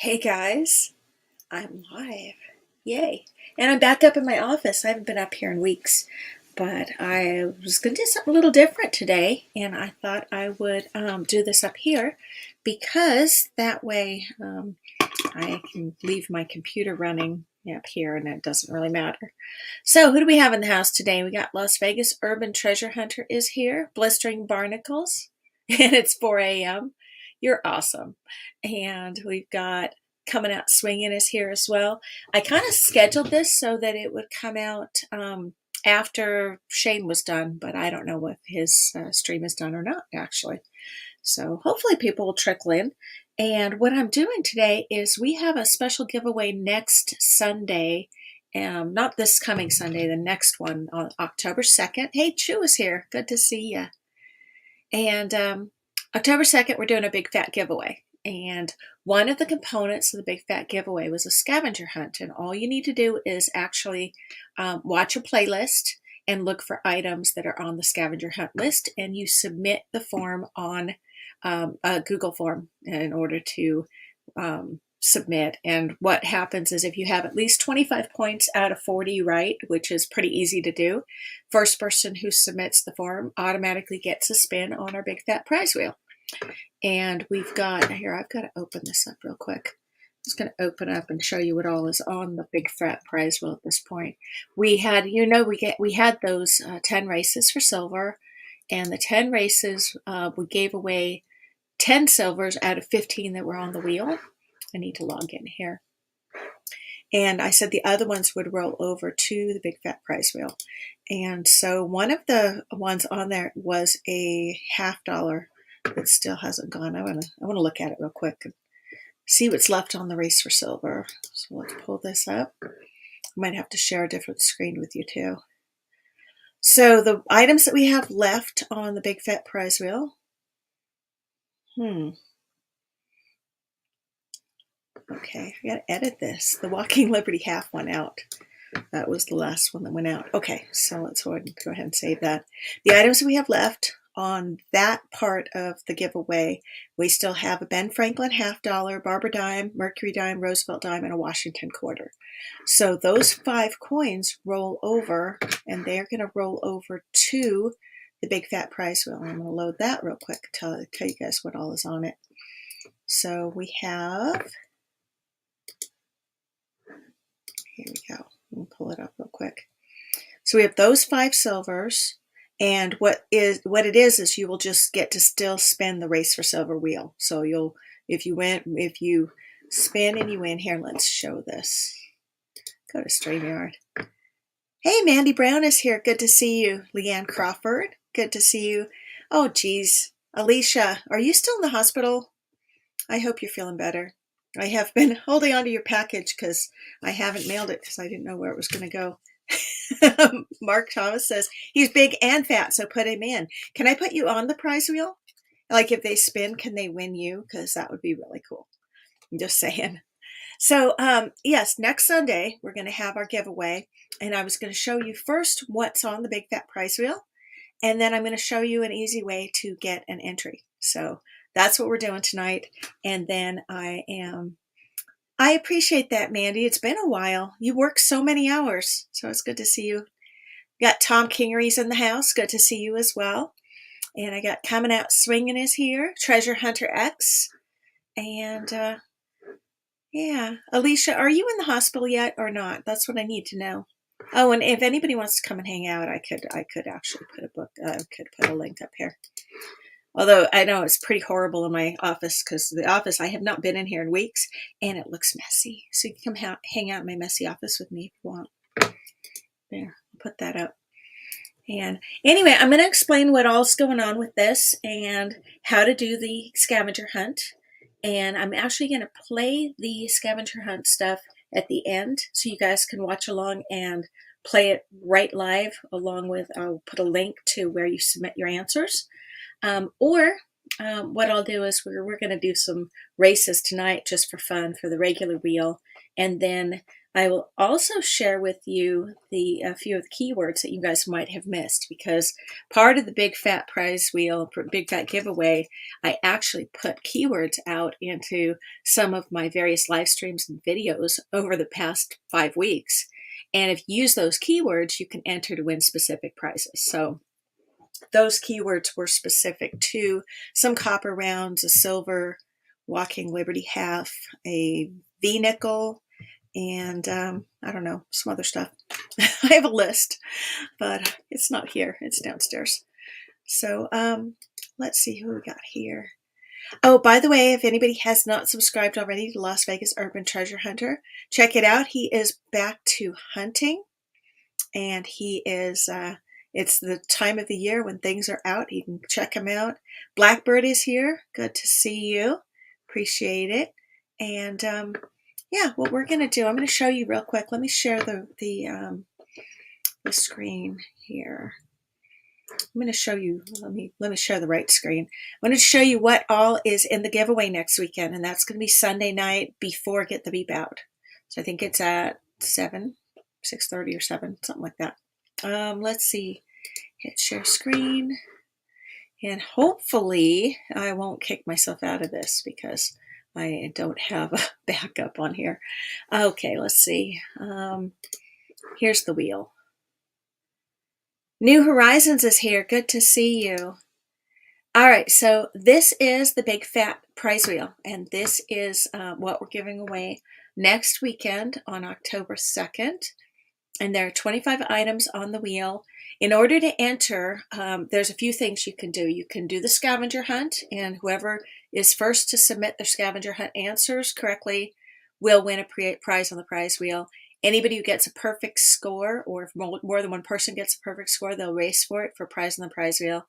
Hey guys, I'm live. Yay. And I'm back up in my office. I haven't been up here in weeks, but I was going to do something a little different today, and I thought I would do this up here because that way I can leave my computer running up here and it doesn't really matter. So, who do we have in the house today? We got Las Vegas Urban Treasure Hunter is here, Blistering Barnacles, and it's 4 a.m. You're awesome. And we've got Coming Out Swinging is here as well. I kind of scheduled this so that it would come out after Shane was done, but I don't know if his stream is done or not, actually. So hopefully people will trickle in. And what I'm doing today is we have a special giveaway next Sunday. Not this coming Sunday, the next one on October 2nd. Hey, Chu is here. Good to see you. And October 2nd, we're doing a big fat giveaway. And one of the components of the big fat giveaway was a scavenger hunt. And all you need to do is actually watch a playlist and look for items that are on the scavenger hunt list. And you submit the form on a Google form in order to submit. And what happens is if you have at least 25 points out of 40 right, which is pretty easy to do, first person who submits the form automatically gets a spin on our big fat prize wheel. And we've got here, I've got to open this up real quick. I'm just going to open up and show you what all is on the big fat prize wheel at this point. We had, we had those 10 races for silver, and the 10 races, we gave away 10 silvers out of 15 that were on the wheel. I need to log in here. And I said the other ones would roll over to the big fat prize wheel. And so one of the ones on there was a $50 that still hasn't gone. I want to look at it real quick and see what's left on the race for silver. So let's pull this up. I might have to share a different screen with you too. So the items that we have left on the big fat prize wheel. Okay, I gotta edit this. The Walking Liberty half went out. That was the last one that went out. Okay, so let's go ahead and save that. The items we have left on that part of the giveaway, we still have a Ben Franklin $50, Barbara dime, Mercury dime, Roosevelt dime, and a Washington quarter. So those 5 coins roll over, and they're going to roll over to the big fat prize wheel. I'm going to load that real quick to tell you guys what all is on it. So we have, here we go. Let me pull it up real quick. So we have those 5 silvers. And what it is you will just get to still spin the race for silver wheel. So if you spin and you win, here, let's show this. Go to StreamYard. Hey, Mandy Brown is here. Good to see you. Leanne Crawford, good to see you. Oh, geez. Alicia, are you still in the hospital? I hope you're feeling better. I have been holding on to your package because I haven't mailed it because I didn't know where it was going to go. Mark Thomas says he's big and fat, so put him in. Can I put you on the prize wheel? Like if they spin, can they win you? Because that would be really cool. I'm just saying. So yes, next Sunday we're going to have our giveaway, and I was going to show you first what's on the big fat prize wheel, and then I'm going to show you an easy way to get an entry. So that's what we're doing tonight. And then I appreciate that, Mandy. It's been a while. You work so many hours, so it's good to see you. Got Tom Kingery's in the house. Good to see you as well. And I got Coming Out Swinging is here. Treasure Hunter X. And yeah. Alicia, are you in the hospital yet or not? That's what I need to know. Oh, and if anybody wants to come and hang out, I could actually put a link up here. Although I know it's pretty horrible in my office because the office, I have not been in here in weeks and it looks messy. So you can come hang out in my messy office with me if you want. There, I'll put that up. And anyway, I'm going to explain what all's going on with this and how to do the scavenger hunt. And I'm actually going to play the scavenger hunt stuff at the end so you guys can watch along and play it right live along with, I'll put a link to where you submit your answers. What I'll do is we're going to do some races tonight just for fun for the regular wheel. And then I will also share with you a few of the keywords that you guys might have missed, because part of the Big Fat Prize Wheel, Big Fat Giveaway, I actually put keywords out into some of my various live streams and videos over the past 5 weeks. And if you use those keywords, you can enter to win specific prizes. So those keywords were specific to some copper rounds, a silver Walking Liberty half, a V-nickel, and I don't know, some other stuff. I have a list, but it's not here. It's downstairs. So let's see who we got here. Oh, by the way, if anybody has not subscribed already to Las Vegas Urban Treasure Hunter, check it out. He is back to hunting, and he is, it's the time of the year when things are out. You can check him out. Blackbird is here. Good to see you. Appreciate it. And yeah, what we're going to do, I'm going to show you real quick. Let me share the screen here. I'm going to show you, let me share the right screen. I'm going to show you what all is in the giveaway next weekend, and that's going to be Sunday night before Get the Beep Out. So I think it's at 7, 6:30 or 7, something like that. Let's see, hit share screen, and hopefully I won't kick myself out of this because I don't have a backup on here. Okay, let's see. Here's the wheel. New Horizons is here. Good to see you. All right, so this is the Big Fat Prize Wheel, and this is what we're giving away next weekend on October 2nd. And there are 25 items on the wheel. In order to enter, there's a few things you can do. You can do the scavenger hunt, and whoever is first to submit their scavenger hunt answers correctly will win a prize on the prize wheel. Anybody who gets a perfect score, or if more than one person gets a perfect score, they'll race for it for prize on the prize wheel.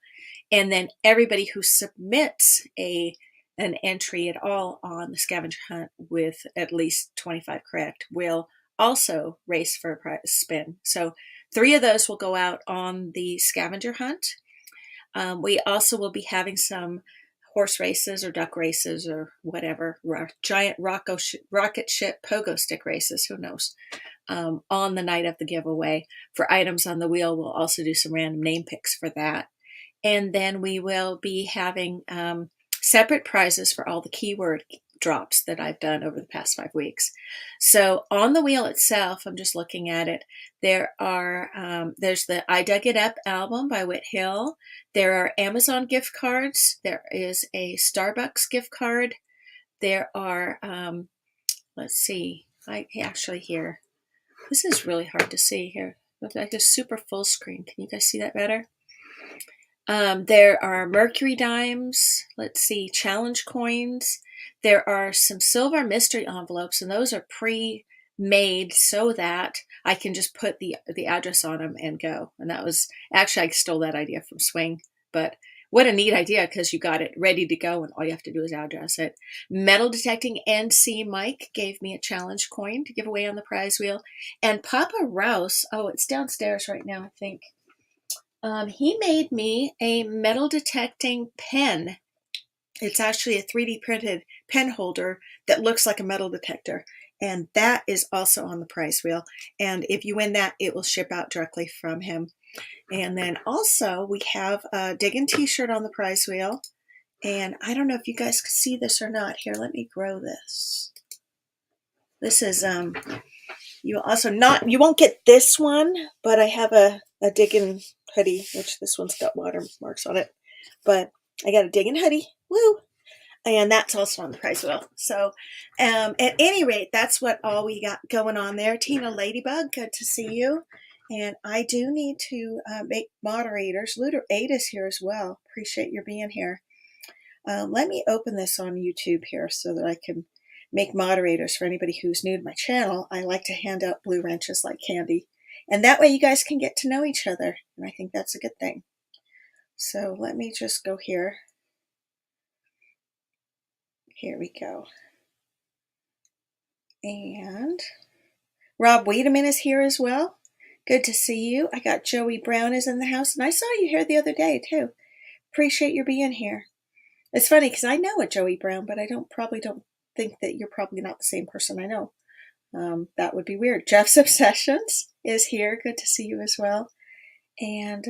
And then everybody who submits an entry at all on the scavenger hunt with at least 25 correct will also race for a prize spin. So 3 of those will go out on the scavenger hunt. We also will be having some horse races or duck races or whatever, giant rocket ship pogo stick races, who knows, on the night of the giveaway. For items on the wheel, we'll also do some random name picks for that. And then we will be having separate prizes for all the keyword drops that I've done over the past 5 weeks. So on the wheel itself, I'm just looking at it, there's the I Dug It Up album by Whit Hill. There are Amazon gift cards. There is a Starbucks gift card. There are, let's see, I actually here, this is really hard to see here. Looks like a super full screen. Can you guys see that better? There are Mercury dimes. Let's see, challenge coins. There are some silver mystery envelopes, and those are pre-made so that I can just put the address on them and go. And that was, actually, I stole that idea from Swing, but what a neat idea, because you got it ready to go and all you have to do is address it. Metal Detecting NC Mike gave me a challenge coin to give away on the prize wheel. And Papa Rouse, oh, it's downstairs right now, I think. He made me a metal detecting pen. It's actually a 3D printed pen holder that looks like a metal detector. And that is also on the prize wheel. And if you win that, it will ship out directly from him. And then also we have a Diggin' t-shirt on the prize wheel. And I don't know if you guys can see this or not. Here, let me grow this. This is, you won't get this one, but I have a Diggin' hoodie, which this one's got watermarks on it. But I got a Diggin' hoodie. Woo! And that's also on the prize wheel. So at any rate, that's what all we got going on there. Tina Ladybug, good to see you. And I do need to make moderators. Luder 8 is here as well. Appreciate your being here. Let me open this on YouTube here so that I can make moderators for anybody who's new to my channel. I like to hand out blue wrenches like candy. And that way you guys can get to know each other. And I think that's a good thing. So let me just go here. Here we go. And Rob Wiedemann is here as well. Good to see you. I got Joey Brown is in the house, and I saw you here the other day too. Appreciate your being here. It's funny because I know a Joey Brown, but I probably don't think that you're probably not the same person I know. That would be weird. Jeff's Obsessions is here. Good to see you as well. And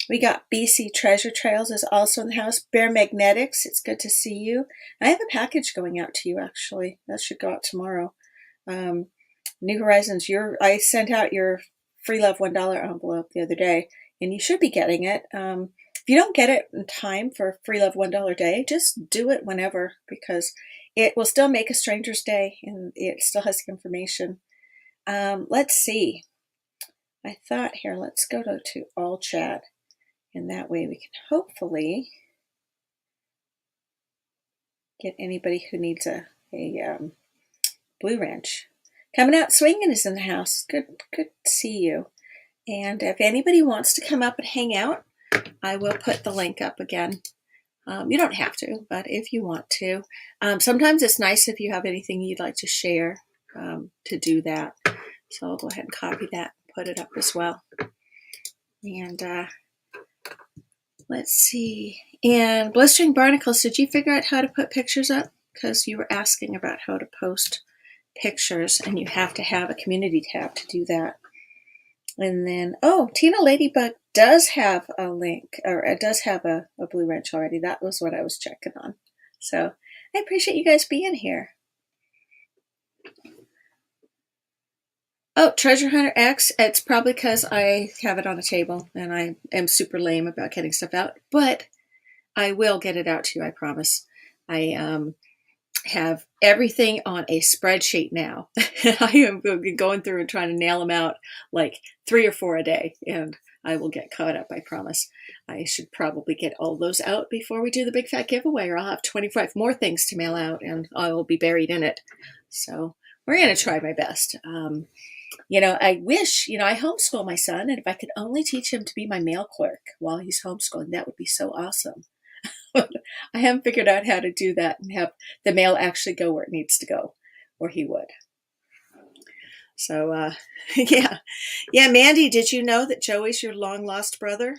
we got BC Treasure Trails is also in the house. Bear Magnetics, it's good to see you. I have a package going out to you, actually. That should go out tomorrow. New Horizons, I sent out your free love $1 envelope the other day, and you should be getting it. If you don't get it in time for free love $1 day, just do it whenever, because it will still make a stranger's day, and it still has the information. Let's see. I thought here, let's go to all chat, and that way we can hopefully get anybody who needs a Blue Ranch. Coming Out Swinging is in the house. Good to see you. And if anybody wants to come up and hang out, I will put the link up again. You don't have to, but if you want to. Sometimes it's nice if you have anything you'd like to share to do that. So I'll go ahead and copy that and put it up as well. And let's see. And Blistering Barnacles, did you figure out how to put pictures up? Because you were asking about how to post pictures, and you have to have a community tab to do that. And then, Tina Ladybug does have a link, or it does have a Blue Wrench already. That was what I was checking on. So I appreciate you guys being here. Oh, Treasure Hunter X, it's probably because I have it on a table and I am super lame about getting stuff out, but I will get it out to you, I promise. I have everything on a spreadsheet now. I am going through and trying to nail them out like 3 or 4 a day, and I will get caught up, I promise. I should probably get all those out before we do the big fat giveaway, or I'll have 25 more things to mail out and I will be buried in it. So we're going to try my best. I wish, I homeschool my son, and if I could only teach him to be my mail clerk while he's homeschooling, that would be so awesome. I haven't figured out how to do that and have the mail actually go where it needs to go, or he would. So, yeah. Yeah, Mandy, did you know that Joey's your long-lost brother?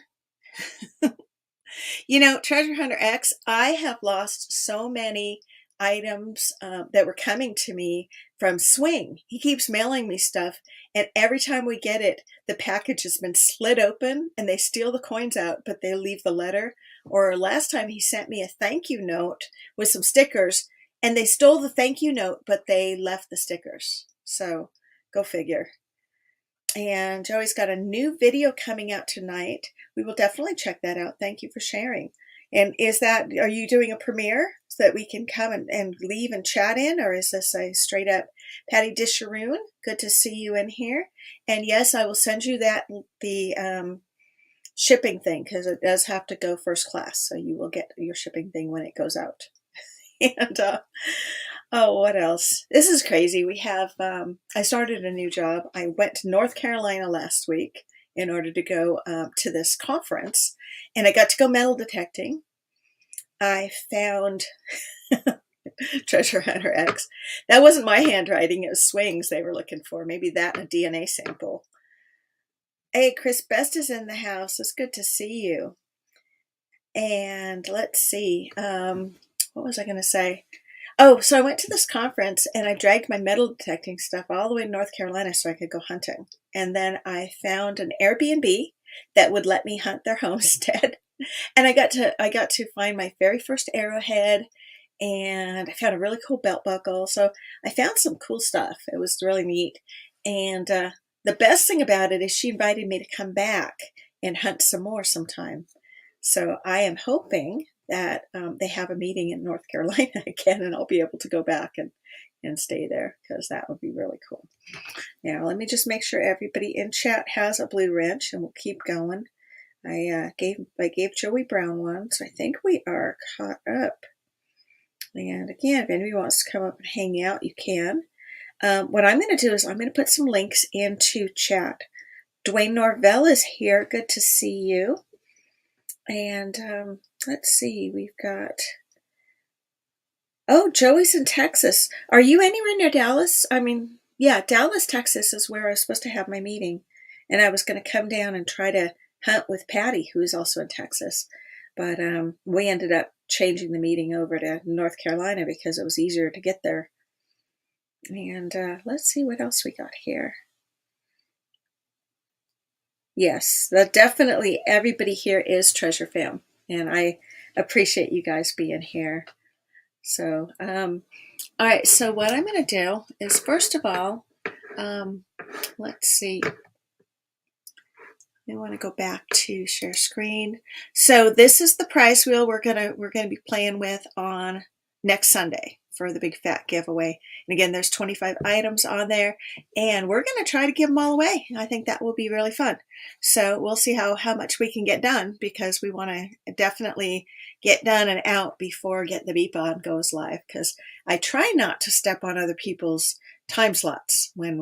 Treasure Hunter X, I have lost so many items that were coming to me from Swing. He keeps mailing me stuff, and every time we get it, the package has been slid open and they steal the coins out, but they leave the letter. Or last time he sent me a thank you note with some stickers, and they stole the thank you note, but they left the stickers. So go figure. And Joey's got a new video coming out tonight. We will definitely check that out. Thank you for sharing. And are you doing a premiere so that we can come and leave and chat in? Or is this a straight up Patty Disharoon? Good to see you in here. And yes, I will send you the shipping thing, because it does have to go first class. So you will get your shipping thing when it goes out. And what else? This is crazy. We have, I started a new job. I went to North Carolina last week in order to go to this conference, and I got to go metal detecting. I found Treasure Hunter X. That wasn't my handwriting. It was Swing's they were looking for. Maybe that and a DNA sample. Hey, Chris Best is in the house. It's good to see you. And let's see. What was I going to say? Oh, so I went to this conference and I dragged my metal detecting stuff all the way to North Carolina so I could go hunting. And then I found an Airbnb that would let me hunt their homestead. And I got to find my very first arrowhead, and I found a really cool belt buckle. So I found some cool stuff. It was really neat. And the best thing about it is she invited me to come back and hunt some more sometime. So I am hoping that they have a meeting in North Carolina again, and I'll be able to go back and stay there, because that would be really cool. Now, let me just make sure everybody in chat has a blue wrench, and we'll keep going. I gave Joey Brown one, so I think we are caught up. And again, if anybody wants to come up and hang out, you can. What I'm going to do is I'm going to put some links into chat. Dwayne Norvell is here. Good to see you. And let's see, we've got, Joey's in Texas. Are you anywhere near Dallas? Yeah, Dallas, Texas is where I was supposed to have my meeting. And I was going to come down and try to hunt with Patty, who is also in Texas. But we ended up changing the meeting over to North Carolina because it was easier to get there. And let's see what else we got here. Yes, that definitely everybody here is Treasure Fam, and I appreciate you guys being here. So, all right. So what I'm going to do is, first of all, um, let's see. I want to go back to share screen. So this is the prize wheel we're gonna be playing with on next Sunday for the big fat giveaway. And again, there's 25 items on there, and we're gonna try to give them all away. I think that will be really fun. So we'll see how much we can get done, because we want to definitely get done and out before Get the Beep On goes live, because I try not to step on other people's time slots when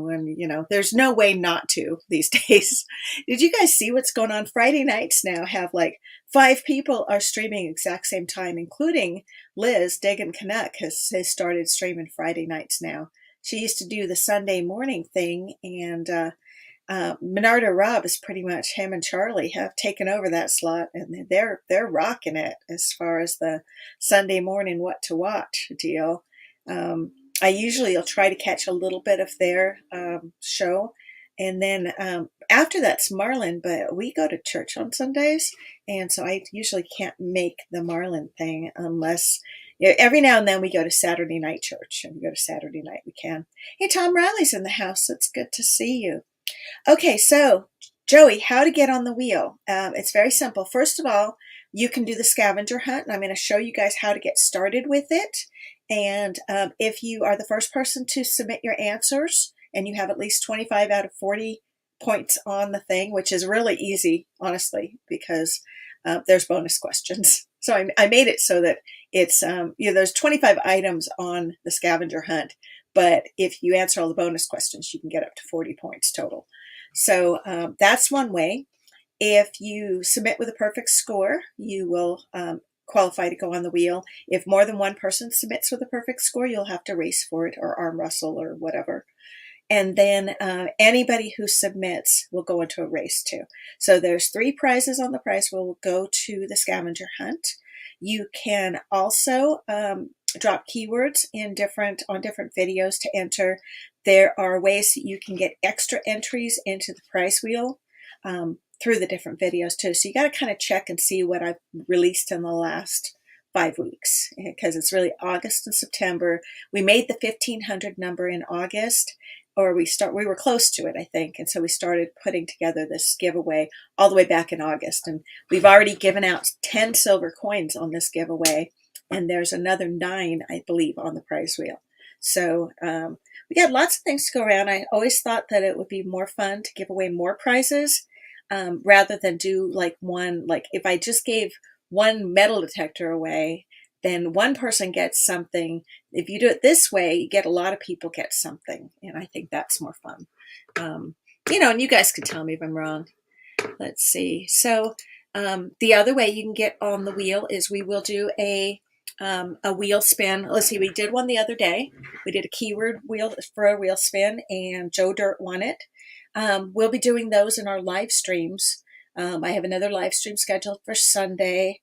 there's no way not to these days. Did you guys see what's going on? Friday nights now have like 5 people are streaming exact same time, including Liz Dagan Canuck has started streaming Friday nights now. She used to do the Sunday morning thing, and Minardo Rob is pretty much, him and Charlie have taken over that slot, and they're rocking it as far as the Sunday morning what to watch deal. I usually will try to catch a little bit of their show, and then after that's Marlin. But we go to church on Sundays, and so I usually can't make the Marlin thing unless every now and then we go to Saturday night church, and we go to Saturday night we can. Hey, Tom Riley's in the house. It's good to see you. Okay, so Joey, how to get on the wheel. It's very simple. First of all, you can do the scavenger hunt, and I'm going to show you guys how to get started with it. And if you are the first person to submit your answers, and you have at least 25 out of 40 points on the thing, which is really easy, honestly, because there's bonus questions. So I made it so that it's, there's 25 items on the scavenger hunt, but if you answer all the bonus questions, you can get up to 40 points total. So that's one way. If you submit with a perfect score, you will qualify to go on the wheel. If more than one person submits with a perfect score, you'll have to race for it or arm wrestle or whatever. And then anybody who submits will go into a race too. So there's 3 prizes on the prize wheel will go to the scavenger hunt. You can also drop keywords on different videos to enter. There are ways that you can get extra entries into the prize wheel through the different videos too. So you got to kind of check and see what I've released in the last 5 weeks, because it's really August and September. We made the 1,500 number in August, or we were close to it, I think. And so we started putting together this giveaway all the way back in August. And we've already given out 10 silver coins on this giveaway. And there's another 9, I believe, on the prize wheel. So we got lots of things to go around. I always thought that it would be more fun to give away more prizes rather than do like one, like if I just gave one metal detector away, then one person gets something. If you do it this way, you get a lot of people get something. And I think that's more fun. And you guys can tell me if I'm wrong. Let's see. So the other way you can get on the wheel is we will do a wheel spin. Let's see, we did one the other day. We did a keyword wheel for a wheel spin, and Joe Dirt won it. We'll be doing those in our live streams. I have another live stream scheduled for Sunday.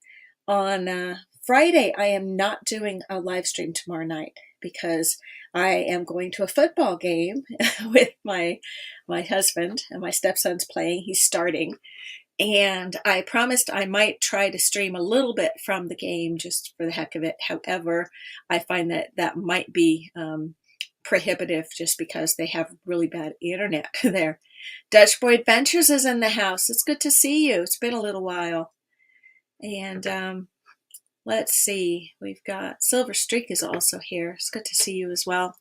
On Friday, I am not doing a live stream tomorrow night because I am going to a football game with my husband, and my stepson's playing. He's starting. And I promised I might try to stream a little bit from the game just for the heck of it. However, I find that might be prohibitive just because they have really bad internet there. Dutch Boy Adventures is in the house. It's good to see you. It's been a little while. And let's see. We've got Silver Streak is also here. It's good to see you as well.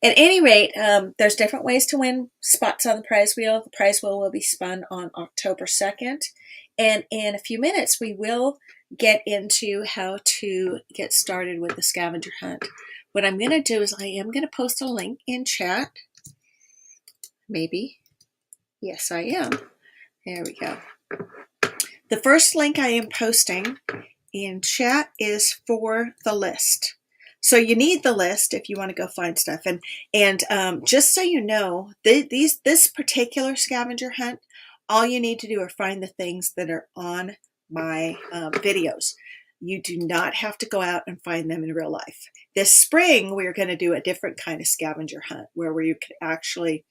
At any rate, there's different ways to win spots on the prize wheel. The prize wheel will be spun on October 2nd. And in a few minutes, we will get into how to get started with the scavenger hunt. What I'm going to do is I am going to post a link in chat. Maybe. Yes, I am. There we go. The first link I am posting in chat is for the list. So you need the list if you want to go find stuff. And just so you know, this particular scavenger hunt, all you need to do are find the things that are on my videos. You do not have to go out and find them in real life. This spring, we're going to do a different kind of scavenger hunt where you can actually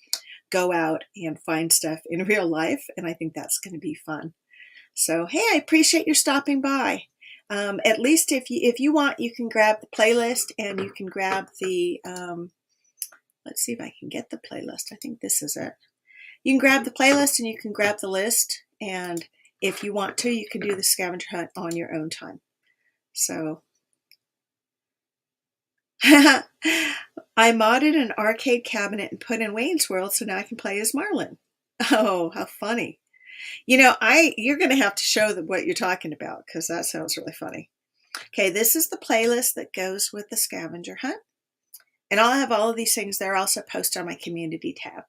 go out and find stuff in real life. And I think that's going to be fun. So, hey, I appreciate your stopping by. At least if you want, you can grab the playlist and you can grab the, let's see if I can get the playlist. I think this is it. You can grab the playlist and you can grab the list. And if you want to, you can do the scavenger hunt on your own time. So I modded an arcade cabinet and put in Wayne's World so now I can play as Marlin. Oh, how funny. You're going to have to show them what you're talking about because that sounds really funny. Okay, this is the playlist that goes with the scavenger hunt. And I'll have all of these things there also posted on my community tab.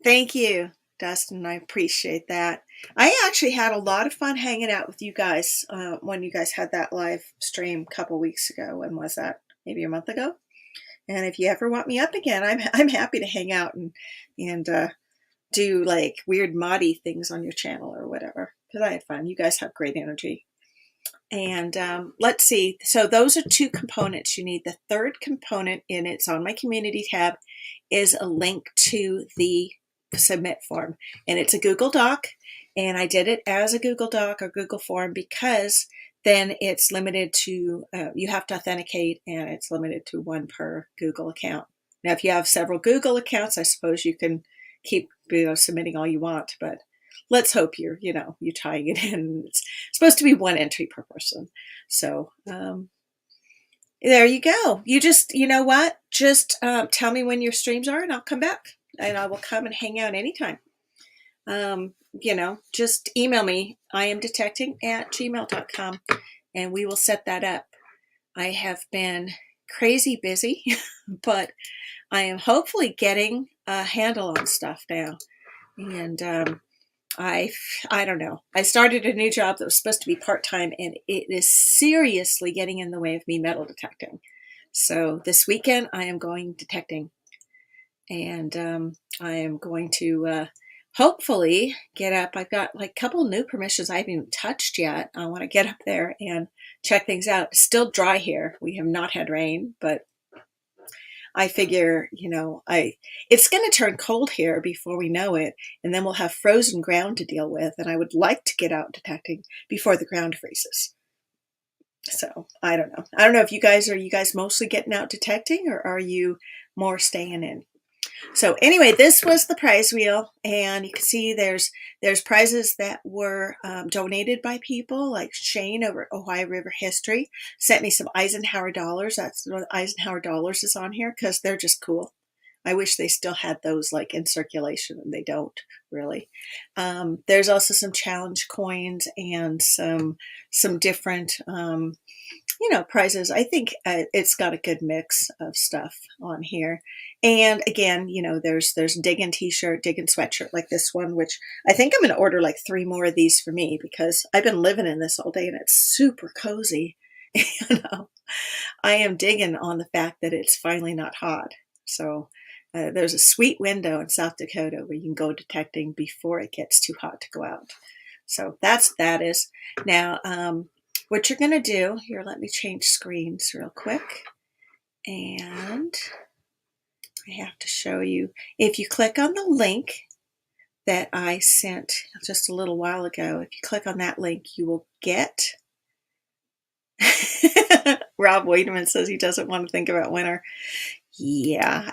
Thank you, Dustin. I appreciate that. I actually had a lot of fun hanging out with you guys when you guys had that live stream a couple weeks ago. When was that? Maybe a month ago? And if you ever want me up again, I'm happy to hang out and do like weird moddy things on your channel or whatever, because I had fun. You guys have great energy. And let's see. So those are two components you need. The third component, and it's on my community tab, is a link to the submit form. And it's a Google Doc. And I did it as a Google Doc or Google form because then it's limited to, you have to authenticate and it's limited to one per Google account. Now, if you have several Google accounts, I suppose you can keep submitting all you want, but let's hope you're tying it in. It's supposed to be one entry per person. So there you go. You just, you know what? Just tell me when your streams are and I'll come back and I will come and hang out anytime. Just email me, iamdetecting@gmail.com, and we will set that up. I have been crazy busy, but I am hopefully getting a handle on stuff now. And I don't know. I started a new job that was supposed to be part-time, and it is seriously getting in the way of me metal detecting. So this weekend I am going detecting, and I am going to hopefully get up. I've got like a couple new permissions I haven't even touched yet. I want to get up there and check things out. It's still dry here. We have not had rain, but I figure, it's going to turn cold here before we know it, and then we'll have frozen ground to deal with, and I would like to get out detecting before the ground freezes. So I don't know. I don't know if you guys mostly getting out detecting, or are you more staying in? So anyway, this was the prize wheel, and you can see there's prizes that were donated by people like Shane over Ohio River History sent me some Eisenhower dollars. That's what Eisenhower dollars is on here because they're just cool. I wish they still had those like in circulation, and they don't really. There's also some challenge coins and some different prizes. I think it's got a good mix of stuff on here. And again, there's digging t-shirt, digging sweatshirt like this one, which I think I'm going to order like 3 more of these for me because I've been living in this all day and it's super cozy. I am digging on the fact that it's finally not hot. So there's a sweet window in South Dakota where you can go detecting before it gets too hot to go out. So that is. Now, what you're going to do, here, let me change screens real quick. And I have to show you, if you click on the link that I sent just a little while ago, if you click on that link, you will get, Rob Wademan says he doesn't want to think about winter. Yeah,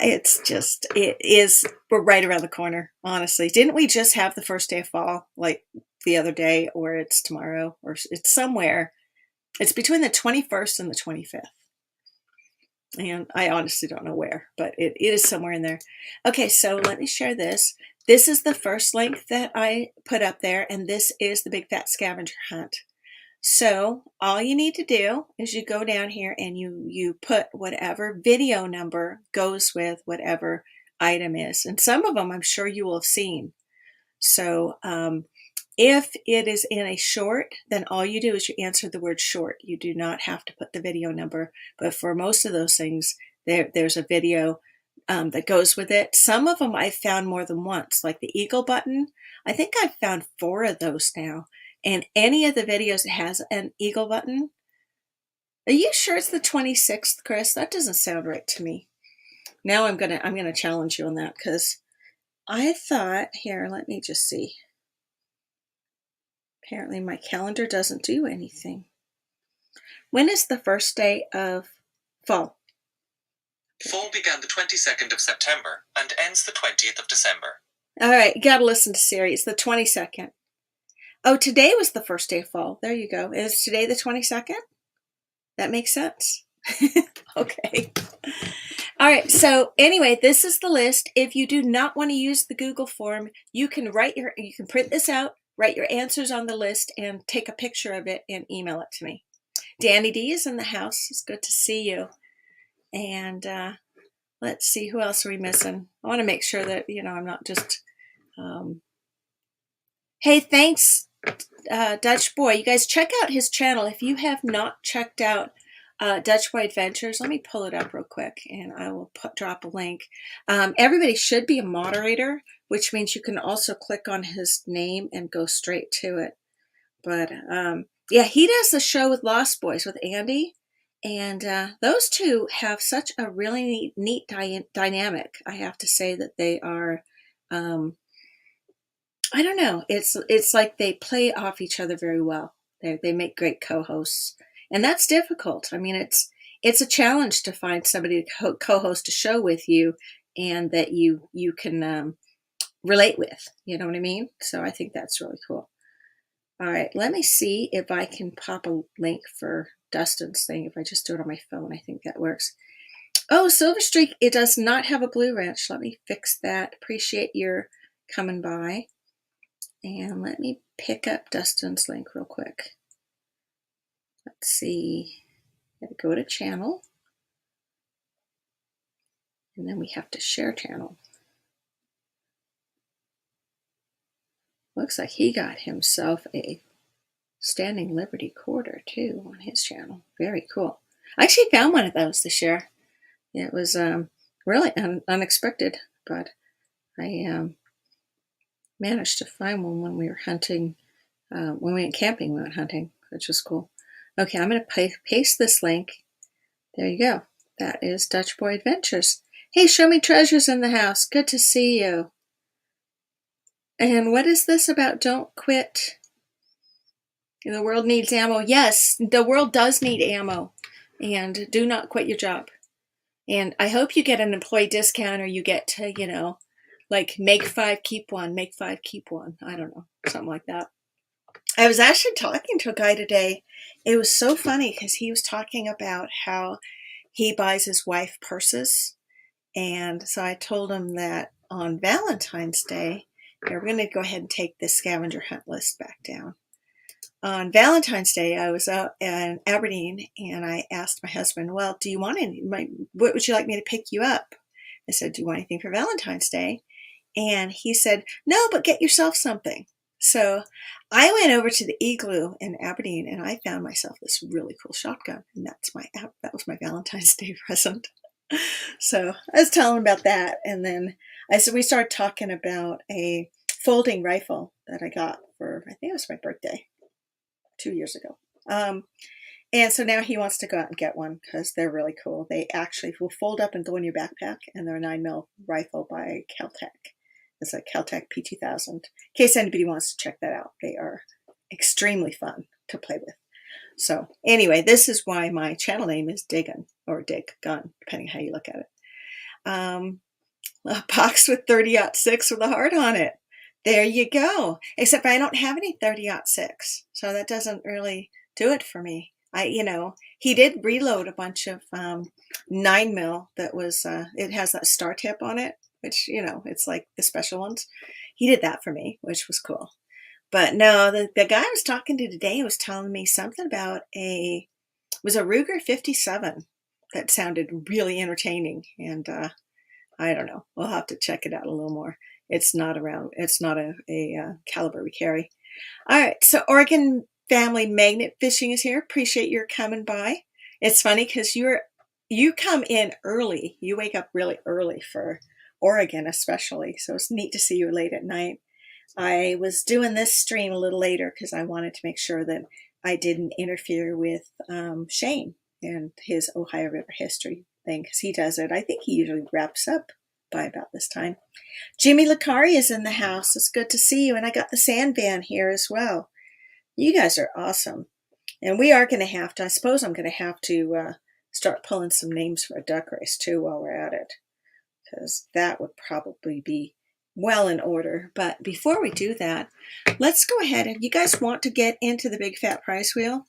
we're right around the corner, honestly. Didn't we just have the first day of fall, like the other day, or it's tomorrow, or it's somewhere? It's between the 21st and the 25th. And I honestly don't know where, but it is somewhere in there. Okay, so let me share this. This is the first link that I put up there, and this is the Big Fat Scavenger Hunt. So all you need to do is you go down here and you put whatever video number goes with whatever item is. And some of them I'm sure you will have seen. So if it is in a short, then all you do is you answer the word short. You do not have to put the video number. But for most of those things, there's a video that goes with it. Some of them I've found more than once, like the eagle button. I think I've found 4 of those now. and any of the videos that has an eagle button. Are you sure it's the 26th, Chris? That doesn't sound right to me. Now I'm gonna challenge you on that, because I thought, here, let me just see. Apparently my calendar doesn't do anything. When is the first day of fall? Fall began the 22nd of September and ends the 20th of December. All right, you gotta listen to Siri. It's the 22nd. Oh, today was the first day of fall. There you go. Is today the 22nd? That makes sense. Okay. All right, so anyway, this is the list. If you do not want to use the Google form, you can print this out, write your answers on the list, and take a picture of it and email it to me. Danny D is in the house. It's good to see you. And let's see, who else are we missing? I want to make sure that, I'm not just... Hey, thanks, Dutch Boy. You guys check out his channel. If you have not checked out Dutch Boy Adventures, let me pull it up real quick and I will drop a link. Everybody should be a moderator, which means you can also click on his name and go straight to it. But yeah, he does the show with Lost Boys with Andy, and those two have such a really neat dynamic. I have to say that they are... I don't know. It's like they play off each other very well. They make great co-hosts, and that's difficult. I mean, it's a challenge to find somebody to co-host a show with you, and that you can relate with. You know what I mean? So I think that's really cool. All right, let me see if I can pop a link for Dustin's thing. If I just do it on my phone, I think that works. Oh, Silver Streak, it does not have a Blue Ranch. Let me fix that. Appreciate your coming by. And let me pick up Dustin's link real quick. Let's see. Gotta go to channel. And then we have to share channel. Looks like he got himself a Standing Liberty quarter too on his channel. Very cool. I actually found one of those this year. It was really unexpected, but I managed to find one when we were hunting. When we went camping, we went hunting, which was cool. Okay, I'm going to paste this link. There you go. That is Dutch Boy Adventures. Hey, Show Me Treasures in the house. Good to see you. And what is this about don't quit? The world needs ammo. Yes, the world does need ammo. And do not quit your job. And I hope you get an employee discount, or you get to, like make 5, keep 1, make 5, keep 1. I don't know, something like that. I was actually talking to a guy today. It was so funny because he was talking about how he buys his wife purses. And so I told him that on Valentine's Day, we're going to go ahead and take this scavenger hunt list back down. On Valentine's Day, I was out in Aberdeen, and I asked my husband, well, do you want what would you like me to pick you up? I said, do you want anything for Valentine's Day? And he said, no, but get yourself something. So I went over to the Igloo in Aberdeen, and I found myself this really cool shotgun, and that was my Valentine's Day present. So I was telling him about that, and then we started talking about a folding rifle that I got for, I think it was my birthday 2 years ago. And so now he wants to go out and get one because they're really cool. They actually will fold up and go in your backpack, and they're a 9mm rifle by Caltech. It's a Caltech P2000. In case anybody wants to check that out, they are extremely fun to play with. So anyway, this is why my channel name is Diggin, or Dig Gun, depending how you look at it. A box with 30-06 with a heart on it. There you go. Except I don't have any 30-06, so that doesn't really do it for me. He did reload a bunch of 9mm that was, it has that star tip on it, which, it's like the special ones. He did that for me, which was cool. But no, the guy I was talking to today was telling me something about it was a Ruger 57 that sounded really entertaining. And I don't know. We'll have to check it out a little more. It's not a caliber we carry. All right. So Oregon Family Magnet Fishing is here. Appreciate your coming by. It's funny because you come in early. You wake up really early for Oregon, especially. So it's neat to see you late at night. I was doing this stream a little later because I wanted to make sure that I didn't interfere with Shane and his Ohio River history thing, because he does it. I think he usually wraps up by about this time. Jimmy Licari is in the house. It's good to see you. And I got the Sand Van here as well. You guys are awesome. And we are going to have to, I suppose I'm going to have to start pulling some names for a duck race too while we're at it, because that would probably be well in order. But before we do that, let's go ahead. And you guys want to get into the Big Fat Prize Wheel?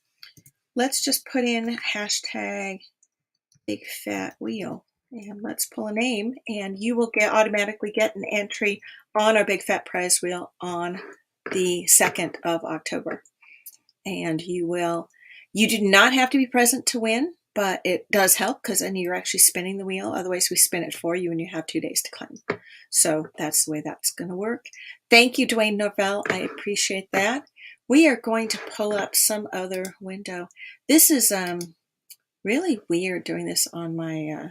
Let's just put in hashtag Big Fat Wheel. And let's pull a name, and you will automatically get an entry on our Big Fat Prize Wheel on the 2nd of October. And you do not have to be present to win, but it does help because then you're actually spinning the wheel. Otherwise, we spin it for you and you have 2 days to claim. So that's the way that's going to work. Thank you, Dwayne Norvell. I appreciate that. We are going to pull up some other window. This is really weird doing this on my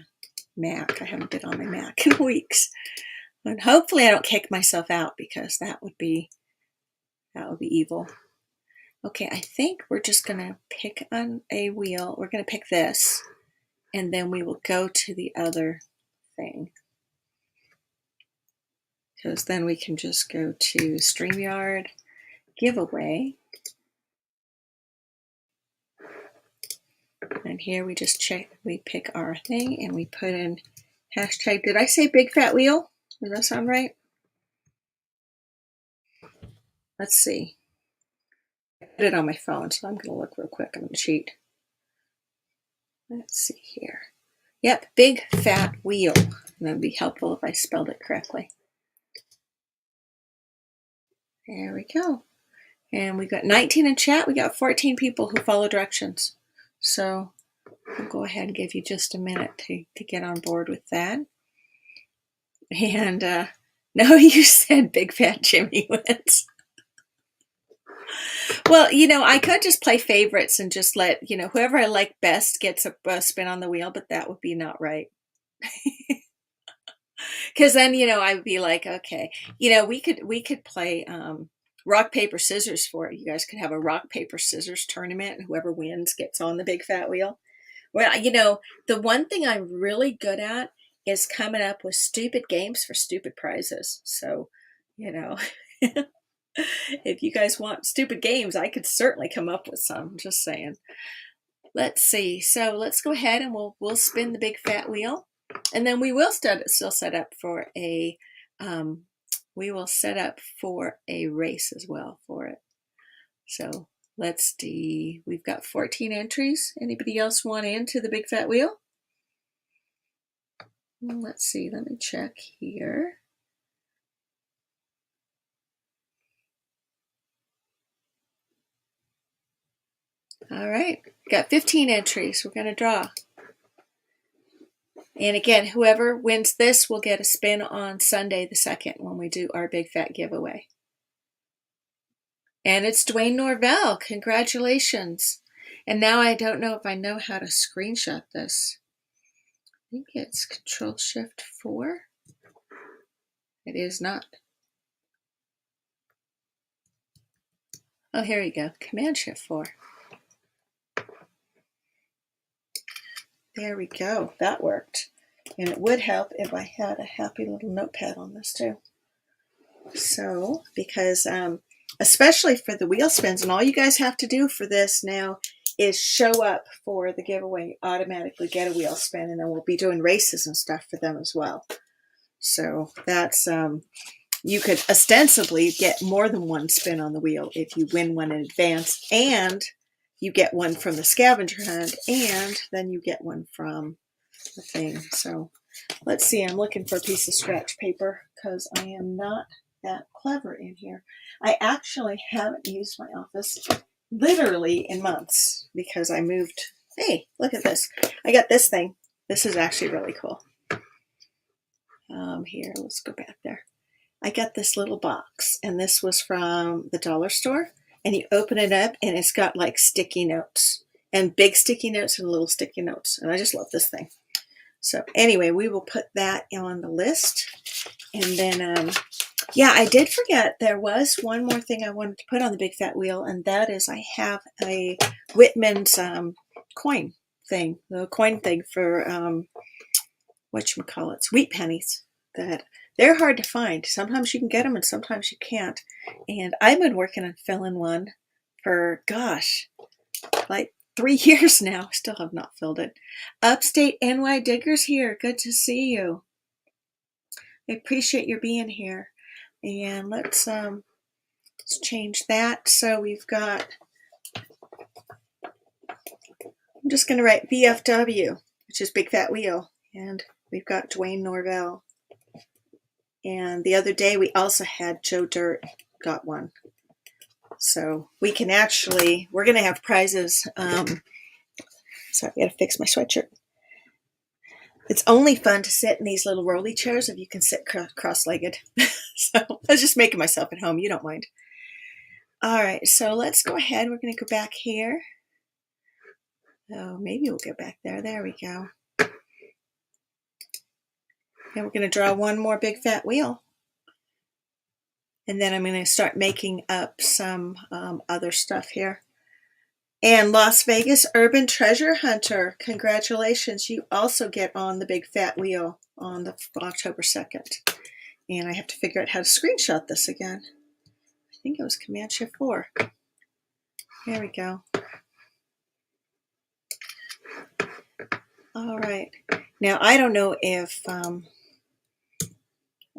Mac. I haven't been on my Mac in weeks. And hopefully I don't kick myself out, because that would be evil. Okay, I think we're just going to pick on a wheel. We're going to pick this, and then we will go to the other thing, because then we can just go to StreamYard, giveaway, and here we just we pick our thing, and we put in hashtag, did I say Big Fat Wheel? Does that sound right? Let's see. I put it on my phone, so I'm going to look real quick. I'm going to cheat. Let's see here. Yep, Big Fat Wheel. And that would be helpful if I spelled it correctly. There we go. And we got 19 in chat. We got 14 people who follow directions. So I'll go ahead and give you just a minute to get on board with that. And no, you said Big Fat Jimmy wins. Well, I could just play favorites and just let, whoever I like best gets a spin on the wheel, but that would be not right. Because then, I would be like, okay, we could play rock, paper, scissors for it. You guys could have a rock, paper, scissors tournament, and whoever wins gets on the Big Fat Wheel. Well, the one thing I'm really good at is coming up with stupid games for stupid prizes. So, if you guys want stupid games, I could certainly come up with some. Just saying. Let's see. So let's go ahead and we'll spin the Big Fat Wheel, and then we will still set up for a race as well for it. So let's see. We've got 14 entries. Anybody else want into the Big Fat Wheel? Let's see. Let me check here. All right, got 15 entries. We're going to draw. And again, whoever wins this will get a spin on Sunday the 2nd when we do our Big Fat giveaway. And it's Dwayne Norvell. Congratulations. And now I don't know if I know how to screenshot this. I think it's Control-Shift-4. It is not. Oh, here you go. Command-Shift-4. There we go. That worked. And it would help if I had a happy little notepad on this too. So, because especially for the wheel spins, and all you guys have to do for this now is show up for the giveaway. You automatically get a wheel spin, and then we'll be doing races and stuff for them as well. So that's, you could ostensibly get more than one spin on the wheel if you win one in advance, and you get one from the scavenger hunt, and then you get one from the thing. So let's see. I'm looking for a piece of scratch paper because I am not that clever in here. I actually haven't used my office literally in months because I moved. Hey, look at this. I got this thing. This is actually really cool. Here, let's go back there. I got this little box, and this was from the dollar store. And you open it up, and it's got like sticky notes, and big sticky notes and little sticky notes. And I just love this thing. So anyway, we will put that on the list. And then Yeah, I did forget there was one more thing I wanted to put on the big fat wheel, and that is I have a Whitman's coin thing, the coin thing for whatchamacallits, wheat pennies. That they're hard to find. Sometimes you can get them and sometimes you can't. And I've been working on filling one for, gosh, like 3 years now. Still have not filled it. Upstate NY Diggers here. Good to see you. I appreciate your being here. And let's change that. So we've got, I'm just going to write BFW, which is Big Fat Wheel. And we've got Dwayne Norvell. And the other day we also had Joe Dirt got one. So we can actually, we're going to have prizes. Sorry, I got to fix my sweatshirt. It's only fun to sit in these little rolly chairs if you can sit cross-legged. So I was just making myself at home. You don't mind. All right, so let's go ahead. We're going to go back here. Oh, maybe we'll get back there. There we go. And we're going to draw one more big fat wheel. And then I'm going to start making up some other stuff here. And Las Vegas Urban Treasure Hunter, congratulations. You also get on the big fat wheel on the October 2nd. And I have to figure out how to screenshot this again. I think it was Command-Shift 4. There we go. All right. Now, I don't know if I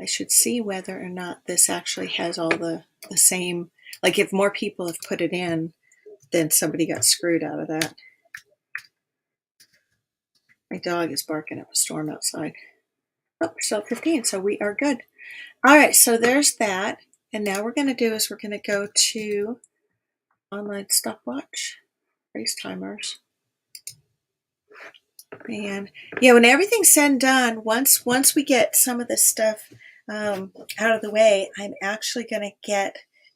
should see whether or not this actually has all the same, like if more people have put it in, then somebody got screwed out of that. My dog is barking up a storm outside. Oh, we're still at 15, so we are good. All right, so there's that. And now we're going to do is we're going to go to online stopwatch, race timers. And yeah, when everything's said and done, once we get some of this stuff out of the way, I'm actually going to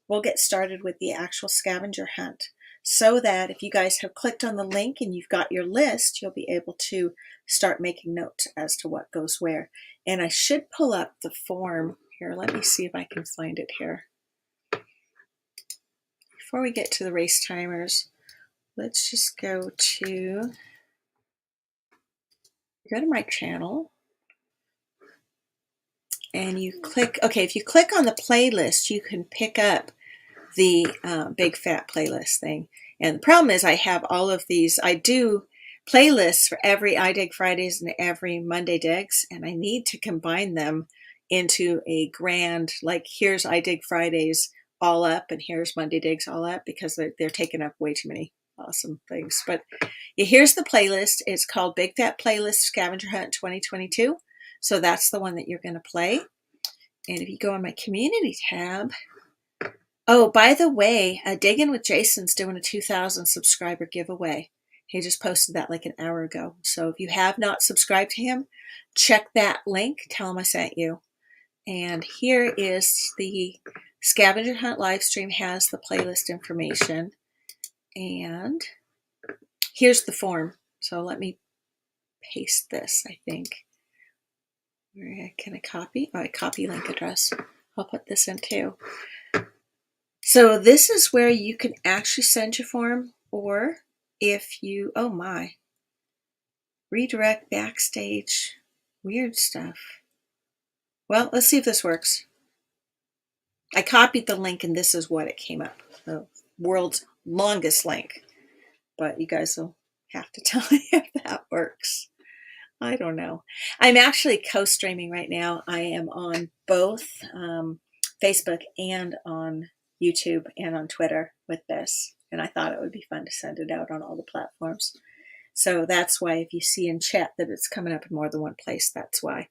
we'll get started with the actual scavenger hunt, so that if you guys have clicked on the link and you've got your list, you'll be able to start making notes as to what goes where. And I should pull up the form here. Let me see if I can find it here. Before we get to the race timers, let's just go to my channel. And you click, okay, if you click on the playlist, you can pick up the big fat playlist thing. And the problem is I have all of these. I do playlists for every iDig Fridays and every Monday Digs, and I need to combine them into a grand, like here's iDig Fridays all up and here's Monday Digs all up, because they're taking up way too many awesome things. But yeah, here's the playlist. It's called Big Fat Playlist Scavenger Hunt 2022. So that's the one that you're going to play. And if you go on my community tab, oh, by the way, Digging with Jason's doing a 2,000 subscriber giveaway. He just posted that like an hour ago. So if you have not subscribed to him, check that link. Tell him I sent you. And here is the Scavenger Hunt live stream, has the playlist information. And here's the form. So let me paste this, I think. Where can I copy? Oh, I copy link address. I'll put this in too. So this is where you can actually send your form, or if you, oh my, redirect backstage, weird stuff. Well, let's see if this works. I copied the link and this is what it came up. The world's longest link. But you guys will have to tell me if that works. I don't know. I'm actually co-streaming right now. I am on both Facebook and on YouTube and on Twitter with this. And I thought it would be fun to send it out on all the platforms. So that's why if you see in chat that it's coming up in more than one place, that's why.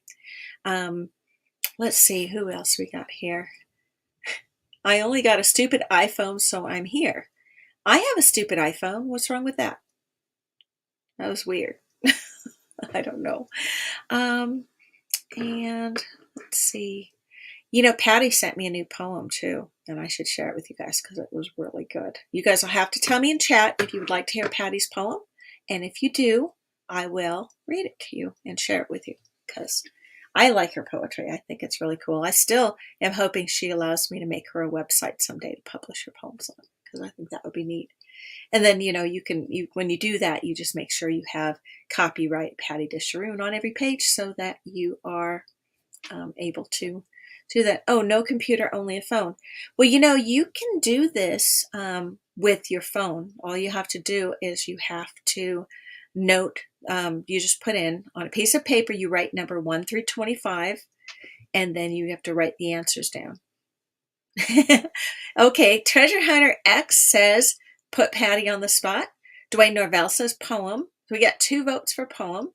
Let's see, who else we got here? I only got a stupid iPhone, so I'm here. I have a stupid iPhone. What's wrong with that? That was weird. I don't know. And let's see. You know, Patty sent me a new poem too, and I should share it with you guys because it was really good. You guys will have to tell me in chat if you would like to hear Patty's poem. And if you do, I will read it to you and share it with you, because I like her poetry. I think it's really cool. I still am hoping she allows me to make her a website someday to publish her poems on, because I think that would be neat. And then, when you do that, you just make sure you have copyright Patty DeSharoon on every page so that you are able to do that. Oh, no computer, only a phone. Well, you can do this with your phone. All you have to do is you have to note, you just put in on a piece of paper, you write number 1 through 25, and then you have to write the answers down. Okay, Treasure Hunter X says, put Patty on the spot. Dwayne Norvell says poem. We got 2 votes for poem.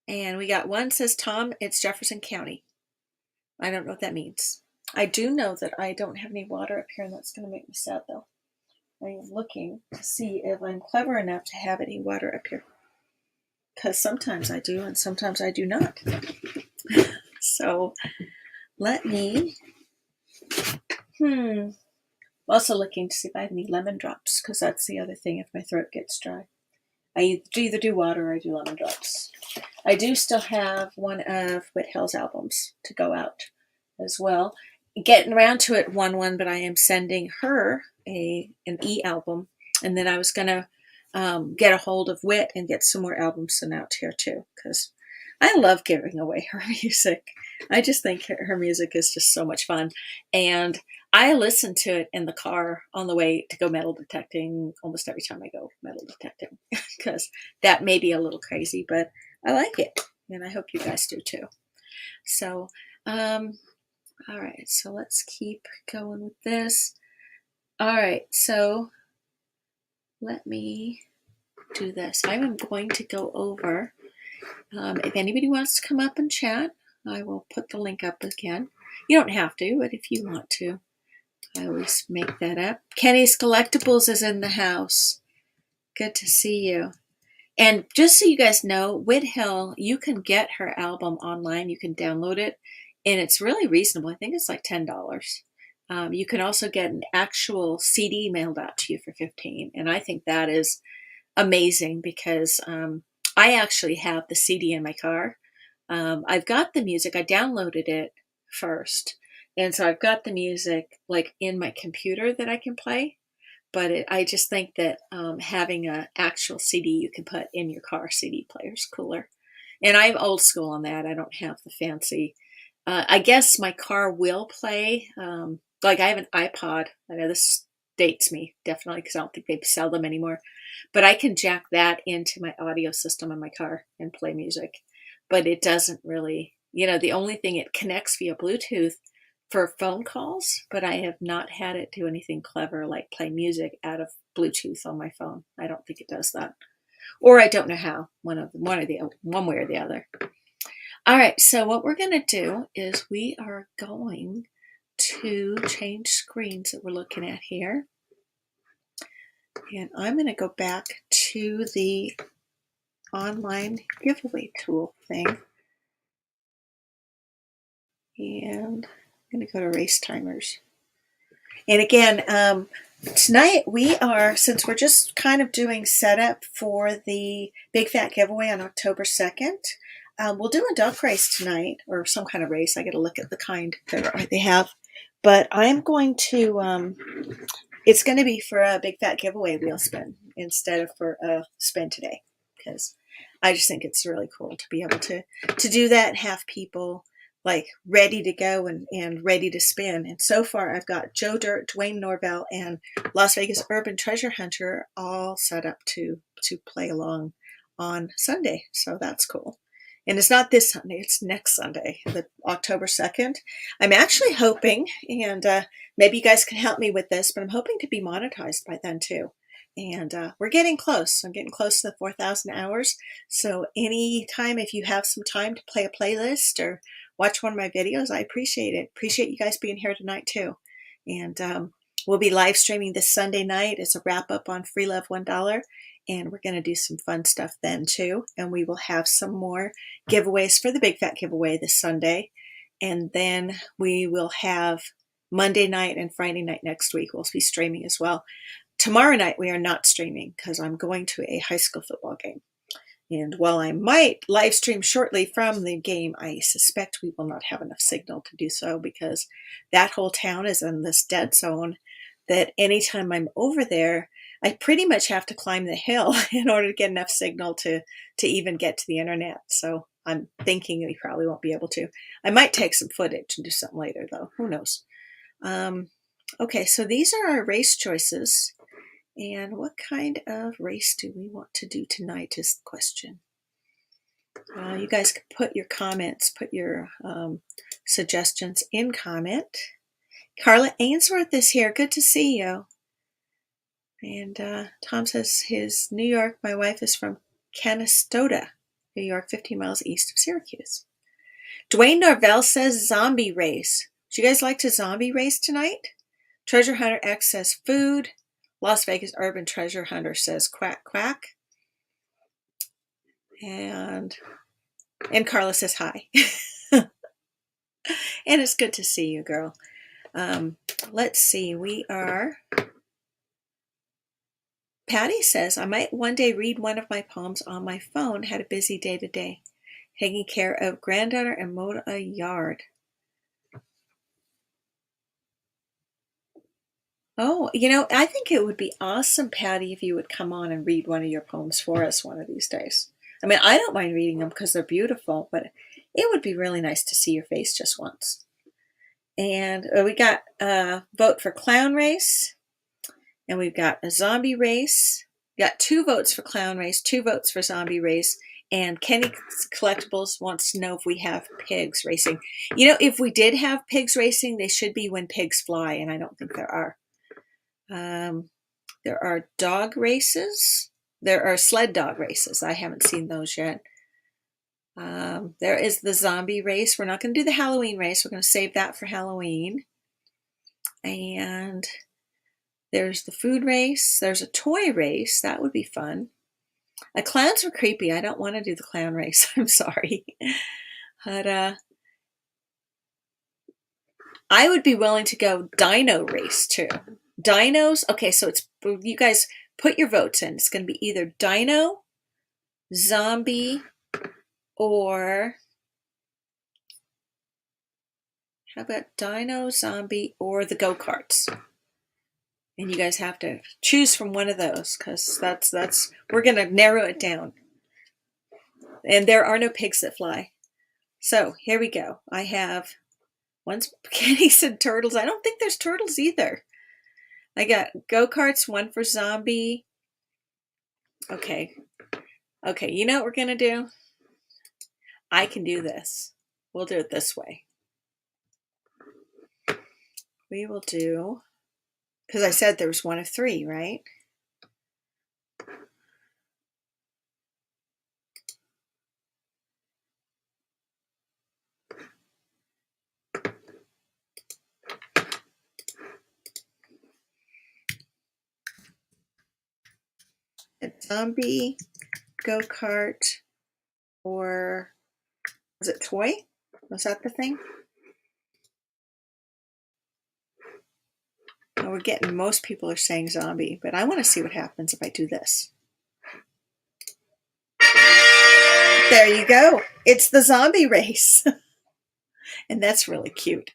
And we got 1 says, Tom, it's Jefferson County. I don't know what that means. I do know that I don't have any water up here, and that's going to make me sad, though. I am looking to see if I'm clever enough to have any water up here. Because sometimes I do, and sometimes I do not. So, let me... I'm also looking to see if I have any lemon drops, because that's the other thing if my throat gets dry. I either do water or I do lemon drops. I do still have one of Whit Hill's albums to go out as well. Getting around to it, one, but I am sending her an e-album, and then I was going to get a hold of Whit and get some more albums sent out here too, because I love giving away her music. I just think her music is just so much fun, and I listen to it in the car on the way to go metal detecting almost every time I go metal detecting, because that may be a little crazy, but I like it, and I hope you guys do too. So, all right, so let's keep going with this. All right, so let me do this. I'm going to go over, if anybody wants to come up and chat, I will put the link up again. You don't have to, but if you want to, I always make that up. Kenny's Collectibles is in the house. Good to see you. And just so you guys know, Whit Hill, you can get her album online. You can download it, and it's really reasonable. I think it's like $10. You can also get an actual CD mailed out to you for $15, and I think that is amazing because I actually have the CD in my car. I've got the music. I downloaded it first, and so I've got the music like in my computer that I can play. But I just think that having an actual CD you can put in your car CD player is cooler. And I'm old school on that. I don't have the fancy. I guess my car will play. Like I have an iPod. I know this dates me definitely because I don't think they sell them anymore. But I can jack that into my audio system in my car and play music. But it doesn't really, the only thing it connects via Bluetooth for phone calls, but I have not had it do anything clever like play music out of Bluetooth on my phone. I don't think it does that, or I don't know how. One way or the other. All right, so what we're going to do is we are going to change screens that we're looking at here, and I'm going to go back to the online giveaway tool thing, and I'm going to go to race timers. And again, tonight since we're just kind of doing setup for the Big Fat Giveaway on October 2nd, we'll do a duck race tonight, or some kind of race. I got to look at the kind that they have. But I'm going to, it's going to be for a Big Fat Giveaway wheel spin instead of for a spin today, because I just think it's really cool to be able to do that and have people like ready to go and ready to spin. And so far I've got Joe Dirt, Dwayne Norvell, and Las Vegas Urban Treasure Hunter all set up to play along on Sunday. So that's cool. And it's not this Sunday, it's next Sunday, the October 2nd. I'm actually hoping, and maybe you guys can help me with this, but I'm hoping to be monetized by then too. And we're getting close. I'm getting close to the 4,000 hours. So anytime, if you have some time to play a playlist or watch one of my videos, I appreciate it. Appreciate you guys being here tonight too. And we'll be live streaming this Sunday night as a wrap up on Free Love $1. And we're going to do some fun stuff then too. And we will have some more giveaways for the Big Fat Giveaway this Sunday. And then we will have Monday night and Friday night next week. We'll be streaming as well. Tomorrow night we are not streaming because I'm going to a high school football game. And while I might live stream shortly from the game, I suspect we will not have enough signal to do so because that whole town is in this dead zone that anytime I'm over there, I pretty much have to climb the hill in order to get enough signal to even get to the internet. So I'm thinking we probably won't be able to. I might take some footage and do something later, though. Who knows? Okay, so these are our race choices. And what kind of race do we want to do tonight is the question. You guys can put your comments, put your suggestions in comment. Carla Ainsworth is here. Good to see you. And Tom says his New York, my wife is from Canastota, New York, 15 miles east of Syracuse. Dwayne Norvell says zombie race. Would you guys like to zombie race tonight? Treasure Hunter X says food. Las Vegas Urban Treasure Hunter says quack, quack. And Carla says hi. And it's good to see you, girl. Let's see. Patty says, I might one day read one of my poems on my phone. Had a busy day today. Taking care of granddaughter and mowed a yard. Oh, I think it would be awesome, Patty, if you would come on and read one of your poems for us one of these days. I mean, I don't mind reading them because they're beautiful, but it would be really nice to see your face just once. And we got a vote for clown race, and we've got a zombie race. We got 2 votes for clown race, 2 votes for zombie race, and Kenny Collectibles wants to know if we have pigs racing. If we did have pigs racing, they should be when pigs fly, and I don't think there are. There are dog races. There are sled dog races. I haven't seen those yet. There is the zombie race. We're not going to do the Halloween race. We're going to save that for Halloween. And there's the food race. There's a toy race. That would be fun. Clowns were creepy. I don't want to do the clown race. I'm sorry. But I would be willing to go dino race too. Dinos. Okay, so it's you guys put your votes in. It's going to be either dino, zombie, or how about dino, zombie, or the go-karts? And you guys have to choose from one of those because that's we're going to narrow it down. And there are no pigs that fly. So here we go. I have once Kenny said turtles. I don't think there's turtles either. I got go-karts, 1 for zombie. Okay, you know what we're going to do? I can do this. We'll do it this way. We will do, because I said there was 1 of 3, right? A zombie, go-kart, or was it toy? Was that the thing? Oh, we're getting, most people are saying zombie, but I want to see what happens if I do this. There you go. It's the zombie race. And that's really cute.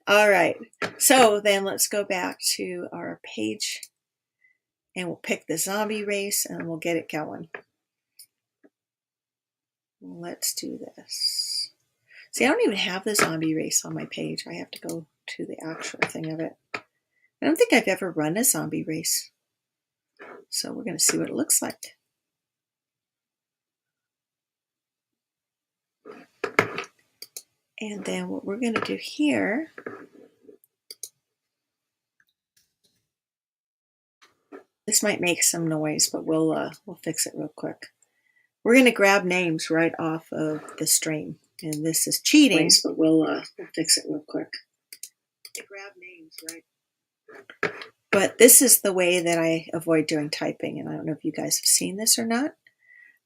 All right. So then let's go back to our page and we'll pick the zombie race and we'll get it going. Let's do this. See, I don't even have the zombie race on my page. I have to go to the actual thing of it. I don't think I've ever run a zombie race. So we're going to see what it looks like. And then what we're going to do here, this might make some noise, but we'll fix it real quick. We're going to grab names right off of the stream. And this is cheating, but we'll fix it real quick. Grab names right. But this is the way that I avoid doing typing. And I don't know if you guys have seen this or not.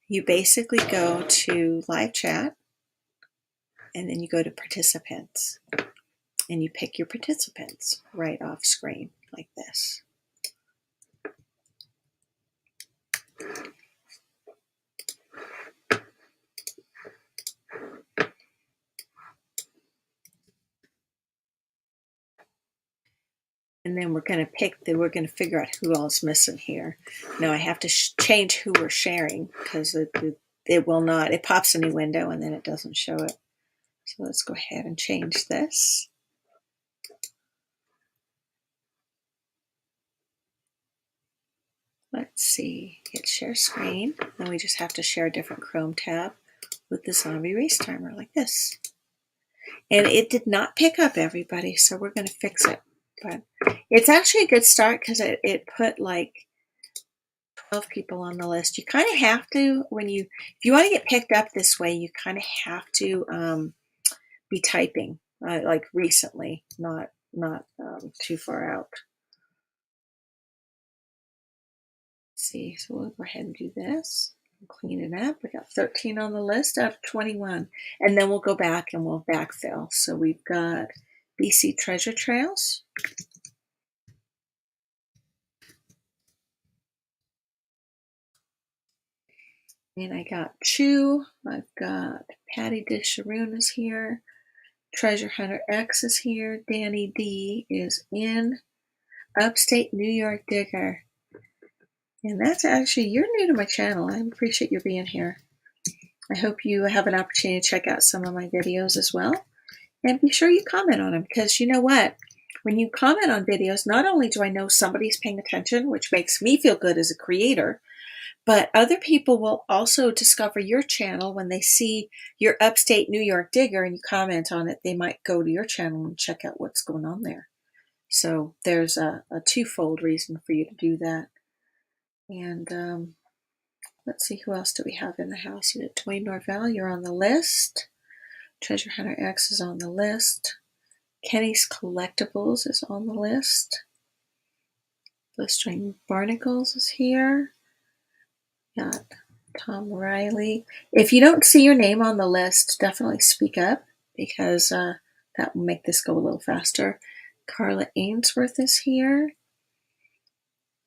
You basically go to live chat. And then you go to participants. And you pick your participants right off screen like this. And then we're going to figure out who all is missing here. Now I have to change who we're sharing because it will not. It pops a new window and then it doesn't show it. So let's go ahead and change this. Let's see, hit share screen. Then we just have to share a different Chrome tab with the zombie race timer like this. And it did not pick up everybody, so we're going to fix it. But it's actually a good start because it put like 12 people on the list. You kind of have to, if you want to get picked up this way, you kind of have to be typing like recently, not too far out. Let's see, so we'll go ahead and do this. Clean it up. We got 13 on the list out of 21. And then we'll go back and we'll backfill. So we've got BC Treasure Trails. And I got Chew. I've got Patty Disharoon is here. Treasure Hunter X is here. Danny D is in. Upstate New York Digger. And that's actually, you're new to my channel. I appreciate your being here. I hope you have an opportunity to check out some of my videos as well. And be sure you comment on them because you know what? When you comment on videos, not only do I know somebody's paying attention, which makes me feel good as a creator, but other people will also discover your channel when they see your Upstate New York Digger and you comment on it. They might go to your channel and check out what's going on there. So there's a twofold reason for you to do that. And let's see, who else do we have in the house? You got Dwayne Norvell, you're on the list. Treasure Hunter X is on the list. Kenny's Collectibles is on the list. Livestream Barnacles is here. Got Tom Riley. If you don't see your name on the list, definitely speak up because that will make this go a little faster. Carla Ainsworth is here.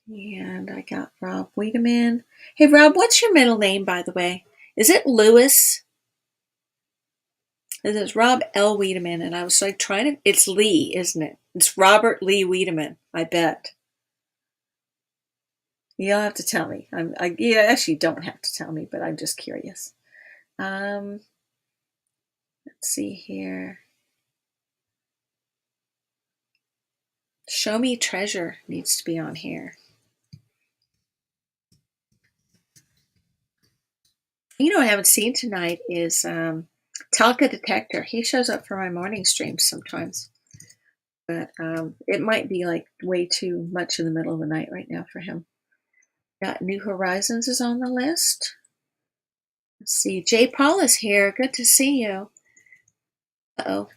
And I got Rob Wiedemann. Hey, Rob, what's your middle name, by the way? Is it Lewis? This is Rob L. Wiedemann, and I was like trying to. It's Lee, isn't it? It's Robert Lee Wiedemann, I bet. You'll have to tell me. You actually don't have to tell me, but I'm just curious. Let's see here. Show Me Treasure needs to be on here. You know what I haven't seen tonight is Talca Detector. He shows up for my morning streams sometimes. But it might be like way too much in the middle of the night right now for him. Got New Horizons is on the list. Let's see. Jay Paul is here. Good to see you. Uh-oh.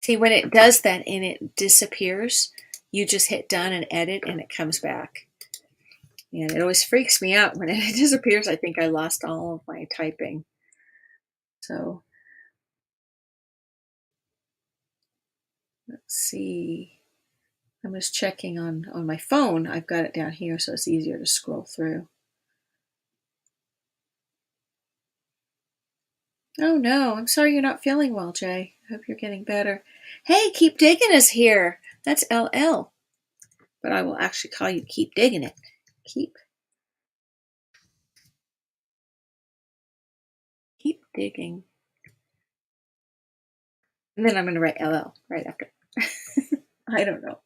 See, when it does that and it disappears, you just hit done and edit and it comes back. And it always freaks me out when it disappears. I think I lost all of my typing. So let's see. I'm just checking on my phone. I've got it down here so it's easier to scroll through. Oh no, I'm sorry you're not feeling well, Jay. I hope you're getting better. Hey, Keep Digging is here. That's LL. But I will actually call you Keep Digging It. Keep digging. And then I'm going to write LL right after. I don't know.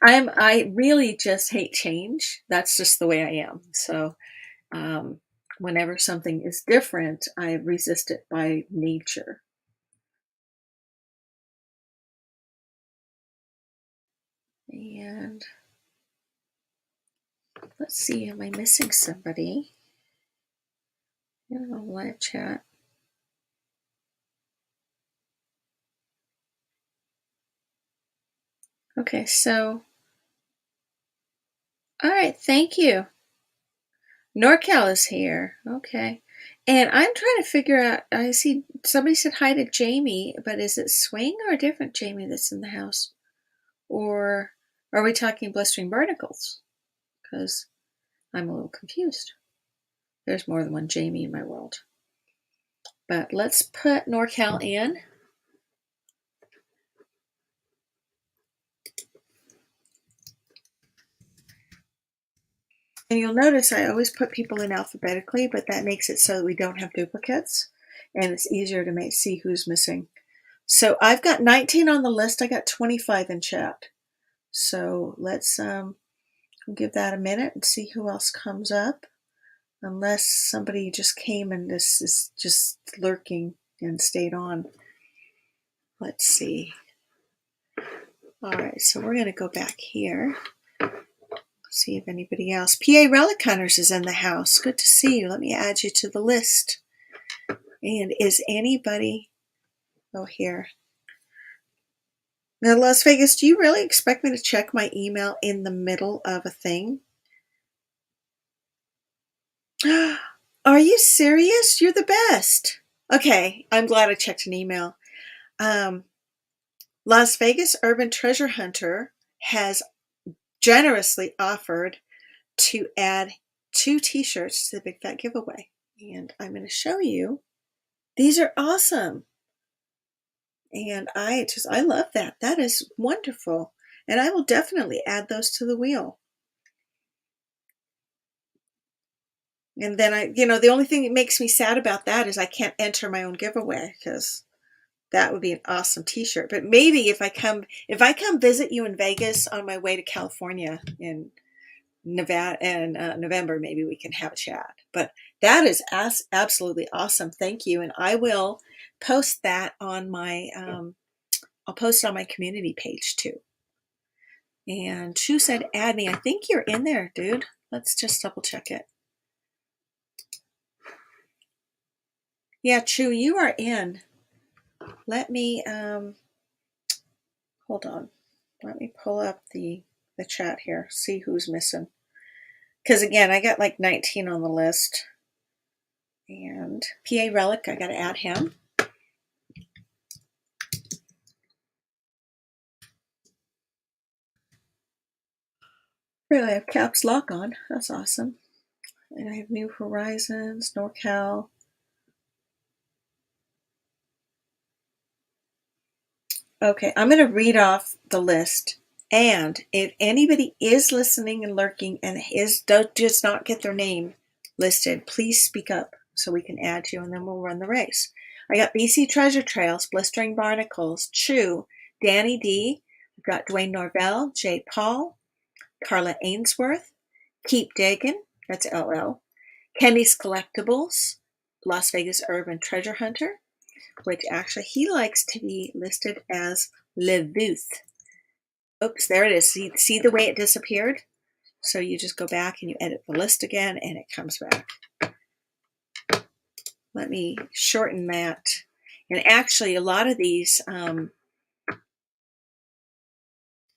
I really just hate change. That's just the way I am. So whenever something is different, I resist it by nature. And let's see, am I missing somebody? On live chat. Okay, so all right, thank you. NorCal is here. Okay. And I'm trying to figure out, I see somebody said hi to Jamie, but is it Swing or a different Jamie that's in the house? Or are we talking Blistering Barnacles? Because I'm a little confused. There's more than one Jamie in my world. But let's put NorCal in. And you'll notice I always put people in alphabetically, but that makes it so that we don't have duplicates, and it's easier to see who's missing. So I've got 19 on the list. I got 25 in chat. So let's give that a minute and see who else comes up. Unless somebody just came and this is just lurking and stayed on. Let's see. All right, so we're going to go back here. See if anybody else. PA Relic Hunters is in the house. Good to see you. Let me add you to the list. And is anybody... Oh, here. Now, Las Vegas, do you really expect me to check my email in the middle of a thing? Are you serious? You're the best. Okay, I'm glad I checked an email. Las Vegas Urban Treasure Hunter has generously offered to add 2 t-shirts to the Big Fat Giveaway. And I'm going to show you. These are awesome. And I love that. That is wonderful. And I will definitely add those to the wheel. And then the only thing that makes me sad about that is I can't enter my own giveaway, because that would be an awesome t-shirt. But maybe if I come visit you in Vegas on my way to California in Nevada and November, maybe we can have a chat. But that is absolutely awesome. Thank you. And I will post that on my I'll post it on my community page too. And Chu said add me. I think you're in there, dude. Let's just double check it. Yeah, Chu, you are in. Let me hold on. Let me pull up the chat here, see who's missing. Because again, I got like 19 on the list. And PA Relic, I got to add him. Really, I have caps lock on. That's awesome. And I have New Horizons, NorCal. Okay, I'm going to read off the list. And if anybody is listening and lurking and does not get their name listed, please speak up so we can add you, and then we'll run the race. I got BC Treasure Trails, Blistering Barnacles, Chew, Danny D. I've got Dwayne Norvell, Jay Paul, Carla Ainsworth, Keep Diggin', that's LL, Kenny's Collectibles, Las Vegas Urban Treasure Hunter, which actually he likes to be listed as Levuth. Oops, there it is. See the way it disappeared? So you just go back and you edit the list again and it comes back. Let me shorten that. And actually a lot of these, I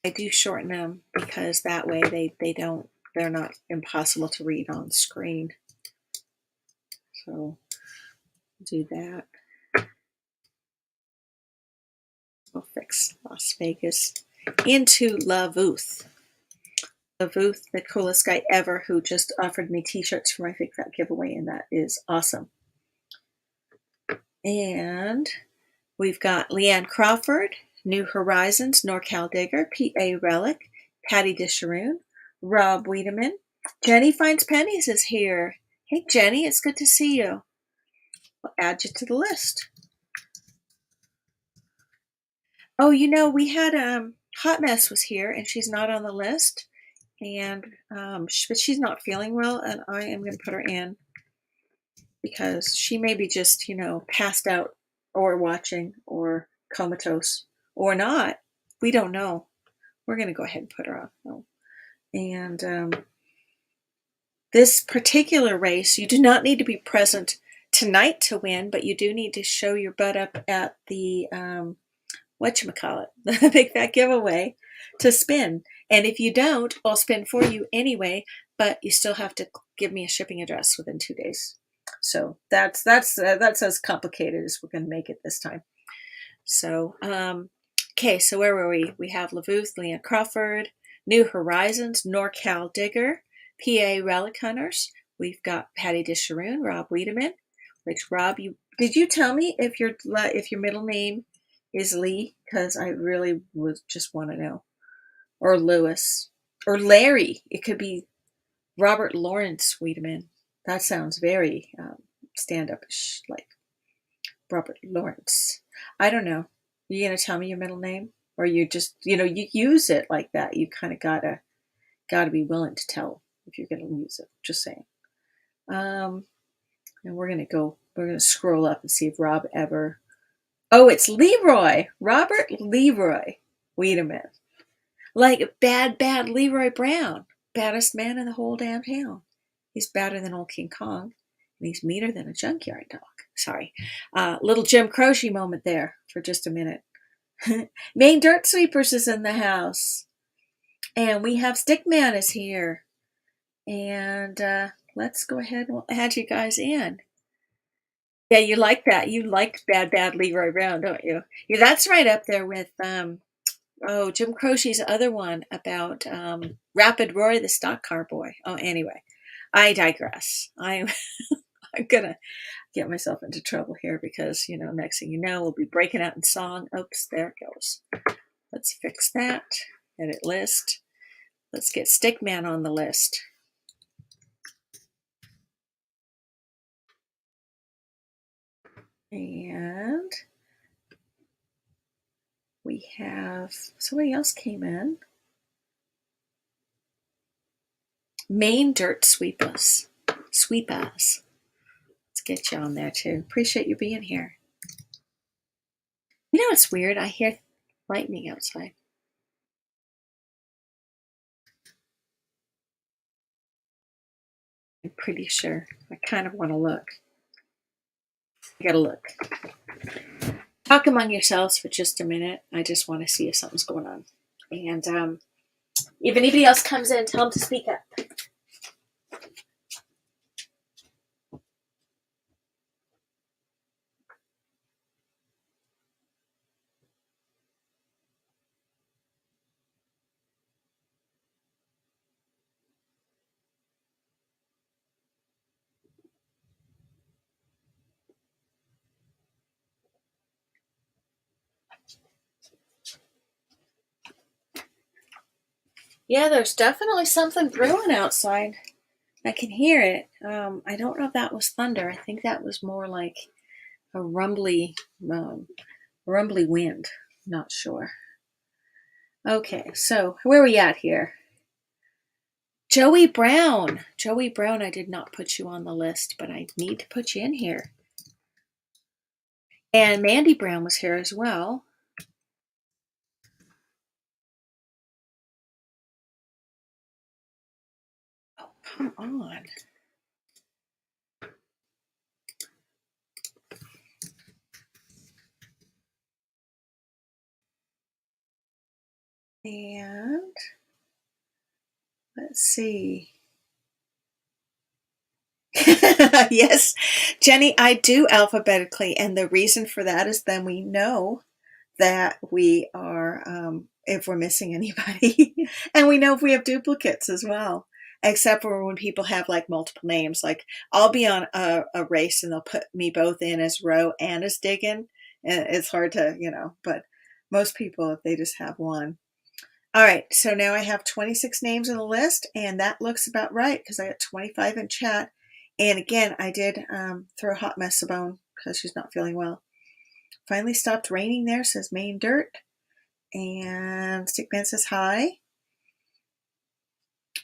do shorten them because that way they're not impossible to read on screen. So do that. We'll fix Las Vegas into Levuth. Levuth, the coolest guy ever, who just offered me t-shirts for my Big Fat Giveaway, and that is awesome. And we've got Leanne Crawford, New Horizons, NorCal Digger, PA Relic, Patty Disharoon, Rob Wiedemann. Jenny Finds Pennies is here. Hey, Jenny, it's good to see you. I'll add you to the list. Oh, we had Hot Mess was here, and she's not on the list. And but she's not feeling well, and I am going to put her in because she may be just, passed out or watching or comatose or not. We don't know. We're going to go ahead and put her on. Oh. And this particular race, you do not need to be present tonight to win, but you do need to show your butt up at the, the Big Fat Giveaway to spin. And if you don't, I'll spin for you anyway, but you still have to give me a shipping address within 2 days. So that's as complicated as we're going to make it this time. So, okay, so where were we? We have Levuth, Leanne Crawford, New Horizons, NorCal Digger, PA Relic Hunters. We've got Patty Disharoon, Rob Wiedemann. Which Rob, did you tell me if your middle name is Lee? Because I really would just want to know. Or Lewis. Or Larry. It could be Robert Lawrence Wiedemann. That sounds very stand-up-ish, like Robert Lawrence. I don't know. Are you gonna tell me your middle name, or you just you use it like that? You kind of gotta be willing to tell if you're gonna use it. Just saying. And we're gonna go. We're gonna scroll up and see if Rob ever. Oh, it's Leroy. Robert Leroy Wiedemann. Like bad Leroy Brown. Baddest man in the whole damn town. He's badder than old King Kong. And he's meaner than a junkyard dog. Sorry. Little Jim Croce moment there for just a minute. Maine Dirt Sweepers is in the house. And we have Stickman is here. And let's go ahead and we'll add you guys in. Yeah, you like that. You like bad Leroy Brown, don't you? Yeah, that's right up there with Jim Croce's other one about Rapid Roy, the stock car boy. Oh, anyway, I digress. I'm gonna get myself into trouble here because next thing you know, we'll be breaking out in song. Oops, there it goes. Let's fix that. Edit list. Let's get Stickman on the list. And we have somebody else came in. Maine Dirt Sweepers. Let's get you on there too. Appreciate you being here. You know what's weird? I hear lightning outside. I'm pretty sure. I kind of want to look. I gotta look. Talk among yourselves for just a minute. I just want to see if something's going on. And if anybody else comes in, tell them to speak up. Yeah, there's definitely something brewing outside. I can hear it. I don't know if that was thunder. I think that was more like a rumbly wind. Not sure. Okay, so where are we at here? Joey Brown. Joey Brown, I did not put you on the list, but I need to put you in here. And Mandy Brown was here as well. Oh, come on. And let's see. Yes, Jenny, I do alphabetically. And the reason for that is then we know that we are, if we're missing anybody, and we know if we have duplicates as well. Except for when people have like multiple names. Like I'll be on a race and they'll put me both in as Row and as Diggin. And it's hard to, but most people, if they just have one. All right, so now I have 26 names on the list, and that looks about right because I got 25 in chat. And again, I did throw Hot Mess a bone because she's not feeling well. Finally stopped raining there, says Maine Dirt. And Stickman says hi.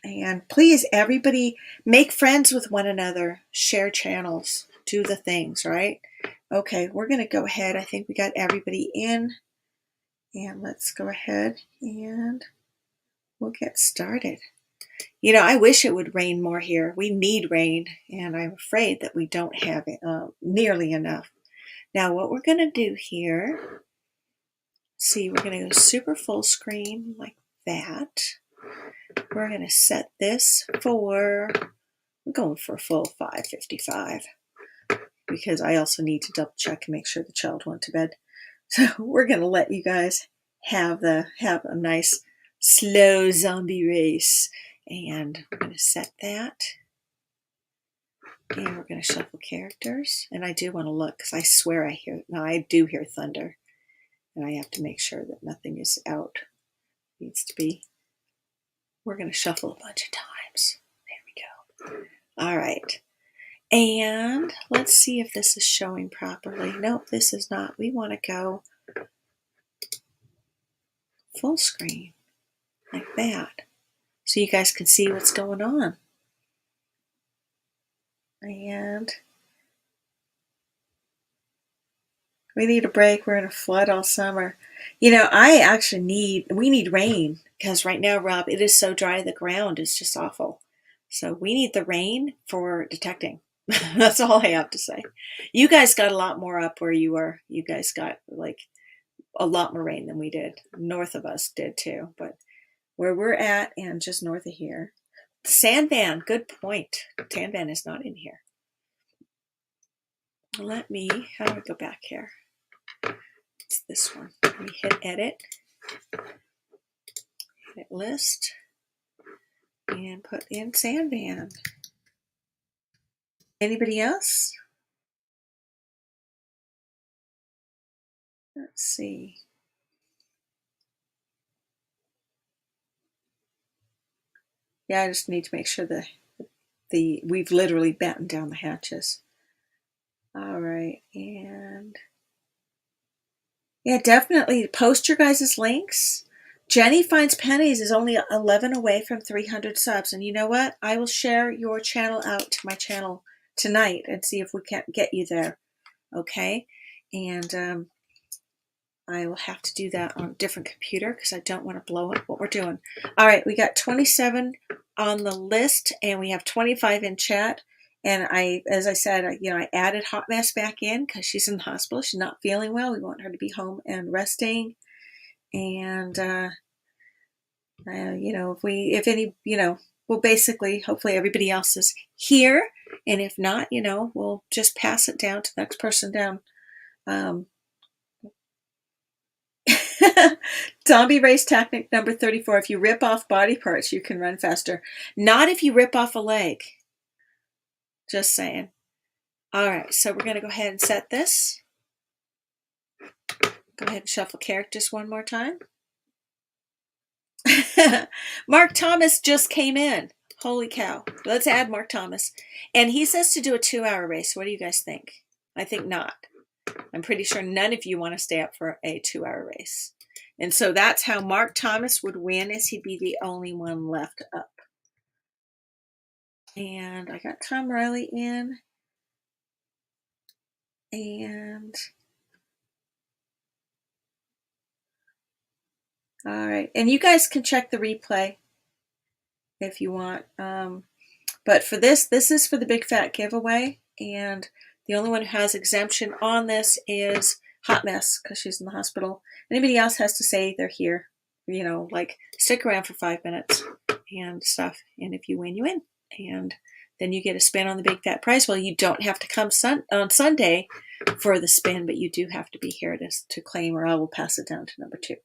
And please, everybody, make friends with one another. Share channels. Do the things, right? Okay, we're going to go ahead. I think we got everybody in. And let's go ahead and we'll get started. I wish it would rain more here. We need rain, and I'm afraid that we don't have it, nearly enough. Now, what we're going to do here, see, we're going to go super full screen like that. We're going to set this for, I'm going for a full 555 because I also need to double check and make sure the child went to bed. So we're going to let you guys have a nice slow zombie race. And we're going to set that. And we're going to shuffle characters. And I do want to look because I swear I do hear thunder. And I have to make sure that nothing is out. Needs to be. We're going to shuffle a bunch of times. There we go. All right. And let's see if this is showing properly. Nope, this is not. We want to go full screen like that so you guys can see what's going on. And we need a break. We're in a flood all summer. You know, we need rain because right now, Rob, it is so dry. The ground is just awful. So we need the rain for detecting. That's all I have to say. You guys got a lot more up where you were. You guys got like a lot more rain than we did. North of us did too. But where we're at and just north of here, the sand van, good point. Sand van is not in here. How do I go back here? It's this one. Let me hit edit list, and put in sand van. Anybody else? Let's see. Yeah, I just need to make sure we've literally battened down the hatches. All right, and yeah, definitely post your guys' links. Jenny Finds Pennies is only 11 away from 300 subs, and you know what? I will share your channel out to my channel tonight and see if we can't get you there. Okay, and I will have to do that on a different computer because I don't want to blow up what we're doing. All right, we got 27 on the list, and we have 25 in chat. And as I said, I added Hot Mess back in because she's in the hospital. She's not feeling well. We want her to be home and resting. And we'll basically, hopefully everybody else is here. And if not, we'll just pass it down to the next person down. Zombie race tactic number 34. If you rip off body parts, you can run faster. Not if you rip off a leg. Just saying. All right, so we're going to go ahead and set this. Go ahead and shuffle characters one more time. Mark Thomas just came in. Holy cow. Let's add Mark Thomas. And he says to do a 2-hour race. What do you guys think? I think not. I'm pretty sure none of you want to stay up for a 2-hour race. And so that's how Mark Thomas would win, is he'd be the only one left up. And I got Tom Riley in. And all right. And you guys can check the replay if you want. But for this is for the big fat giveaway. And the only one who has exemption on this is Hot Mess because she's in the hospital. Anybody else has to say they're here. Like stick around for 5 minutes and stuff. And if you win, you win. And then you get a spin on the big fat prize. Well, you don't have to come on Sunday for the spin, but you do have to be here to claim, or I will pass it down to number 2.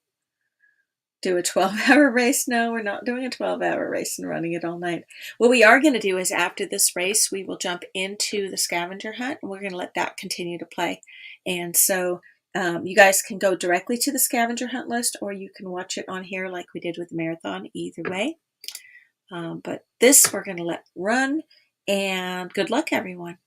Do a 12-hour race? No, we're not doing a 12-hour race and running it all night. What we are going to do is after this race, we will jump into the scavenger hunt, and we're going to let that continue to play. And so you guys can go directly to the scavenger hunt list, or you can watch it on here like we did with the marathon, either way. But this we're going to let run, and good luck, everyone.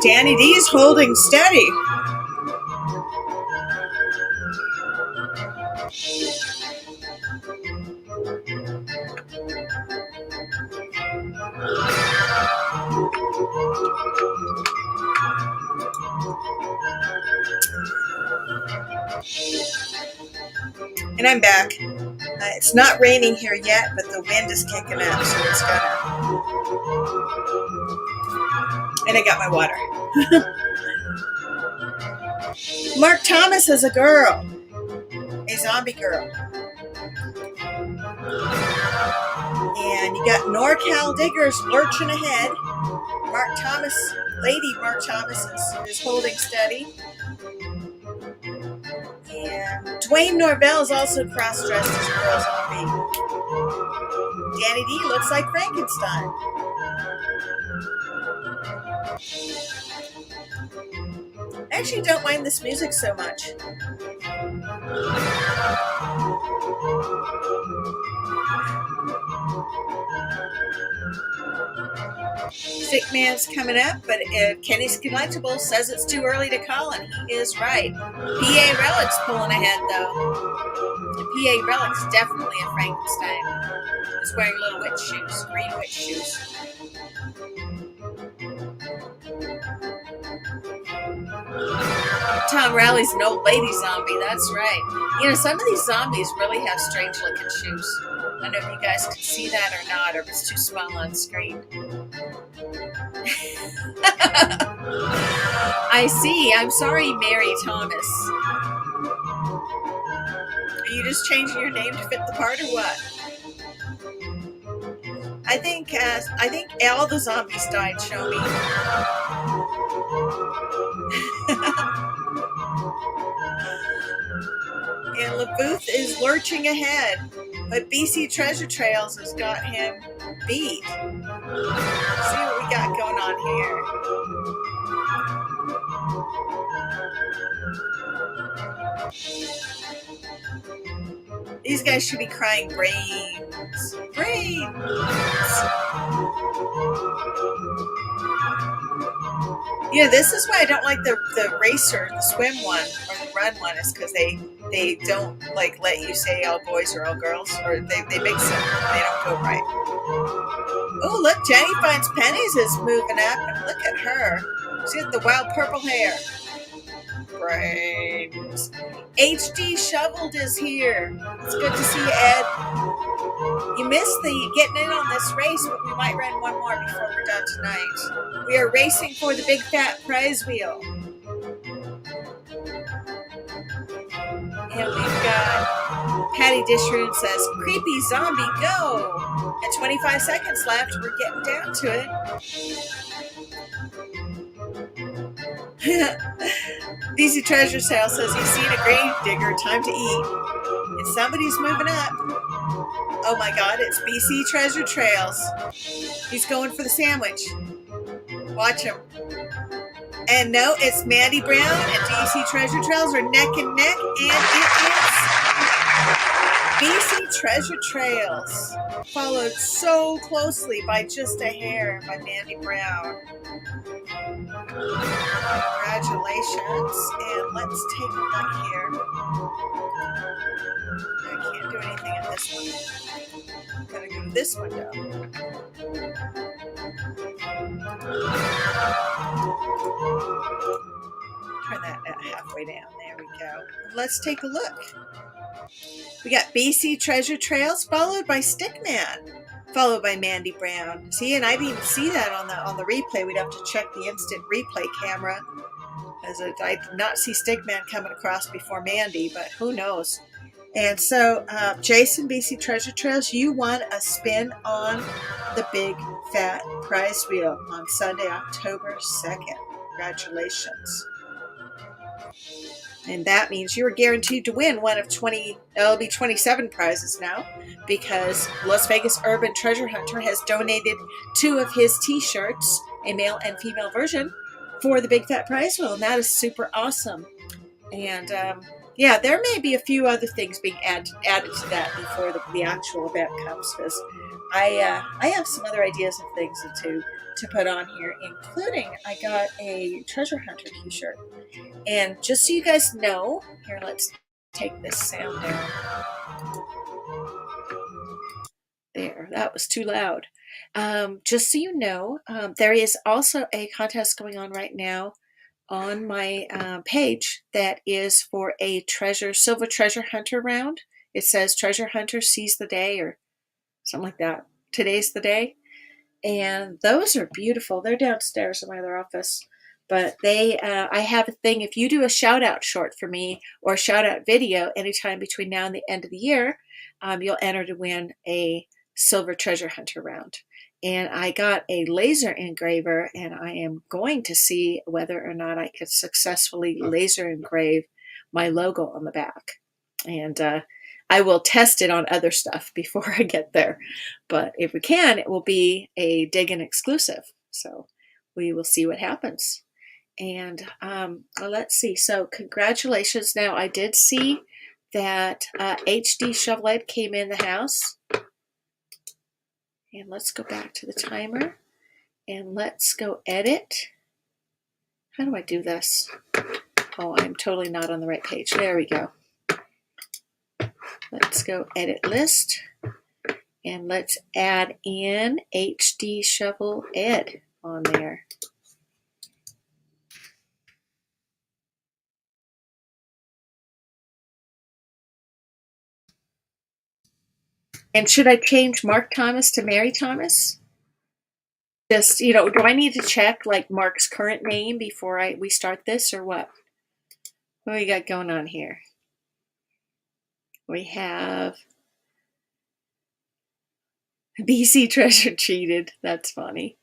Danny D's holding steady. And I'm back. It's not raining here yet, but the wind is kicking up, so it's gonna. And I got my water. Mark Thomas is a girl. A zombie girl. And you got NorCal Diggers lurching ahead. Lady Mark Thomas is holding steady. And Dwayne Norvell is also cross-dressed as a girl zombie. Danny D looks like Frankenstein. I actually don't mind this music so much. Stickman's coming up, but Kenny's Collectibles says it's too early to call, and he is right. PA Relic's pulling ahead, though. PA Relic's definitely a Frankenstein. He's wearing little witch shoes, green witch shoes. Tom Rowley's an old lady zombie, that's right. You know, some of these zombies really have strange looking shoes. I don't know if you guys can see that or not, or if it's too small on screen. I see. I'm sorry, Mary Thomas. Are you just changing your name to fit the part or what? I think all the zombies died, show me. And LaBooth is lurching ahead, but BC Treasure Trails has got him beat. Let's see what we got going on here. These guys should be crying brains. Brains! You know, this is why I don't like the racer, the swim one, or the run one, is because they don't like let you say all boys or all girls, or they mix them. They don't go right. Oh, look, Jenny Finds Pennies is moving up, and look at her. She's got the wild purple hair. Brains. HD Shoveled is here. It's good to see you, Ed. You missed the getting in on this race, but we might run one more before we're done tonight. We are racing for the big fat prize wheel. And we've got Patty Dishroon says, creepy zombie, go! At 25 seconds left, we're getting down to it. BC Treasure Sale says he's seen a grave digger, time to eat. And somebody's moving up. Oh my god, it's BC Treasure Trails. He's going for the sandwich. Watch him. And no, it's Mandy Brown and BC Treasure Trails are neck and neck, and it is BC Treasure Trails, followed so closely by just a hair by Mandy Brown. Congratulations, and let's take a look here. I can't do anything in this one. I'm gonna go to this window. turn that halfway down. There we go. Let's take a look. We got BC Treasure Trails, followed by Stickman, followed by Mandy Brown. See, and I didn't even see that on the replay. We'd have to check the instant replay camera, as I did not see Stickman coming across before Mandy, but who knows. And so, Jason, BC Treasure Trails, you won a spin on the Big Fat Prize Wheel on Sunday, October 2nd. Congratulations. And that means you are guaranteed to win one of 20, it'll be 27 prizes now, because Las Vegas Urban Treasure Hunter has donated 2 of his t-shirts, a male and female version, for the Big Fat Prize Wheel. And that is super awesome. And yeah, there may be a few other things being added to that before the actual event comes, because I have some other ideas of things to put on here, including I got a Treasure Hunter t-shirt. And just so you guys know, here, let's take this sound down. There, that was too loud. Just so you know, there is also a contest going on right now on my page that is for a silver treasure hunter round. It says Treasure Hunter Seize the Day or something like that. Today's the day. And those are beautiful. They're downstairs in my other office. But I have a thing, if you do a shout out short for me or a shout out video anytime between now and the end of the year, you'll enter to win a silver treasure hunter round. And I got a laser engraver, and I am going to see whether or not I could successfully laser engrave my logo on the back. And I will test it on other stuff before I get there. But if we can, it will be a Diggin' exclusive. So we will see what happens. And let's see. So congratulations. Now, I did see that HD Shovelhead came in the house. And let's go back to the timer. And let's go edit. How do I do this? Oh, I'm totally not on the right page. There we go. Let's go edit list. And let's add in HD Shovelhead on there. And should I change Mark Thomas to Mary Thomas? Just, do I need to check like Mark's current name before we start this, or what? What do we got going on here? We have BC Treasure cheated. That's funny.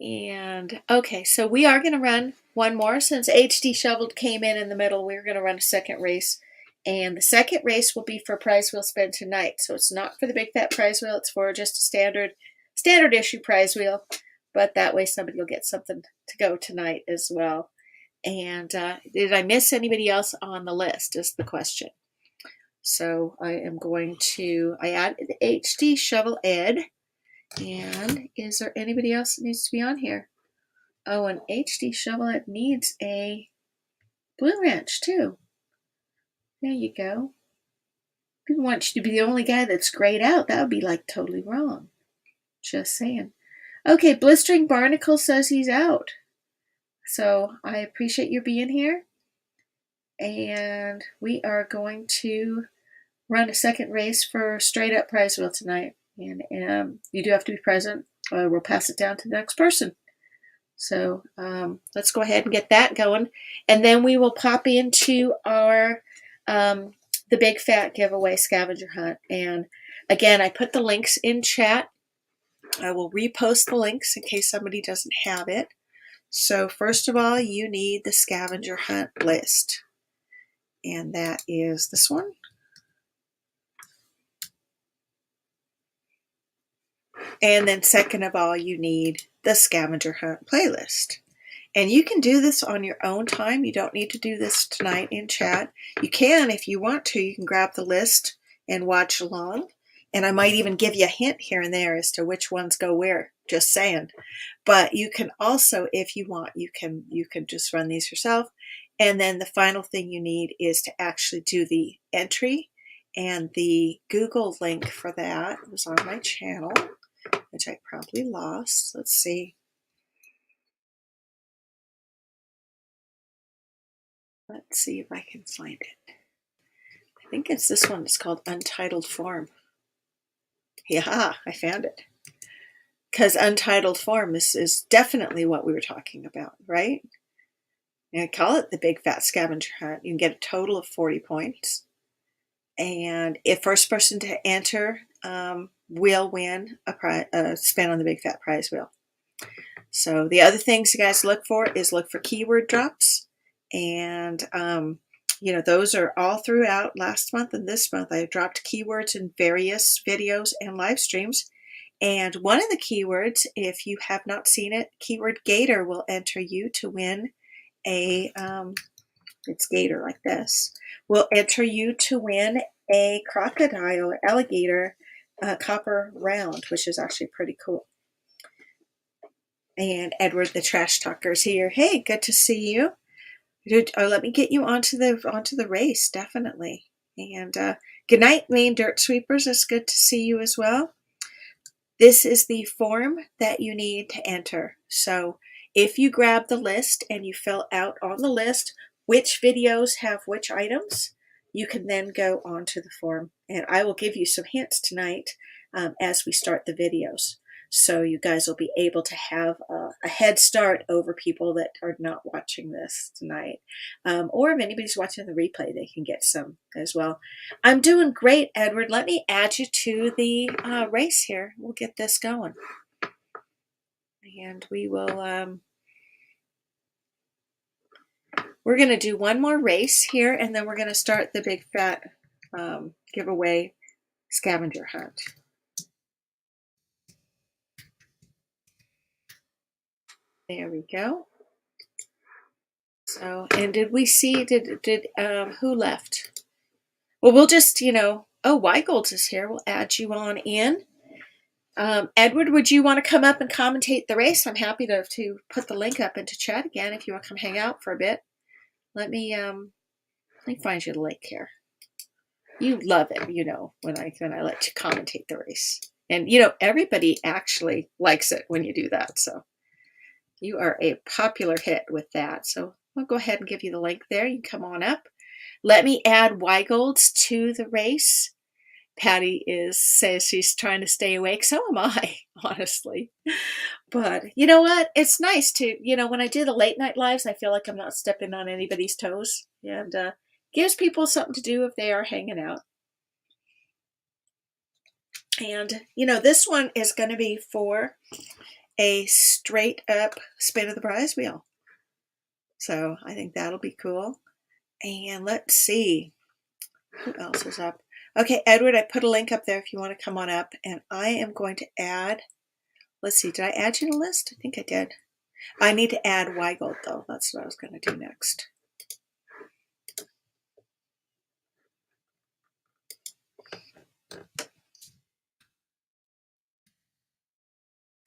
And okay, so we are going to run one more. Since HD Shoveled came in the middle, we're going to run a second race. And the second race will be for prize wheel spin tonight. So it's not for the Big Fat Prize Wheel. It's for just a standard issue prize wheel. But that way somebody will get something to go tonight as well. And did I miss anybody else on the list is the question. So I am going to, I added HD Shovelhead. And is there anybody else that needs to be on here? Oh, and HD Shovelhead needs a Blue Ranch too. There you go. People want you to be the only guy that's grayed out. That would be like totally wrong. Just saying. Okay, Blistering Barnacle says he's out. So I appreciate you being here. And we are going to run a second race for straight up prize wheel tonight. And you do have to be present. We'll pass it down to the next person. So let's go ahead and get that going. And then we will pop into our the Big Fat Giveaway Scavenger Hunt. And again, I put the links in chat. I will repost the links in case somebody doesn't have it. So first of all, you need the Scavenger Hunt list. And that is this one. And then second of all, you need the Scavenger Hunt playlist. And you can do this on your own time. You don't need to do this tonight in chat. You can, if you want to, you can grab the list and watch along. And I might even give you a hint here and there as to which ones go where, just saying. But you can also, if you want, you can just run these yourself. And then the final thing you need is to actually do the entry. And the Google link for that was on my channel, which I probably lost. Let's see. Let's see if I can find it. I think it's this one. It's called Untitled Form. Yeah, I found it. Because Untitled Form is definitely what we were talking about, right? And I call it the Big Fat Scavenger Hunt. You can get a total of 40 points. And if first person to enter will win a spin on the Big Fat Prize Wheel. So the other things you guys look for is look for keyword drops. And, those are all throughout last month and this month. I dropped keywords in various videos and live streams. And one of the keywords, if you have not seen it, keyword gator will enter you to win a, it's gator like this, will enter you to win a crocodile or alligator copper round, which is actually pretty cool. And Edward the Trash Talker is here. Hey, good to see you. Let me get you onto the race, definitely. And good night, Maine Dirt Sweepers. It's good to see you as well. This is the form that you need to enter. So if you grab the list and you fill out on the list which videos have which items, you can then go onto the form. And I will give you some hints tonight as we start the videos. So you guys will be able to have a head start over people that are not watching this tonight. Or if anybody's watching the replay, they can get some as well. I'm doing great, Edward. Let me add you to the race here. We'll get this going. And we will, we're going to do one more race here, and then we're going to start the Big Fat giveaway scavenger hunt. There we go. So, and did we see, who left? Well, we'll just, oh, Weigold's is here. We'll add you on in. Edward, would you want to come up and commentate the race? I'm happy to put the link up into chat again if you want to come hang out for a bit. Let me find you the link here. You love it, when I let you commentate the race. And, everybody actually likes it when you do that. So you are a popular hit with that. So I'll go ahead and give you the link there. You can come on up. Let me add Weigold's to the race. Patty says she's trying to stay awake. So am I, honestly. But you know what? It's nice to, when I do the late night lives, I feel like I'm not stepping on anybody's toes. And gives people something to do if they are hanging out. And, this one is going to be for a straight up spin of the prize wheel. So I think that'll be cool. And let's see. Who else is up? Okay, Edward, I put a link up there if you want to come on up. And I am going to add, let's see, did I add you to the list? I think I did. I need to add Weigold, though. That's what I was going to do next.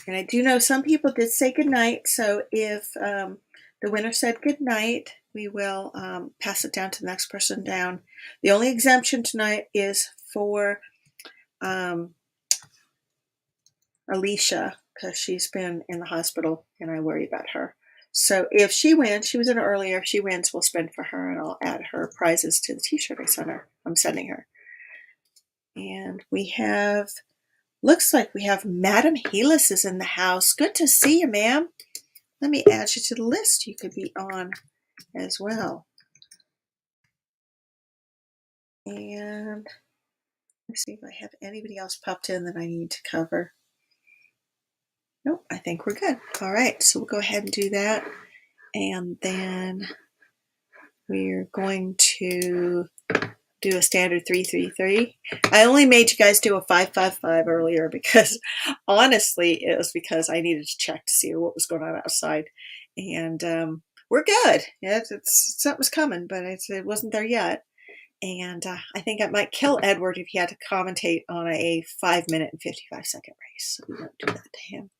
And I do know some people did say goodnight. So if the winner said goodnight, we will pass it down to the next person down. The only exemption tonight is for Alicia, because she's been in the hospital and I worry about her. So if she wins, she was in earlier, if she wins, we'll spend for her and I'll add her prizes to the t-shirt I'm sending her. And we have, looks like we have Madam Helis is in the house. Good to see you, ma'am. Let me add you to the list. You could be on as well. And let's see if I have anybody else popped in that I need to cover. Nope, I think we're good. All right, so we'll go ahead and do that. And then we're going to do a standard 3-3-3. I only made you guys do a 5-5-5 earlier because honestly, it was because I needed to check to see what was going on outside. And we're good. Yeah, something's coming, but it wasn't there yet. And I think I might kill Edward if he had to commentate on a 5-minute and 55-second race. So we won't do that to him.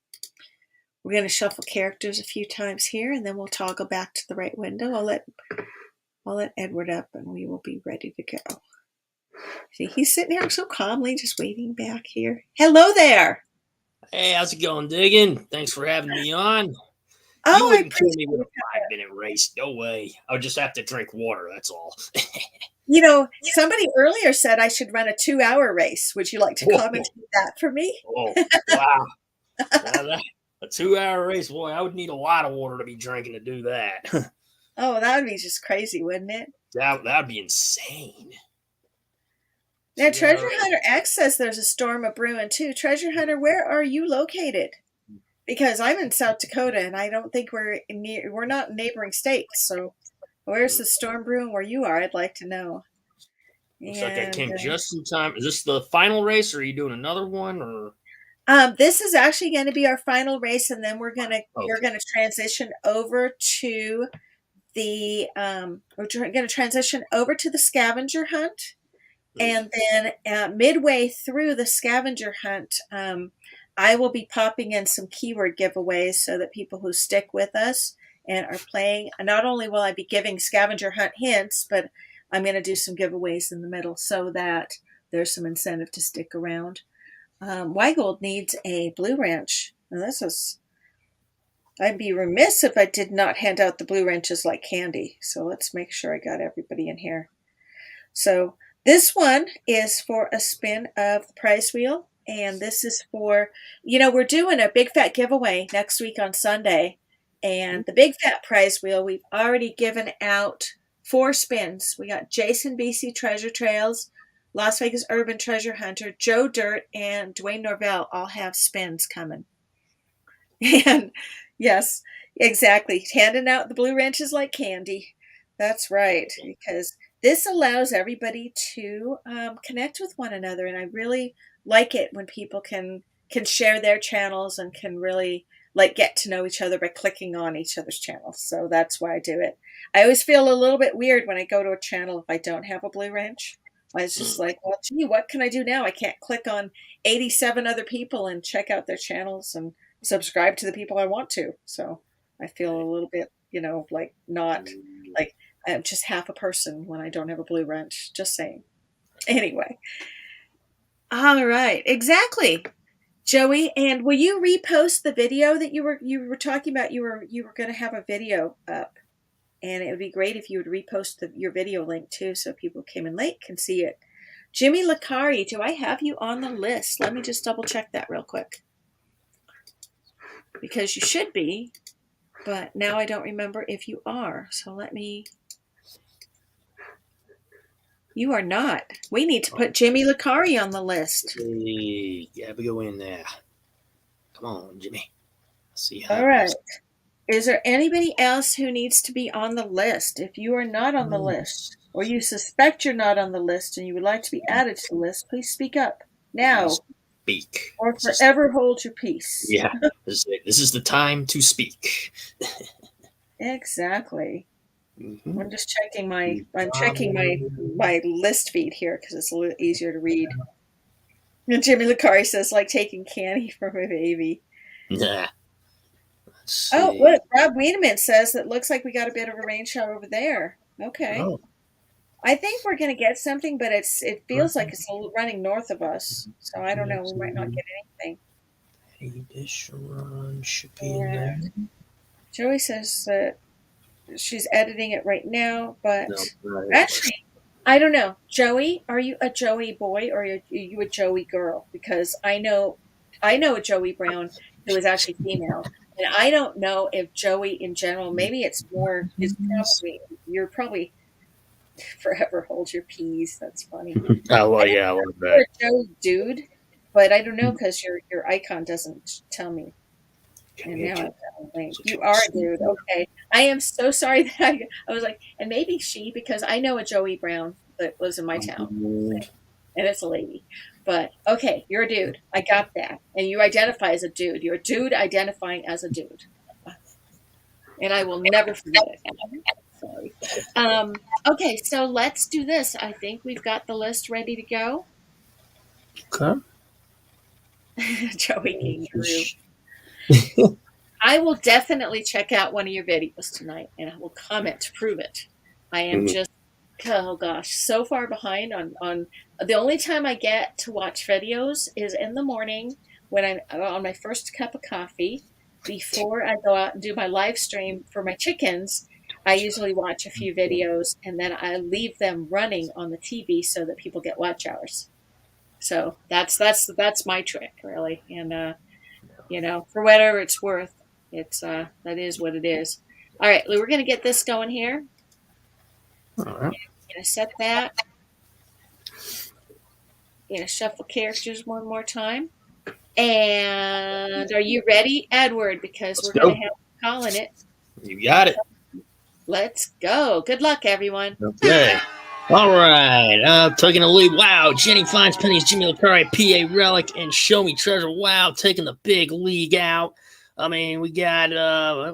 We're going to shuffle characters a few times here, and then we'll toggle back to the right window. I'll let Edward up, and we will be ready to go. See, he's sitting here so calmly, just waiting back here. Hello there. Hey, how's it going, Diggin? Thanks for having me on. Oh, You I wouldn't kill appreciate me with a it. 5-minute race. No way. I would just have to drink water. That's all. Somebody earlier said I should run a 2-hour race. Would you like to Whoa. commentate that for me? Oh, wow. Now that, a 2-hour race, boy, I would need a lot of water to be drinking to do that. Oh, that would be just crazy, wouldn't it? That'd be insane. Now, Treasure 2 hours. Hunter X says there's a storm of brewing too. Treasure Hunter, where are you located? Because I'm in South Dakota, and I don't think we're not in neighboring states. So, where's the storm brewing where you are? I'd like to know. Looks like I And came just in time. Is this the final race, or are you doing another one? Or this is actually going to be our final race, and then we're okay, gonna transition over to the scavenger hunt. And then midway through the scavenger hunt, I will be popping in some keyword giveaways so that people who stick with us and are playing, not only will I be giving scavenger hunt hints, but I'm going to do some giveaways in the middle so that there's some incentive to stick around. Weigold needs a Blue Ranch. Now I'd be remiss if I did not hand out the Blue Ranches like candy. So let's make sure I got everybody in here. So this one is for a spin of the prize wheel. And this is for, we're doing a big fat giveaway next week on Sunday. And the big fat prize wheel, we've already given out 4 spins. We got Jason BC Treasure Trails, Las Vegas Urban Treasure Hunter, Joe Dirt, and Dwayne Norvell all have spins coming. And yes, exactly. Handing out the Blue Ranches like candy. That's right. Because this allows everybody to connect with one another. And I really like it when people can share their channels and can really get to know each other by clicking on each other's channels. So that's why I do it. I always feel a little bit weird when I go to a channel if I don't have a Blue Ranch. I was just like, well, gee, what can I do now? I can't click on 87 other people and check out their channels and subscribe to the people I want to. So I feel a little bit, not like I'm just half a person when I don't have a Blue Ranch. Just saying. Anyway. All right. Exactly. Joey, and will you repost the video that you were talking about? You were going to have a video up, and it would be great if you would repost your video link too, so people came in late can see it. Jimmy Lakari, do I have you on the list? Let me just double check that real quick, because you should be, but now I don't remember if you are. So you are not. We need to put Jimmy Lakari on the list. hey, yeah, we go in there. Come on, Jimmy. Let's see how. All right. Is there anybody else who needs to be on the list? If you are not on the list, or you suspect you're not on the list and you would like to be added to the list, please speak up now. Speak. Or forever hold your peace. Yeah, this is the time to speak. Exactly. Mm-hmm. I'm just checking my list feed here because it's a little easier to read. And Jimmy Lakari says, like taking candy from a baby. Yeah. Oh, look, Rob Wiedemann says that looks like we got a bit of a rain shower over there. Okay. Oh. I think we're going to get something, but it feels like it's running north of us. So I don't know. We might not get anything. Hey, this run should be in there. Joey says that she's editing it right now, but actually, I don't know. Joey, are you a Joey boy or are you a Joey girl? Because I know a Joey Brown who is actually female, and I don't know if Joey in general. Maybe you're probably forever hold your peas. That's funny. Oh well, yeah, I love that. You're a Joey dude, but I don't know because your icon doesn't tell me. And now you are a dude. Okay. I am so sorry that I was like, and maybe she, because I know a Joey Brown that lives in my town. And it's a lady. But okay, you're a dude. I got that. And you identify as a dude. You're a dude identifying as a dude. And I will never forget it. Sorry. Okay, so let's do this. I think we've got the list ready to go. Okay. Joey Kangaroo. I will definitely check out one of your videos tonight, and I will comment to prove it. I am just, oh gosh, so far behind on the only time I get to watch videos is in the morning when I'm on my first cup of coffee, before I go out and do my live stream for my chickens, I usually watch a few videos and then I leave them running on the TV so that people get watch hours. So that's my trick really. And for whatever it's worth, it's that is what it is. All right, we're gonna get this going here. All right. Gonna set that. Gonna shuffle characters one more time. And are you ready, Edward? Because we're gonna have calling it. You got it. Let's go. Good luck, everyone. Okay. All right. Taking the lead. Wow. Jenny finds pennies. Jimmy Lucari, PA Relic, and Show Me Treasure. Wow. Taking the big league out. I mean, we got,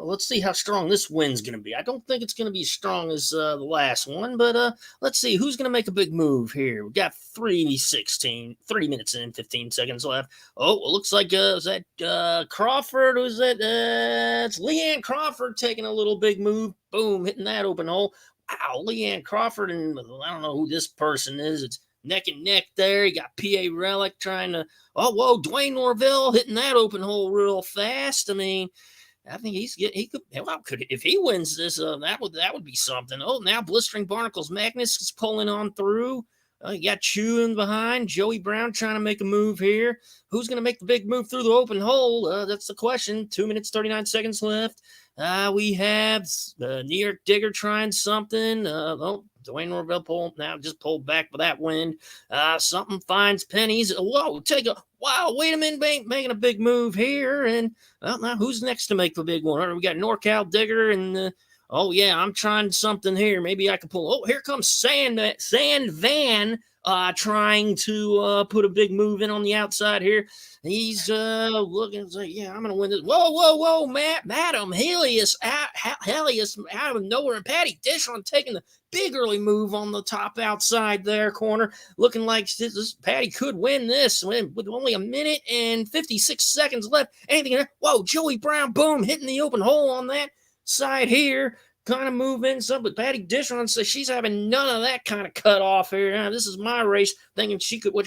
let's see how strong this win's going to be. I don't think it's going to be as strong as the last one, but let's see who's going to make a big move here. We got 3 minutes and 15 seconds left. Oh, it looks like, is that Crawford? Who's that? It's Leanne Crawford taking a little big move. Boom, hitting that open hole. Wow, Leanne Crawford, and I don't know who this person is. It's neck and neck there. You got PA Relic trying to, oh, whoa, Dwayne Norvell hitting that open hole real fast. I mean, I think he could, if he wins this, that would be something. Oh, now Blistering Barnacles Magnus is pulling on through. You got Chew in behind. Joey Brown trying to make a move here. Who's going to make the big move through the open hole? That's the question. 2 minutes, 39 seconds left. We have New York Digger trying something. Dwayne Norvell just pulled back with that wind. Something finds pennies. Whoa, wait a minute, making a big move here. And now who's next to make the big one? We got NorCal Digger and oh yeah, I'm trying something here. Maybe I can pull. Oh, here comes Sand Van trying to put a big move in on the outside here. He's looking like, yeah, I'm gonna win this. Whoa, Madam Helios out of nowhere, and Patty Dishon taking the big early move on the top outside there corner, looking like this Patty could win this with only 1 minute and 56 seconds left. Anything there? Whoa, Joey Brown, boom, hitting the open hole on that side here. Kind of move in some, but Patty Dishon says she's having none of that kind of cut off here. This is my race, thinking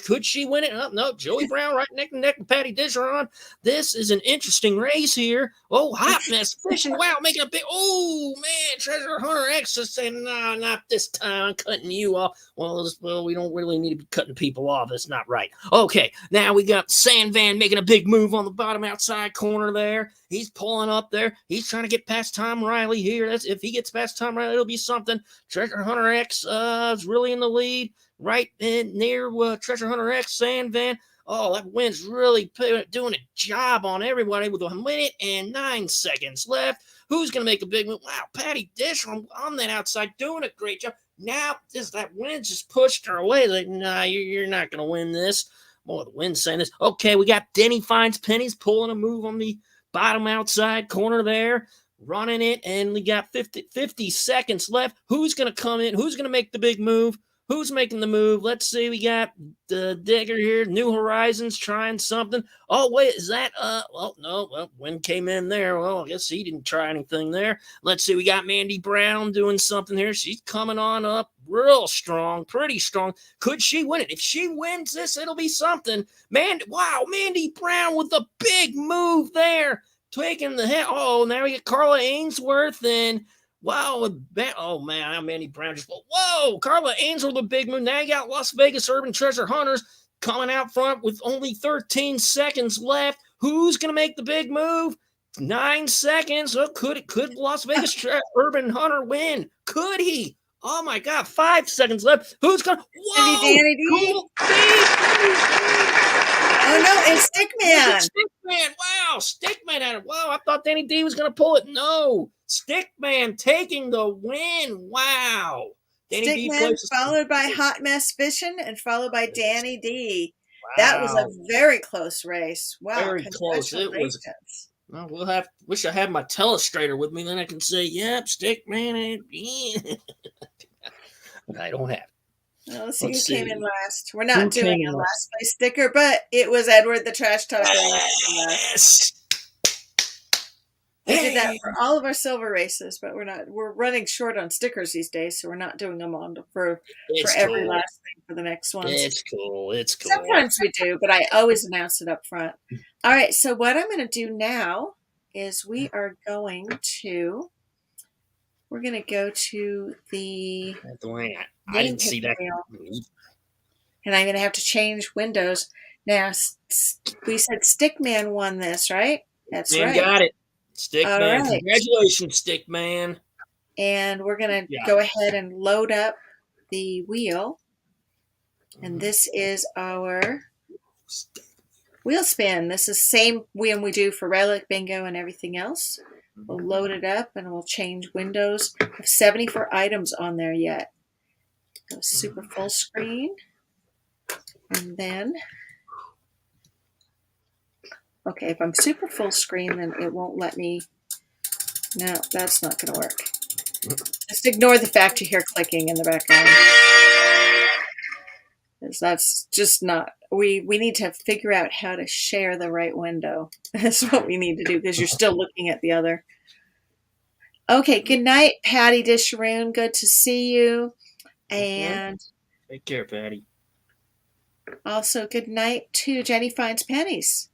could she win it? Oh, no, Joey Brown right neck and neck with Patty Dishon. This is an interesting race here. Oh, Hot Mess Fishing, wow, making a big, oh man, Treasure Hunter X is saying, no, not this time, I'm cutting you off. Well, we don't really need to be cutting people off. That's not right. Okay, now we got Sand Van making a big move on the bottom outside corner there. He's pulling up there. He's trying to get past Tom Riley here. If he gets past Tom Riley, it'll be something. Treasure Hunter X is really in the lead, right in near Treasure Hunter X, Sand Van. Oh, that wind's really doing a job on everybody with 1 minute and 9 seconds left. Who's going to make a big move? Wow, Patty Dish on that outside doing a great job. Now, that wind just pushed her away. Like, nah, you're not going to win this. Boy, the wind's saying this. Okay, we got Denny Finds Pennies pulling a move on the bottom outside corner there, running it, and we got 50 seconds left. Who's going to come in? Who's going to make the big move? Who's making the move? Let's see. We got the Digger here. New Horizons trying something. Oh, wait, is that, Wind came in there. Well, I guess he didn't try anything there. Let's see. We got Mandy Brown doing something here. She's coming on up real strong, pretty strong. Could she win it? If she wins this, it'll be something. Mandy Brown with a big move there. Taking the hit. Oh, now we get Carla Ainsworth and wow, oh man, Mandy Brown just, whoa, Carla Ainsworth with a big move. Now you got Las Vegas Urban Treasure Hunters coming out front with only 13 seconds left. Who's going to make the big move? 9 seconds. Oh, could Las Vegas Urban Hunter win? Could he? Oh my God, 5 seconds left. Who's going to? Whoa! Danny D. Cool. Oh no, it's Stickman. Stickman, wow, Stickman had it. Wow, I thought Danny D was going to pull it. No, Stickman taking the win. Wow. Danny Stickman followed by Hot Mess Fishing and followed by Danny D. Wow. That was a very close race. Wow, very close. It was. Well, wish I had my telestrator with me, then I can say, yep, Stickman. But I don't have it. Well, let's see who came in last. We're not doing a last place sticker, but it was Edward the Trash Talker. Yes. We did that for all of our silver races, but we're running short on stickers these days, so we're not doing them on for every last thing for the next ones. It's cool. Sometimes we do, but I always announce it up front. All right, so what I'm going to do now is we're going to go to the I name didn't see picker that. wheel, and I'm going to have to change windows. Now, we said Stickman won this, right? That's Man right. got it. All Stickman. right. Congratulations, Stickman. And we're going to Yeah. go ahead and load up the wheel. And this is our wheel spin. This is the same wheel we do for Relic, Bingo, and everything else. We'll load it up and we'll change windows. We have 74 items on there yet. Go super full screen. And then, okay, if I'm super full screen, then it won't let me. No, that's not going to work. Just ignore the fact you hear clicking in the background. Because that's just not. We need to figure out how to share the right window. That's what we need to do because you're still looking at the other. Okay, good night, Patty Disharoon. Good to see you. And take care, Patty. Also, good night to Jenny Finds Pennies.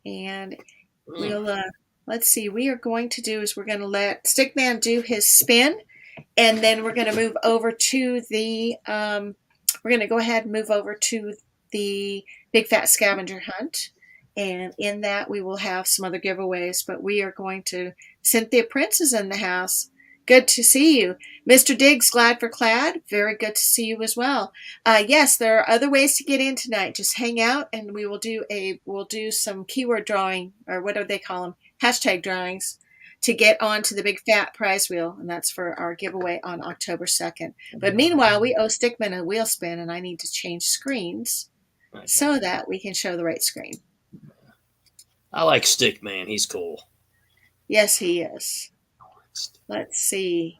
And we'll let's see. We are going to do is we're going to let Stickman do his spin, and then we're going to move over to the. We're going to go ahead and move over to the Big Fat Scavenger Hunt. And in that, we will have some other giveaways. But we are going to. Cynthia Prince is in the house. Good to see you. Mr. Diggs, glad for Clad. Very good to see you as well. Yes, there are other ways to get in tonight. Just hang out and we will do some keyword drawing, or what do they call them? Hashtag drawings to get onto the big fat prize wheel. And that's for our giveaway on October 2nd. But meanwhile, we owe Stickman a wheel spin and I need to change screens so that we can show the right screen. I like Stickman. He's cool. Yes, he is. Let's see.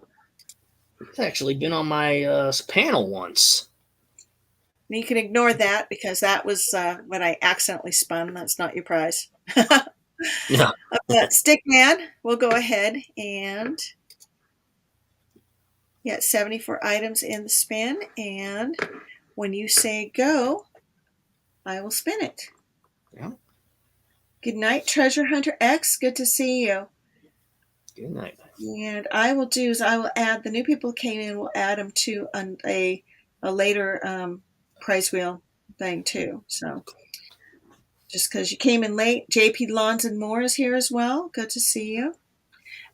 He's actually been on my panel once. You can ignore that because that was what I accidentally spun. That's not your prize. Yeah. Stickman, we'll go ahead and get 74 items in the spin. And when you say go, I will spin it. Yeah. Good night, Treasure Hunter X. Good to see you. Good night. And I will add the new people came in. We'll add them to a later prize wheel thing too. So just because you came in late, JP Lawns and More is here as well. Good to see you.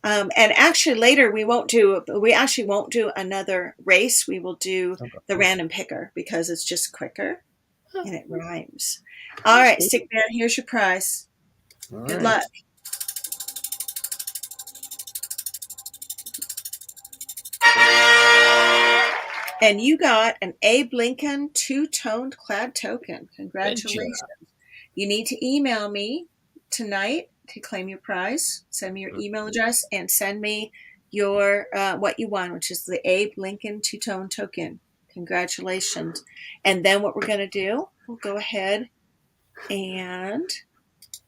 And actually later we won't do another race. We will do the random picker because it's just quicker and it rhymes. All right, Stickman, here's your prize. Good luck. And you got an Abe Lincoln two-toned clad token. Congratulations. You need to email me tonight to claim your prize. Send me your email address and send me your what you won, which is the Abe Lincoln two-tone token. Congratulations. And then what we're going to do, we'll go ahead and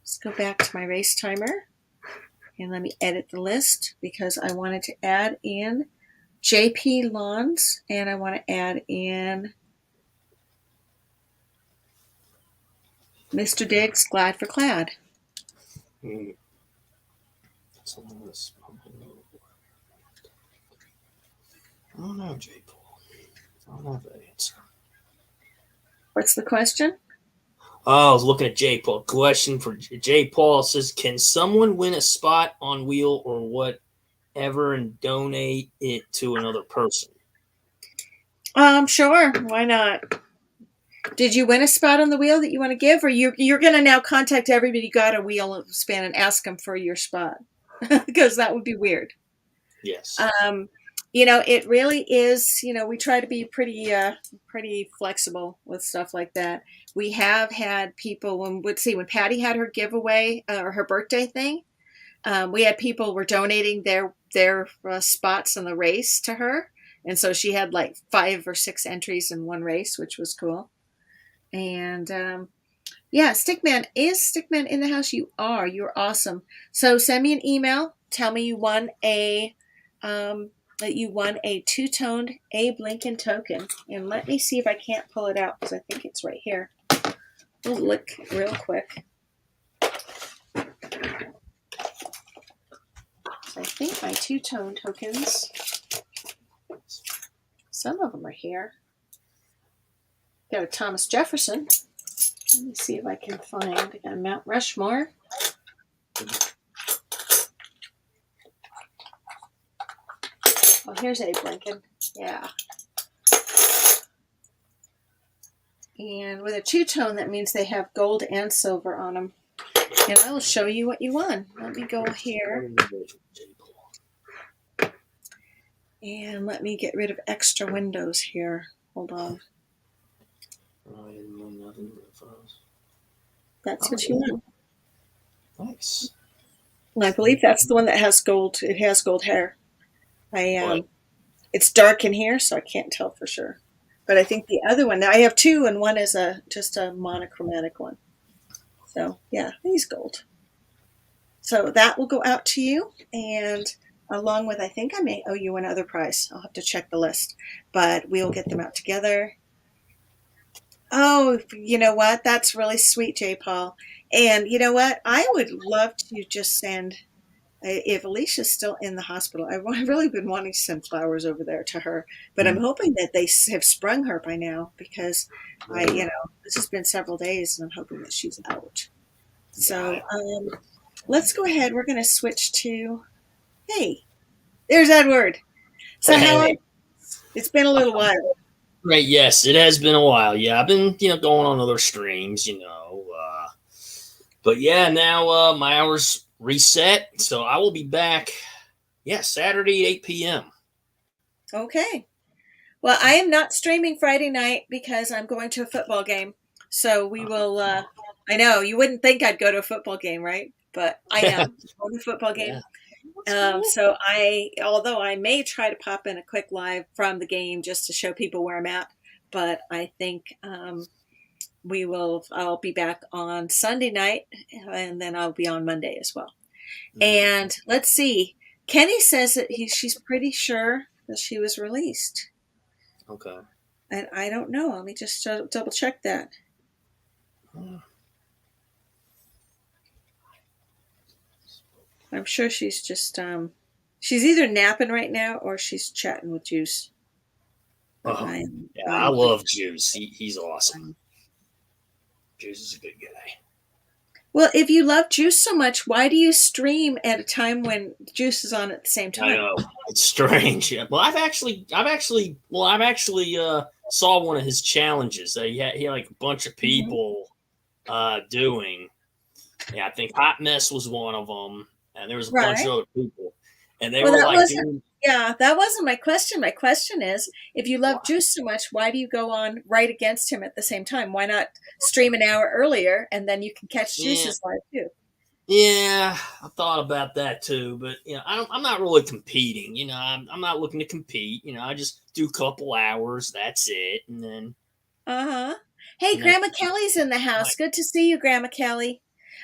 let's go back to my race timer. And let me edit the list because I wanted to add in JP Lawns, and I want to add in Mr. Diggs, glad for Clad. Oh no, J. Paul. I don't have that answer. What's the question? Oh, I was looking at J. Paul. Question for J. Paul says, can someone win a spot on wheel or whatever and donate it to another person? Sure. Why not? Did you win a spot on the wheel that you want to give, or you're going to now contact everybody who got a wheel spin and ask them for your spot? Because that would be weird. Yes. It really is. We try to be pretty flexible with stuff like that. We have had people when Patty had her giveaway or her birthday thing. We had people were donating their spots in the race to her, and so she had like 5 or 6 entries in one race, which was cool. And Stickman, is Stickman in the house? You are. You're awesome. So send me an email. Tell me you won a two-toned Abe Lincoln token, and let me see if I can't pull it out because I think it's right here. We'll look real quick. I think my two-tone tokens, some of them are here. Got a Thomas Jefferson. Let me see if I can find. I got a Mount Rushmore. Oh, here's Abe Lincoln. Yeah. And with a two-tone, that means they have gold and silver on them. And I will show you what you won. Let me go here. And let me get rid of extra windows here. Hold on. That's what you want. Nice. And I believe that's the one that has gold. It has gold hair. It's dark in here, so I can't tell for sure. But I think the other one, I have two, and one is just a monochromatic one. So yeah, he's gold. So that will go out to you, and along with, I think I may owe you another prize. I'll have to check the list, but we'll get them out together. Oh, you know what? That's really sweet, J. Paul. And you know what? I would love to just send, if Alicia's still in the hospital, I've really been wanting to send flowers over there to her, but I'm hoping that they have sprung her by now because this has been several days and I'm hoping that she's out. So let's go ahead. We're going to switch to, hey, there's Edward. So how are you? It's been a little while. Right, yes, it has been a while. Yeah, I've been, going on other streams, but yeah, now my hours reset, so I will be back, Saturday, 8 p.m. Okay. Well, I am not streaming Friday night because I'm going to a football game. So we will, I know, you wouldn't think I'd go to a football game, right? But I am going to a football game. Yeah. So although I may try to pop in a quick live from the game just to show people where I'm at, but I think I'll be back on Sunday night and then I'll be on Monday as well. Mm-hmm. And let's see, Kenny says that she's pretty sure that she was released. Okay. And I don't know. Let me just double check that. I'm sure she's just she's either napping right now or she's chatting with Juice. I love Juice. He's awesome. Juice is a good guy. Well, if you love Juice so much, why do you stream at a time when Juice is on at the same time? I know, it's strange. Well, I've actually saw one of his challenges. He had like a bunch of people doing. Yeah, I think Hot Mess was one of them. And there was a bunch of other people. And they were like, that wasn't my question. My question is, if you love Juice so much, why do you go on right against him at the same time? Why not stream an hour earlier and then you can catch Juice's live too? Yeah, I thought about that too, but I'm not really competing. I'm not looking to compete. I just do a couple hours. That's it, and then. Hey, Grandma Kelly's in the house. Good to see you, Grandma Kelly.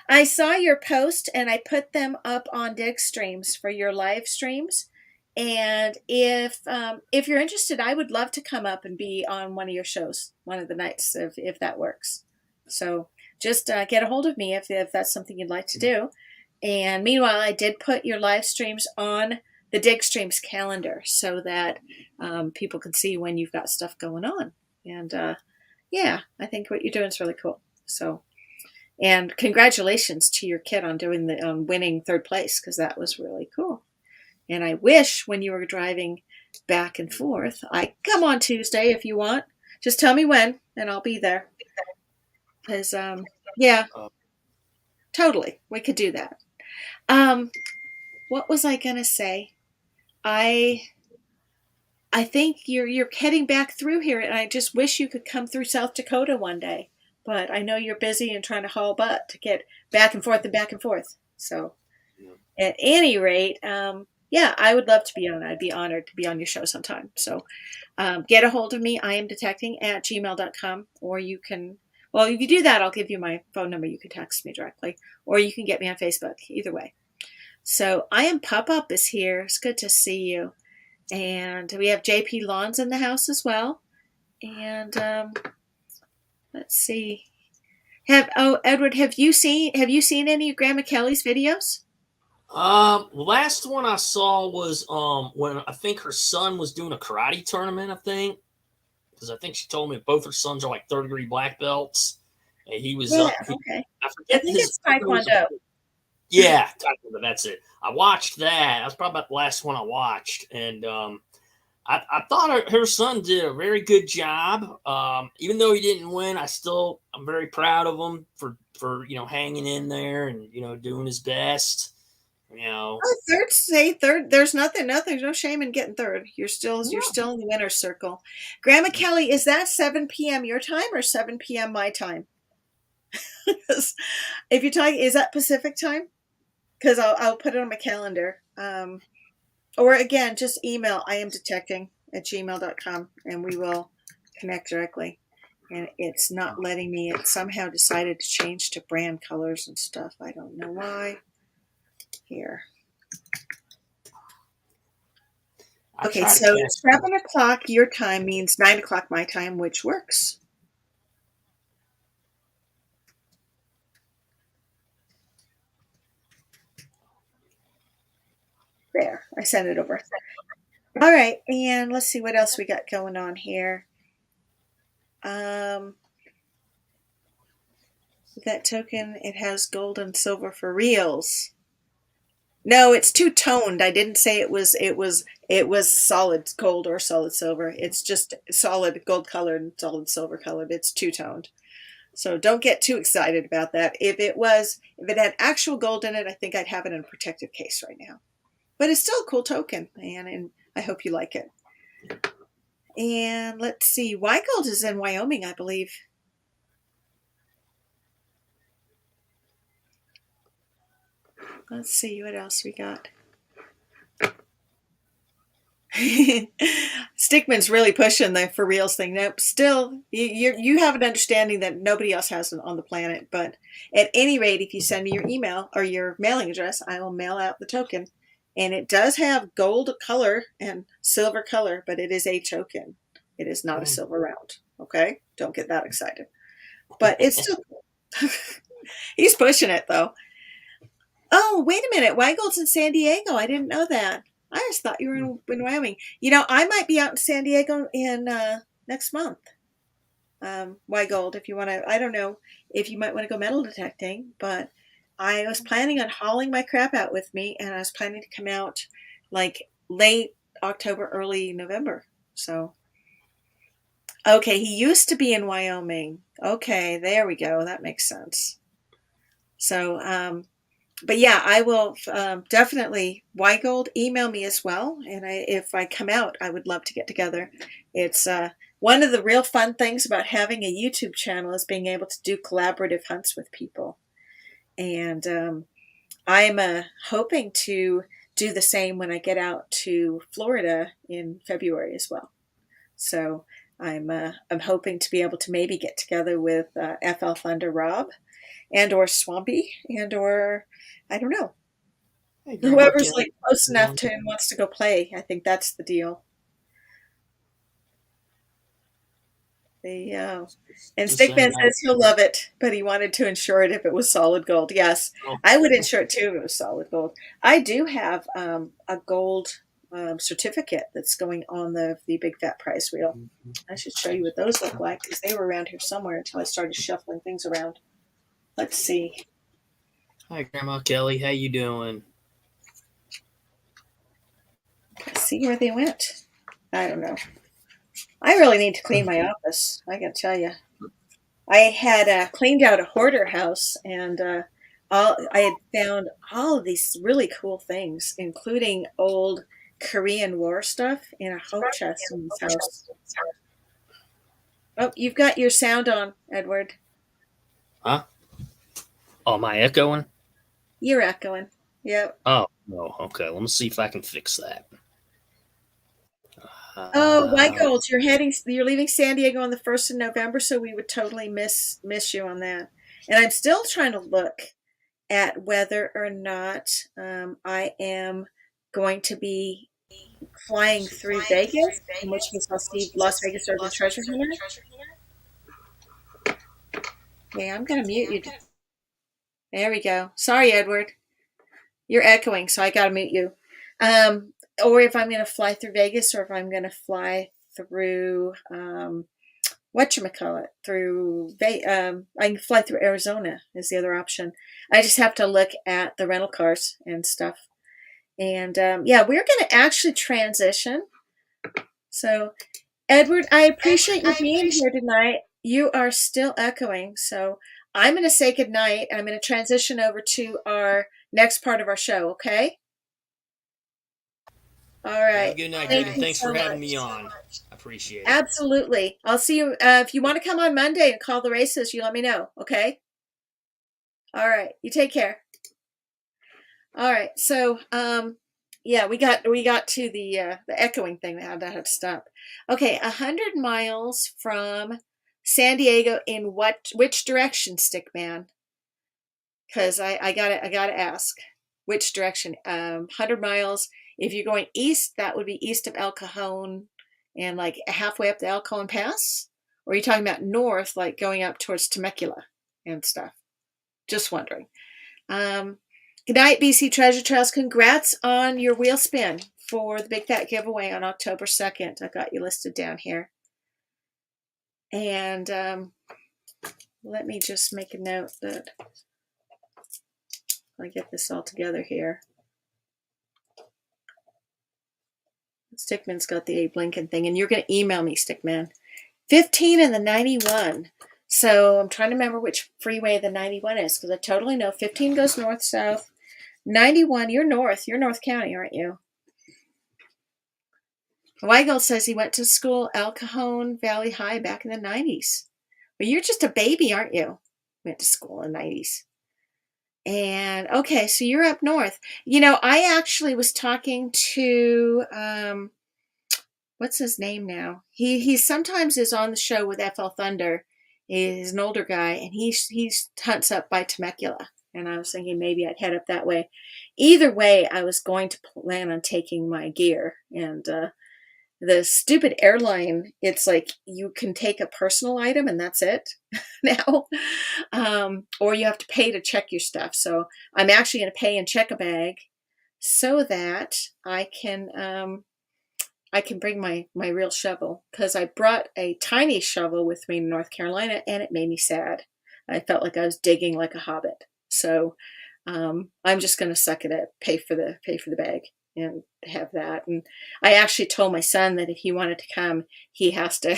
I saw your post and I put them up on Dig Streams for your live streams. And if you're interested, I would love to come up and be on one of your shows, one of the nights, if that works. So just get a hold of me if that's something you'd like to do. And meanwhile, I did put your live streams on the Dig Streams calendar so that people can see when you've got stuff going on. And I think what you're doing is really cool. So. And congratulations to your kid on doing the winning third place, because that was really cool. And I wish when you were driving back and forth, I come on Tuesday if you want. Just tell me when, and I'll be there. Because totally, we could do that. What was I gonna say? I think you're heading back through here, and I just wish you could come through South Dakota one day. But I know you're busy and trying to haul butt to get back and forth and back and forth. So at any rate, I would love to be on. I'd be honored to be on your show sometime. So get a hold of me. iamdetecting@gmail.com. Or you can, if you do that, I'll give you my phone number. You can text me directly. Or you can get me on Facebook. Either way. So I am Pop-Up is here. It's good to see you. And we have JP Lawns in the house as well. And... let's see. Edward, have you seen any of Grandma Kelly's videos? Last one I saw was when I think her son was doing a karate tournament. I think because I think she told me both her sons are like third-degree black belts, and he was Yeah, he, okay. I I forget think his it's brother was a Taekwondo. yeah, that's it. I watched that. That's probably about the last one I watched, and I thought her son did a very good job. Even though he didn't win, I'm very proud of him for hanging in there and doing his best. You know, Oh, third, say third. There's nothing, no shame in getting third. You're yeah. still in the winner's circle. Grandma Kelly, is that 7 p.m. your time or 7 p.m. my time? 'Cause if you're talking, is that Pacific time? Because I'll put it on my calendar. Or again, just email iamdetecting@gmail.com and we will connect directly. And it's not letting me. It somehow decided to change to brand colors and stuff. I don't know why. Here. I Okay, try to so catch. 7 o'clock your time means 9 o'clock my time, which works. There, I sent it over. All right, and let's see what else we got going on here. Um, that token, it has gold and silver for reals. No, it's two toned. I didn't say it was solid gold or solid silver. It's just solid gold colored and solid silver colored. It's two toned. So don't get too excited about that. If it had actual gold in it, I think I'd have it in a protective case right now. But it's still a cool token, and I hope you like it. And let's see, Weigold is in Wyoming, I believe. Let's see what else we got. Stickman's really pushing the for reals thing. Now, still, you have an understanding that nobody else has on the planet. But at any rate, if you send me your email or your mailing address, I will mail out the token. And it does have gold color and silver color, but it is a token. It is not a silver round. Okay, don't get that excited. But it's still cool. He's pushing it though. Oh, wait a minute. Weigold's in San Diego. I didn't know that. I just thought you were in Wyoming. I might be out in San Diego in next month. Weigold, if you want to, I don't know if you might want to go metal detecting, but I was planning on hauling my crap out with me, and I was planning to come out like late October, early November. So, okay, he used to be in Wyoming. Okay, there we go. That makes sense. So, but yeah, I will definitely Weigold email me as well, and if I come out, I would love to get together. It's one of the real fun things about having a YouTube channel is being able to do collaborative hunts with people, and I'm hoping to do the same when I get out to Florida in February as well. So I'm hoping to be able to maybe get together with FL Thunder Rob and or Swampy and or I don't know, Hey, Grandma whoever's Kelly. like close enough to and wants to go play. I think that's the deal. The and Just saying Stickman that. says he'll love it, but he wanted to insure it if it was solid gold. Yes, Oh, I would insure it too if it was solid gold. I do have a gold certificate that's going on the big fat prize wheel. I should show you what those look like because they were around here somewhere until I started shuffling things around. Let's see. hi, Grandma Kelly. How you doing? Let's see where they went. I don't know. I really need to clean my office. I gotta tell you. I had cleaned out a hoarder house, and I had found all of these really cool things, including old Korean War stuff in a whole chest in this house. Oh, you've got your sound on, Edward. Huh? Oh, am I echoing? You're echoing. Yep. Oh, no. Okay. Let me see if I can fix that. Oh, White Uh, Gold, you're leaving San Diego on the 1st of November, so we would totally miss you on that. And I'm still trying to look at whether or not I am going to be flying through Vegas, in which case I'll see Las Vegas Urban Treasure Hunter. Yeah, I'm going to mute you. There we go. Sorry, Edward. You're echoing, so I got to mute you. Or if I'm going to fly through Vegas, or if I'm going to fly through whatchamacallit, I can fly through Arizona is the other option. I just have to look at the rental cars and stuff. And yeah, we're going to actually transition. So, Edward, I appreciate you being here tonight. You are still echoing, so I'm going to say goodnight. I'm going to transition over to our next part of our show, okay? All right. Have a good night, Thank David. you Thanks so for having much. me on. I appreciate it. Absolutely. I'll see you. If you want to come on Monday and call the races, you let me know, okay? All right. You take care. All right. So, yeah, we got to the echoing thing. That had to stop. Okay, 100 miles from San Diego in which direction, Stickman? Because I gotta ask which direction. 100 miles. If you're going east, that would be east of El Cajon and like halfway up the El Cajon Pass. Or are you talking about north, like going up towards Temecula and stuff? Just wondering. Good night, BC Treasure Trails. Congrats on your wheel spin for the Big Fat Giveaway on October 2nd. I got you listed down here. And let me just make a note that I get this all together here. Stickman's got the Abe Lincoln thing, and you're going to email me, Stickman. 15 and the 91. So I'm trying to remember which freeway the 91 is, because I totally know 15 goes north-south. 91, you're North County, aren't you? Weigel says he went to school El Cajon Valley High back in the 90s. Well, you're just a baby, aren't you? Went to school in the 90s. And okay, so you're up north. You know, I actually was talking to what's his name now? He sometimes is on the show with FL Thunder. He's an older guy, and he hunts up by Temecula. And I was thinking maybe I'd head up that way. Either way, I was going to plan on taking my gear. And the stupid airline, it's like you can take a personal item and that's it now. Or you have to pay to check your stuff. So I'm actually going to pay and check a bag so that I can bring my real shovel, because I brought a tiny shovel with me in North Carolina and it made me sad. I felt like I was digging like a hobbit. So I'm just going to suck it up, pay for the bag and have that. And I actually told my son that if he wanted to come, he has to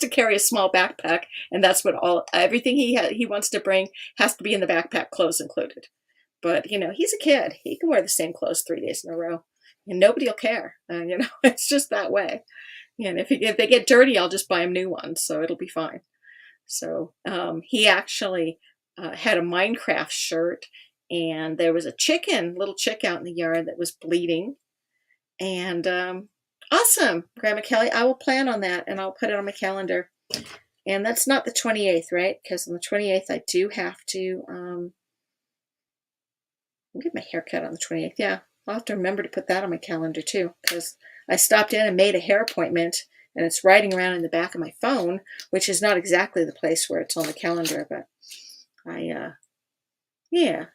carry a small backpack, and that's what everything he wants to bring has to be in the backpack, clothes included. But you know, he's a kid; he can wear the same clothes 3 days in a row, and nobody will care. You know, it's just that way. And if they get dirty, I'll just buy him new ones, so it'll be fine. So he actually had a Minecraft shirt, and there was a little chick out in the yard that was bleeding. And awesome, Grandma Kelly. I will plan on that, and I'll put it on my calendar. And that's not the 28th, right? Because on the 28th, I do have to I'll get my hair cut on the 28th. Yeah, I'll have to remember to put that on my calendar too, because I stopped in and made a hair appointment, and it's writing around in the back of my phone, which is not exactly the place where it's on the calendar, but I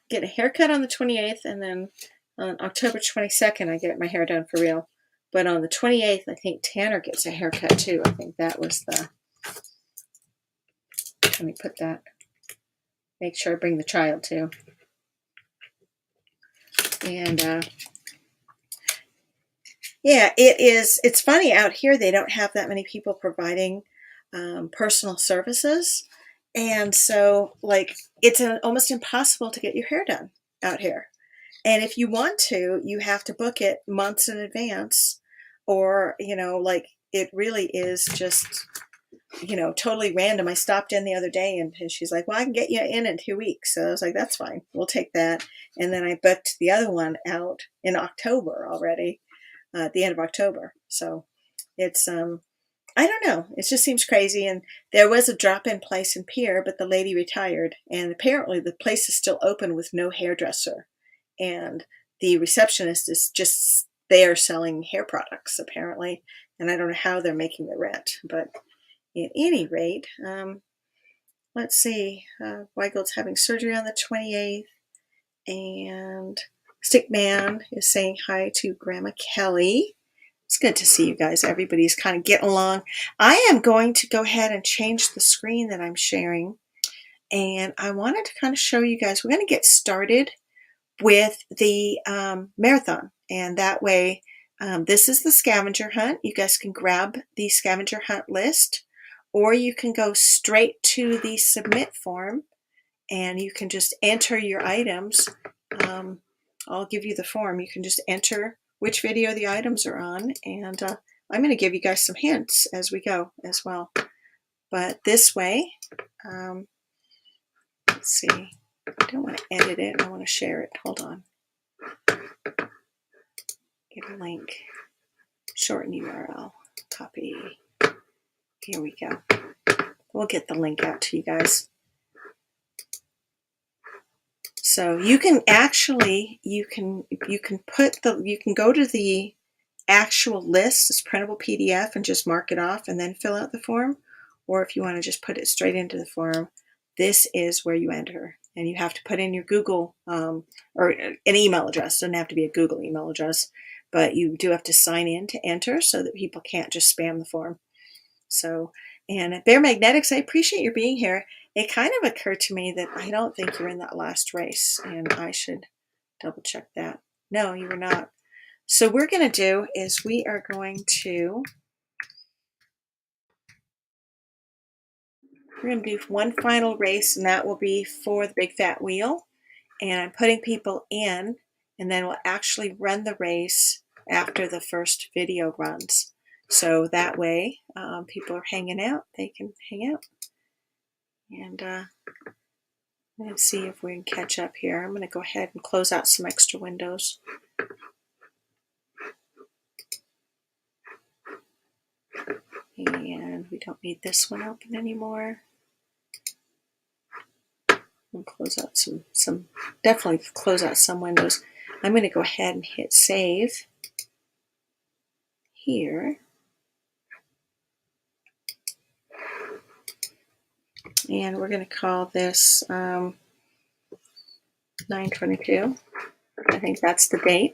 get a haircut on the 28th, and then on October 22nd, I get my hair done for real. But on the 28th, I think Tanner gets a haircut too. I think that was let me put that, make sure I bring the child too. And yeah, it's funny out here, they don't have that many people providing personal services. And so, like, it's almost impossible to get your hair done out here. And if you want to, you have to book it months in advance, or, you know, like, it really is just, you know, totally random. I stopped in the other day, and she's like, well, I can get you in 2 weeks. So I was like, that's fine. We'll take that. And then I booked the other one out in October already, at the end of October. So it's, I don't know. It just seems crazy. And there was a drop-in place in Pierre, but the lady retired. And apparently the place is still open with no hairdresser. And the receptionist is just there selling hair products, apparently. And I don't know how they're making the rent. But at any rate, let's see. Weigel's having surgery on the 28th. And Stickman is saying hi to Grandma Kelly. It's good to see you guys. Everybody's kind of getting along. I am going to go ahead and change the screen that I'm sharing. And I wanted to kind of show you guys, we're going to get started with the marathon. And that way, this is the scavenger hunt. You guys can grab the scavenger hunt list, or you can go straight to the submit form and you can just enter your items. I'll give you the form. You can just enter which video the items are on, and I'm going to give you guys some hints as we go as well. But this way, let's see. I don't want to edit it. I want to share it. Hold on. Get a link. Shorten URL. Copy. Here we go. We'll get the link out to you guys. So you can actually, you can go to the actual list, this printable PDF, and just mark it off and then fill out the form. Or if you want to just put it straight into the form, this is where you enter. And you have to put in your Google or an email address. It doesn't have to be a Google email address, but you do have to sign in to enter so that people can't just spam the form. So, and Bear Magnetics, I appreciate your being here. It kind of occurred to me that I don't think you're in that last race, and I should double check that. No, you were not. So what we're going to do is we are going to do one final race, and that will be for the Big Fat Wheel. And I'm putting people in, and then we'll actually run the race after the first video runs. So that way, people are hanging out, they can hang out. And let's see if we can catch up here. I'm going to go ahead and close out some extra windows. And we don't need this one open anymore. We'll close out definitely close out some windows. I'm going to go ahead and hit save here. And we're going to call this 9/22. I think that's the date.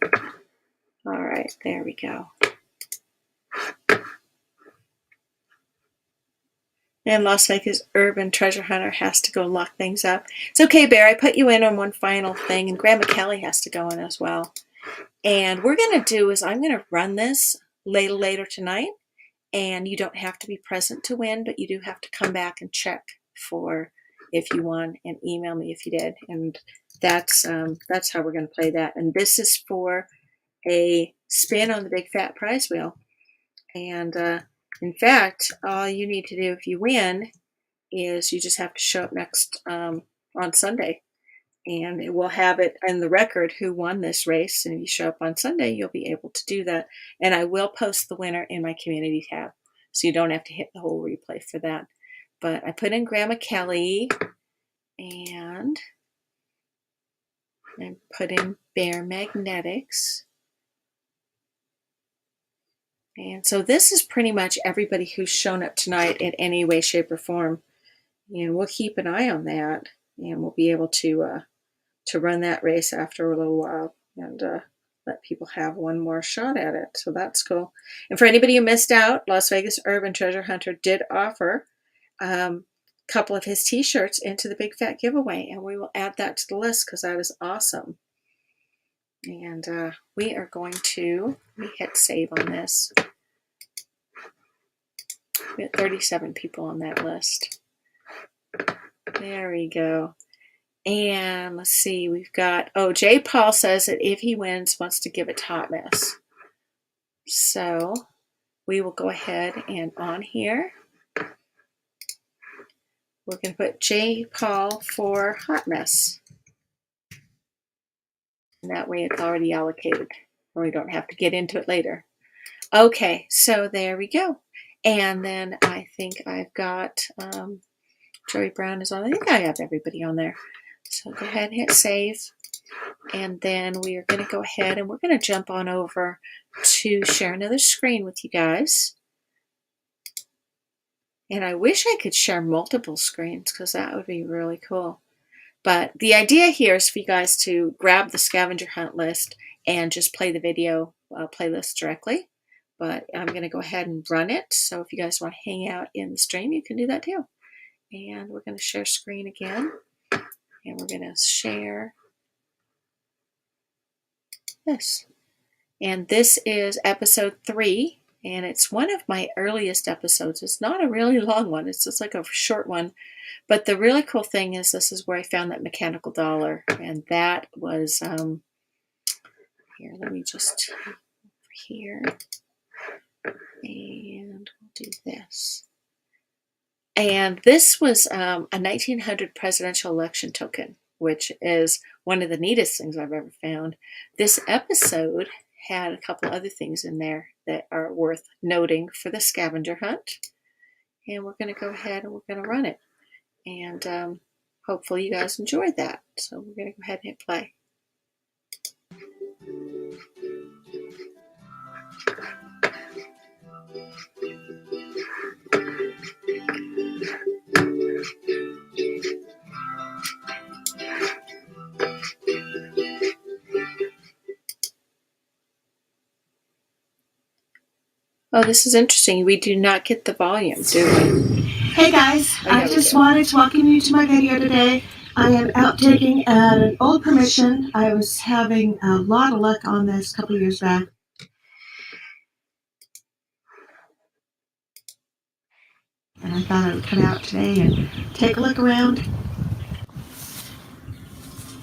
All right, there we go. And Las Vegas Urban Treasure Hunter has to go lock things up. It's okay, Bear. I put you in on one final thing, and Grandma Kelly has to go in as well. And we're going to do is I'm going to run this later tonight. And you don't have to be present to win, but you do have to come back and check for if you won and email me if you did. And that's how we're going to play that. And this is for a spin on the Big Fat Prize Wheel. And in fact, all you need to do if you win is you just have to show up next on Sunday. And it will have it in the record who won this race. And if you show up on Sunday, you'll be able to do that. And I will post the winner in my community tab. So you don't have to hit the whole replay for that. But I put in Grandma Kelly. And I put in Bear Magnetics. And so this is pretty much everybody who's shown up tonight in any way, shape, or form. And we'll keep an eye on that. And we'll be able to run that race after a little while and let people have one more shot at it. So that's cool. And for anybody who missed out, Las Vegas Urban Treasure Hunter did offer a couple of his t-shirts into the Big Fat Giveaway, and we will add that to the list because that is awesome. And we are going to hit save on this. We have 37 people on that list. There we go. And let's see, we've got, Jay Paul says that if he wins, wants to give it to Hot Mess. So we will go ahead and on here, we're going to put Jay Paul for Hot Mess. And that way it's already allocated. And we don't have to get into it later. Okay, so there we go. And then I think I've got Joey Brown is on. I think I have everybody on there. So go ahead and hit save. And then we are going to go ahead and we're going to jump on over to share another screen with you guys. And I wish I could share multiple screens because that would be really cool. But the idea here is for you guys to grab the scavenger hunt list and just play the video playlist directly. But I'm going to go ahead and run it. So if you guys want to hang out in the stream, you can do that too. And we're going to share screen again. And we're going to share this. And this is episode 3. And it's one of my earliest episodes. It's not a really long one. It's just like a short one. But the really cool thing is this is where I found that mechanical dollar. And that was, here, let me just, over here. And we'll do this. And this was a 1900 presidential election token, which is one of the neatest things I've ever found. This episode had a couple other things in there that are worth noting for the scavenger hunt. And we're going to go ahead and we're going to run it. And hopefully you guys enjoyed that. So we're going to go ahead and hit play. Oh, this is interesting. We do not get the volume, do we? Hey guys, I just wanted to welcome you to my video today. I am out digging at an old permission. I was having a lot of luck on this a couple years back. And I thought I would come out today and take a look around.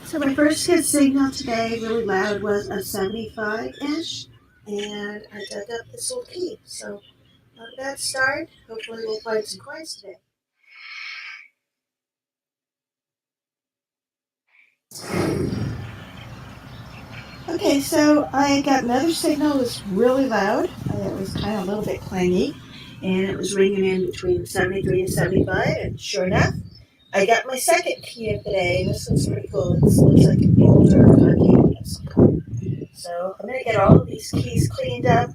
So my first hit signal today, really loud, was a 75-ish. And I dug up this little key. So not a bad start. Hopefully we'll find some coins today. Okay, so I got another signal. It was really loud. It was kind of a little bit clangy, and it was ringing in between 73 and 75, and sure enough, I got my second key of the day. This one's pretty cool. It looks like an older key of some kind. So I'm going to get all of these keys cleaned up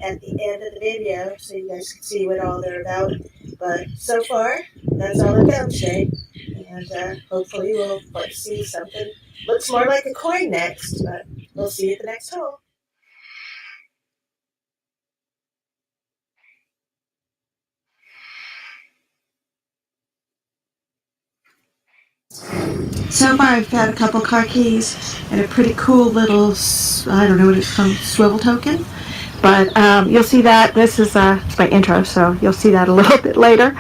at the end of the video so you guys can see what all they're about. But so far, that's all I found today, and hopefully we'll see something. Looks more like a coin next, but we'll see you at the next hole. So far I've got a couple car keys and a pretty cool little, I don't know what it's called, swivel token. But you'll see that. This is it's my intro, so you'll see that a little bit later.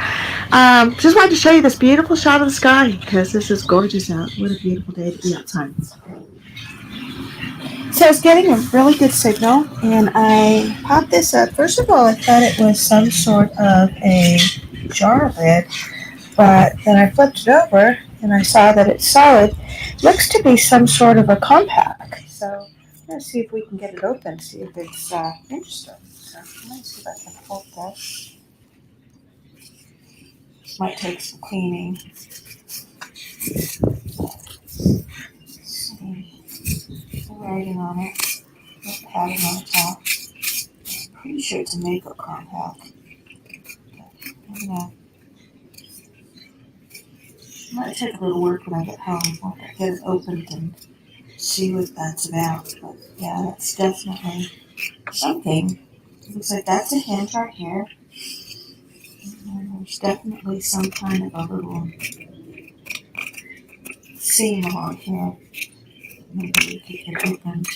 Just wanted to show you this beautiful shot of the sky because this is gorgeous out. What a beautiful day to be outside. So I was getting a really good signal, and I popped this up. First of all, I thought it was some sort of a jar lid, but then I flipped it over, and I saw that it's solid. Looks to be some sort of a compact. So I'm going to see if we can get it open, see if it's interesting. So let me see if I can pull this. This might take some cleaning. Let's see. Writing on it, no padding on the top. I'm pretty sure it's a makeup compact. Might take a little work when I get home. I'll get it opened and see what that's about. But yeah, that's definitely something. It looks like that's a hint right here. And there's definitely some kind of a little seam along here. Maybe we could get opened.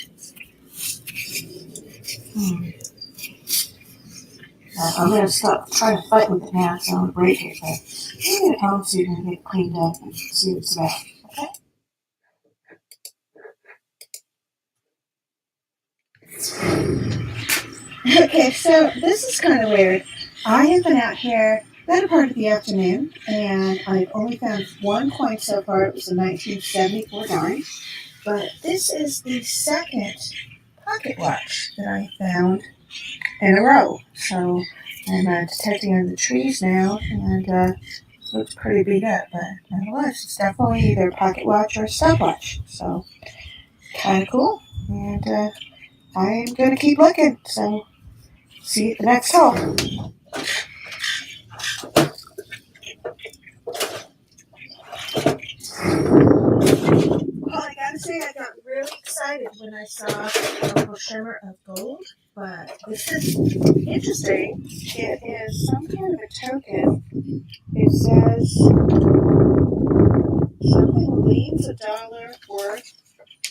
I'm going to stop trying to fight with it now, so I'm going to break it. But we'll get home so you can get it cleaned up and see what it's about. Okay? Okay, so this is kind of weird. I have been out here better part of the afternoon, and I've only found one coin so far. It was a 1974 dime. But this is the second pocket watch that I found in a row. So I'm detecting under the trees now, and looks pretty beat up, but nonetheless, it's definitely either a pocket watch or a stopwatch. So kind of cool, and I'm going to keep looking. So see you at the next hole. to say I got really excited when I saw a little shimmer of gold, but this is interesting. It is some kind of a token. It says something leaves $1 worth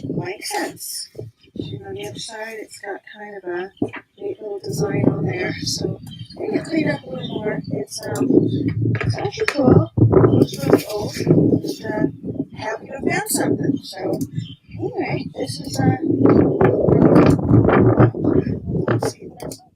9 cents. And on the other side, it's got kind of a neat little design on there. So I'm going to clean up a little more. It's actually cool. It's really old. Just happy to have found something. So anyway, this is really cool. Let's see the next one.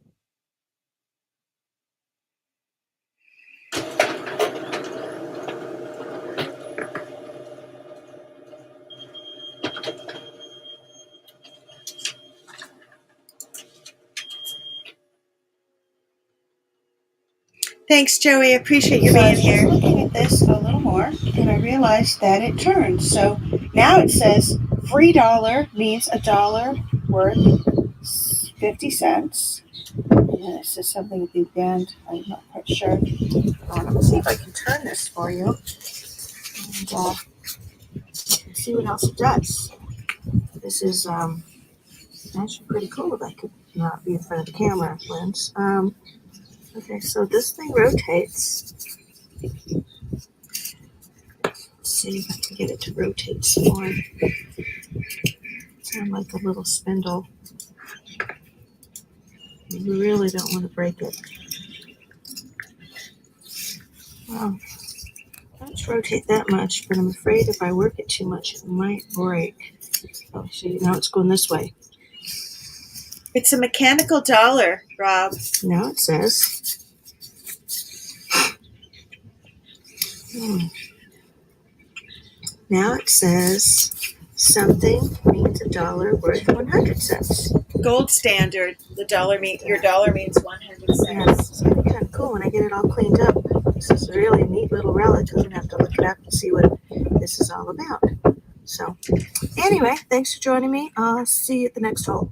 Thanks, Joey. I appreciate you So I being was just here. looking at this a little more, and I realized that it turns. So now it says free dollar means $1 worth 50 cents. And then it says something at the end. I'm not quite sure. Let me see if I can turn this for you and see what else it does. This is actually pretty cool if I could not be in front of the camera lens. Okay, so this thing rotates. Let's see if I can get it to rotate some more. Sound like a little spindle. You really don't want to break it. Well, let's rotate that much, but I'm afraid if I work it too much, it might break. Oh, see, now it's going this way. It's a mechanical dollar, Rob. Now it says, now it says something means $1 worth 100 cents. Gold standard. Your dollar means 100 cents. Yes, it's going to be kind of cool when I get it all cleaned up. This is a really neat little relic. I'm going to have to look it up and see what this is all about. So, anyway, thanks for joining me. I'll see you at the next hole.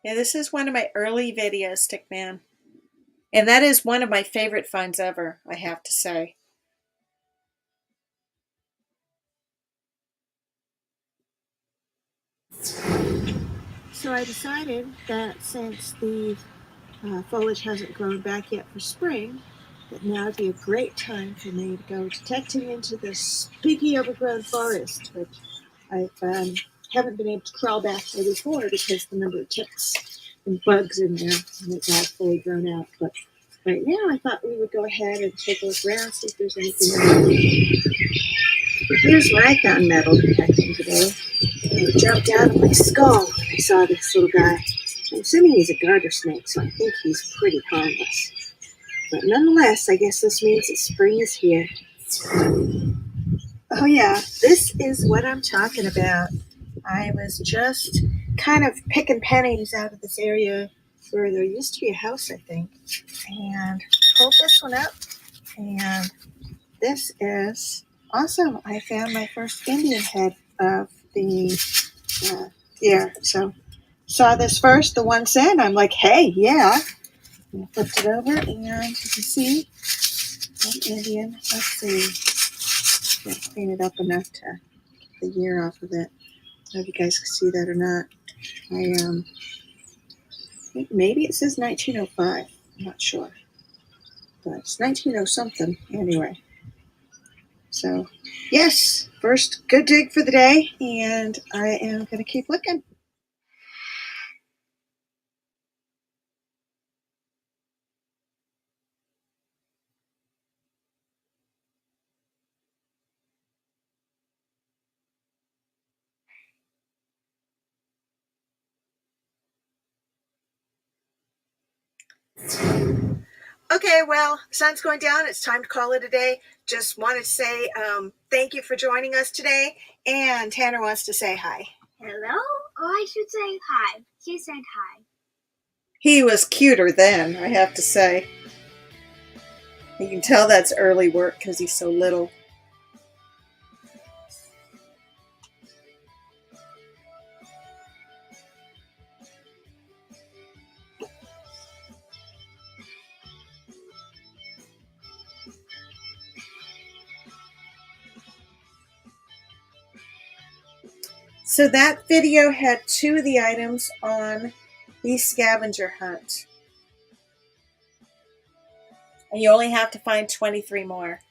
Yeah, this is one of my early videos, Stickman. And that is one of my favorite finds ever, I have to say. So I decided that since the foliage hasn't grown back yet for spring, that now would be a great time for me to go detecting into this biggy overgrown forest, which I haven't been able to crawl back there before because the number of ticks and bugs in there and it's not fully grown out. But right now I thought we would go ahead and take a look around, see if there's anything around. Here's what I found metal detecting today. It jumped out of my skull when I saw this little guy. I'm assuming he's a garter snake, so I think he's pretty harmless. But nonetheless, I guess this means that spring is here. Oh yeah, this is what I'm talking about. I was just kind of picking pennies out of this area where there used to be a house, I think, and pulled this one up, and this is awesome. I found my first Indian head of the year. So saw this first, the 1 cent. I'm like, hey, yeah. And I flipped it over, and you can see an Indian. Let's see. I'll clean it up enough to get the year off of it. I don't know if you guys can see that or not. I think maybe it says 1905. I'm not sure. But it's 1900 something anyway. So, yes, first good dig for the day, and I am going to keep looking. Okay, well, the sun's going down. It's time to call it a day. Just wanted to say thank you for joining us today. And Tanner wants to say hi. Hello? Oh, I should say hi. She said hi. He was cuter then, I have to say. You can tell that's early work because he's so little. So that video had 2 of the items on the scavenger hunt. And you only have to find 23 more.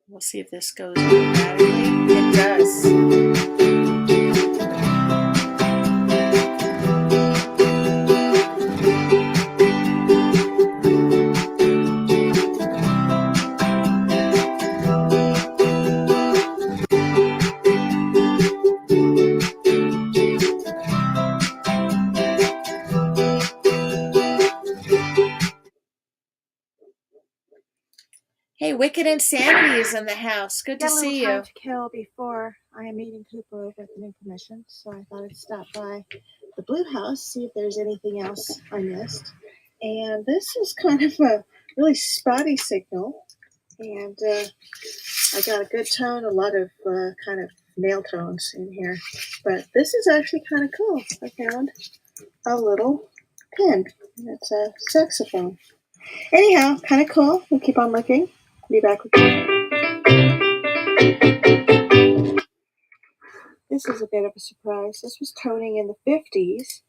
We'll see if this goes automatically. It does. Hey, Wicked Insanity is in the house. Good to see you. Time to kill before I am meeting Cooper over at the new commission, so I thought I'd stop by the Blue House, see if there's anything else I missed. And this is kind of a really spotty signal, and I got a good tone, a lot of kind of male tones in here. But this is actually kind of cool. I found a little pin. It's a saxophone. Anyhow, kind of cool. We'll keep on looking. Be back with you. This is a bit of a surprise. This was toning in the 50s,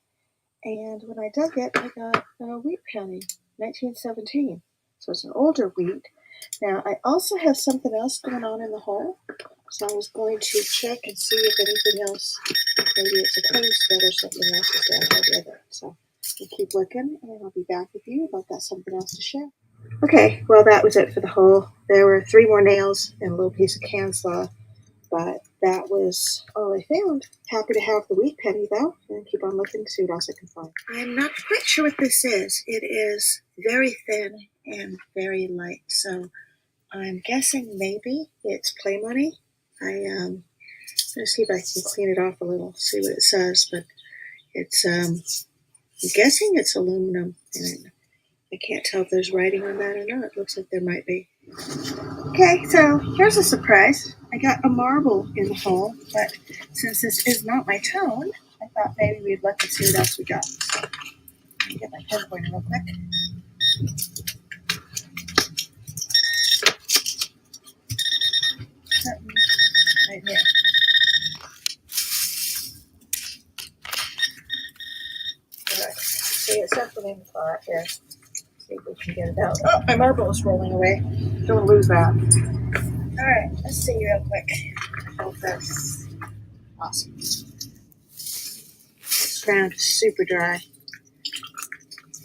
and when I dug it, I got a wheat penny, 1917. So it's an older wheat. Now, I also have something else going on in the hole, so I was going to check and see if anything else, maybe it's a coin stud or something else is down there with it. So we'll keep looking, and I'll be back with you if I've got something else to share. Okay, well, that was it for the hole. There were 3 more nails and a little piece of Canslaw, but that was all I found. Happy to have the wheat penny, though, and keep on looking to see what else I can find. I'm not quite sure what this is. It is very thin and very light, so I'm guessing maybe it's play money. Let's see if I can clean it off a little, see what it says, but it's, I'm guessing it's aluminum, and I can't tell if there's writing on that or not. It looks like there might be. Okay, so here's a surprise. I got a marble in the hole, but since this is not my tone, I thought maybe we'd look and see what else we got. So let me get my pen pointer real quick. Something right here. See, it's something in the pot here. See if we can get it out. Oh, my marble is rolling away. Don't lose that. All right, let's see real quick. I hope that's awesome. This ground is super dry.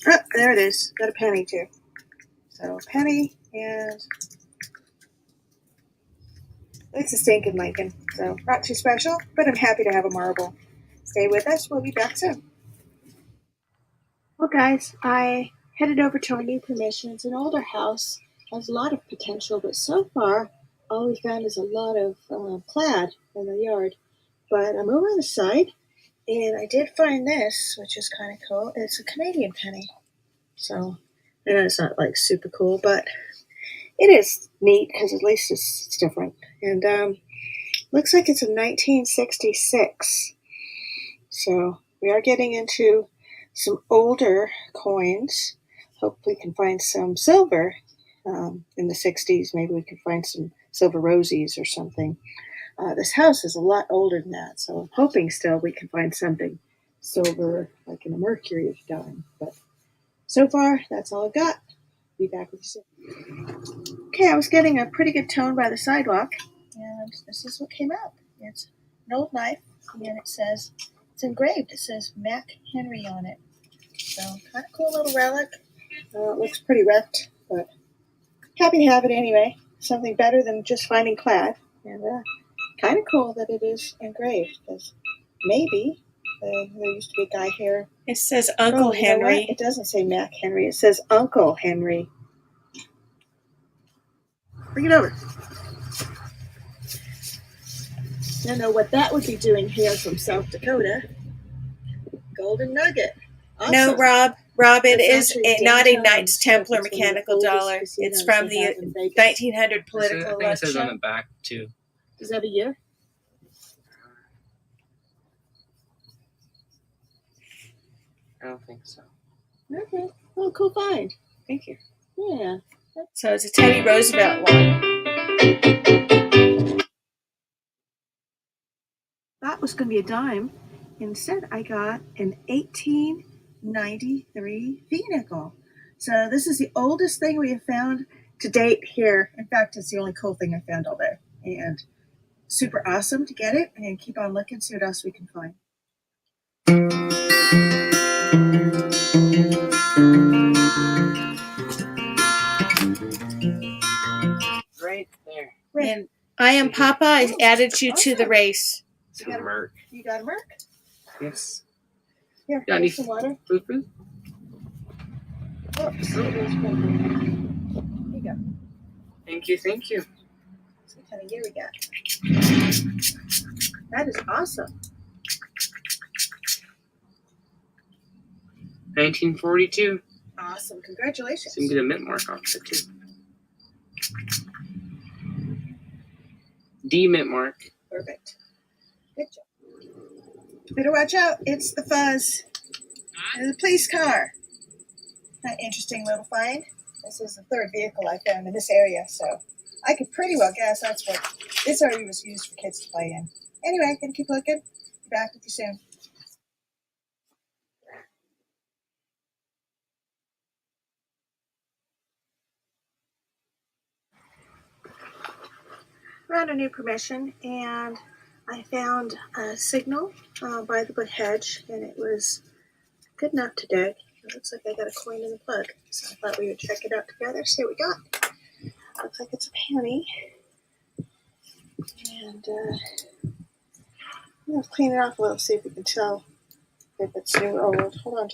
Oh, there it is. Got a penny too. So penny, and it's a stinking Lincoln. So not too special, but I'm happy to have a marble. Stay with us. We'll be back soon. Well, guys, I headed over to our new commission. It's an older house. Has a lot of potential, but so far, all we found is a lot of plaid in the yard. But I'm over on the side, and I did find this, which is kind of cool. It's a Canadian penny. So I know it's not like super cool, but it is neat because at least it's different. And looks like it's a 1966. So we are getting into some older coins. Hopefully we can find some silver in the 60s. Maybe we can find some silver rosies or something. This house is a lot older than that, so I'm hoping still we can find something silver, like in a mercury dime. But so far, that's all I've got. Be back with you soon. Okay, I was getting a pretty good tone by the sidewalk, and this is what came out. It's an old knife, and it says, it's engraved. It says Mac Henry on it. So, kind of cool little relic. It looks pretty wrecked, but happy to have it anyway. Something better than just finding plaid. And kind of cool that it is engraved, because Maybe. There used to be a guy here. It says Uncle Oh, you know what? Henry. It doesn't say Mac Henry. It says Uncle Henry. Bring it over. I don't know what that would be doing here from South Dakota. Golden Nugget. Awesome. No, Rob, it It's is actually not a downtown Knights Templar Strip. It's one of the mechanical oldest dollar. casinos It's from they have the in Vegas. 1900 political I think it says on the election. back too. Does that have a year? I don't think so. Okay. Oh, cool find. Thank you. Yeah. So it's a Teddy Roosevelt one. That was going to be a dime. Instead, I got an 1893 vehicle. So this is the oldest thing we have found to date here. In fact, it's the only cool thing I found all day. And super awesome to get it. And keep on looking, see what else we can find. Right there. And I am Papa. I added you to the race. It's a Merc. You got a Merc? Yes. Here, Got any here's some water. food? Oops. Here you go. Thank you. See what kind of year we got. That is awesome. 1942. Awesome. Congratulations. So you can get a mint mark off it too. D mint mark. Perfect. Good job. Better watch out. It's the fuzz. It's a police car. An interesting little find. This is the third vehicle I found in this area, so I could pretty well guess that's what this area was used for kids to play in. Anyway, gonna keep looking. Be back with you soon. We're on a new permission, and I found a signal by the hedge, and it was good enough to dig. It looks like I got a coin in the plug, so I thought we would check it out together, see what we got. Looks like it's a penny, and let's clean it off a little, see if we can tell if it's new or old. Hold on,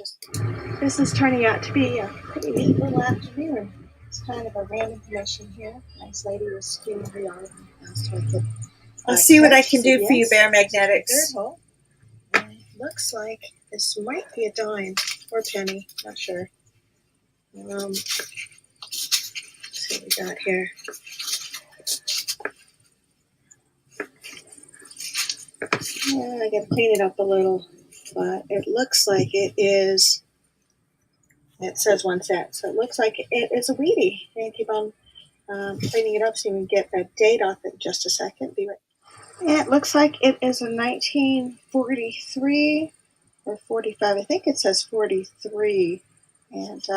this is turning out to be a pretty neat little afternoon. It's kind of a random permission here. Nice lady was cleaning her yard and asked if I could. I'll see what I catch. can do for you, Yes. Bear Third Magnetics. hole. And it looks like this might be a dime or penny. Not sure. Let's see what we got here. Yeah, I got to clean it up a little, but it looks like it is. It says 1 cent, so it looks like it is a Wheatie. And keep on cleaning it up so we can get a date off it in just a second. Be right. And it looks like it is a 1943 or 45. I think it says 43. And it's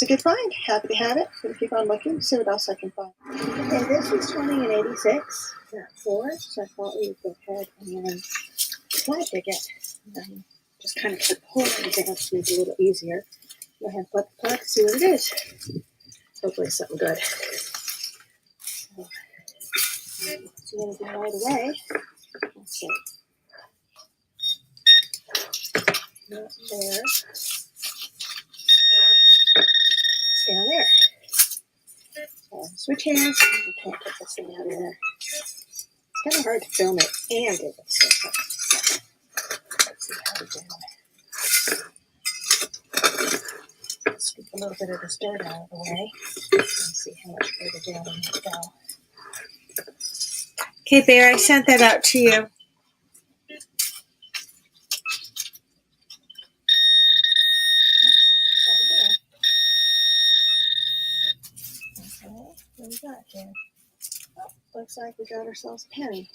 a good find. Happy to have it. Gonna keep on looking, see what else I can find. Okay, this was 20 and 86, not 4. So I thought we would go ahead and flag dig it. And just kind of put the hole in it to make it a little easier. Go ahead and put the plug, see what it is. Hopefully something good. So, see anything right away. Let's see. Not there. It's down there. So switch hands. We can't get this thing out of there. It's kind of hard to film it and it. So let's see how we do. Scoop a little bit of this dirt out of the way and see how much further down we need to go. Okay, Bear, I sent that out to you. Okay, what do we got here? Oh, looks like we got ourselves a penny.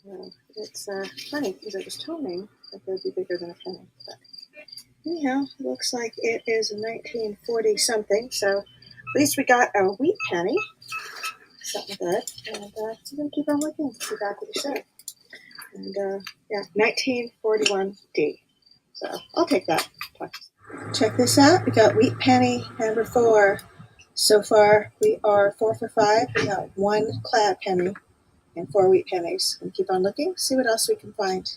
So it's funny because it was toning that it would be bigger than a penny. But anyhow, it looks like it is a 1940 something. So at least we got a wheat penny. Something good. And we're going to keep on looking. Be back with you soon. And yeah, 1941D. So I'll take that. Check this out. We got wheat penny number 4. So far, we are 4 for 5. We got 1 clad penny and 4 wheat pennies. And keep on looking. See what else we can find.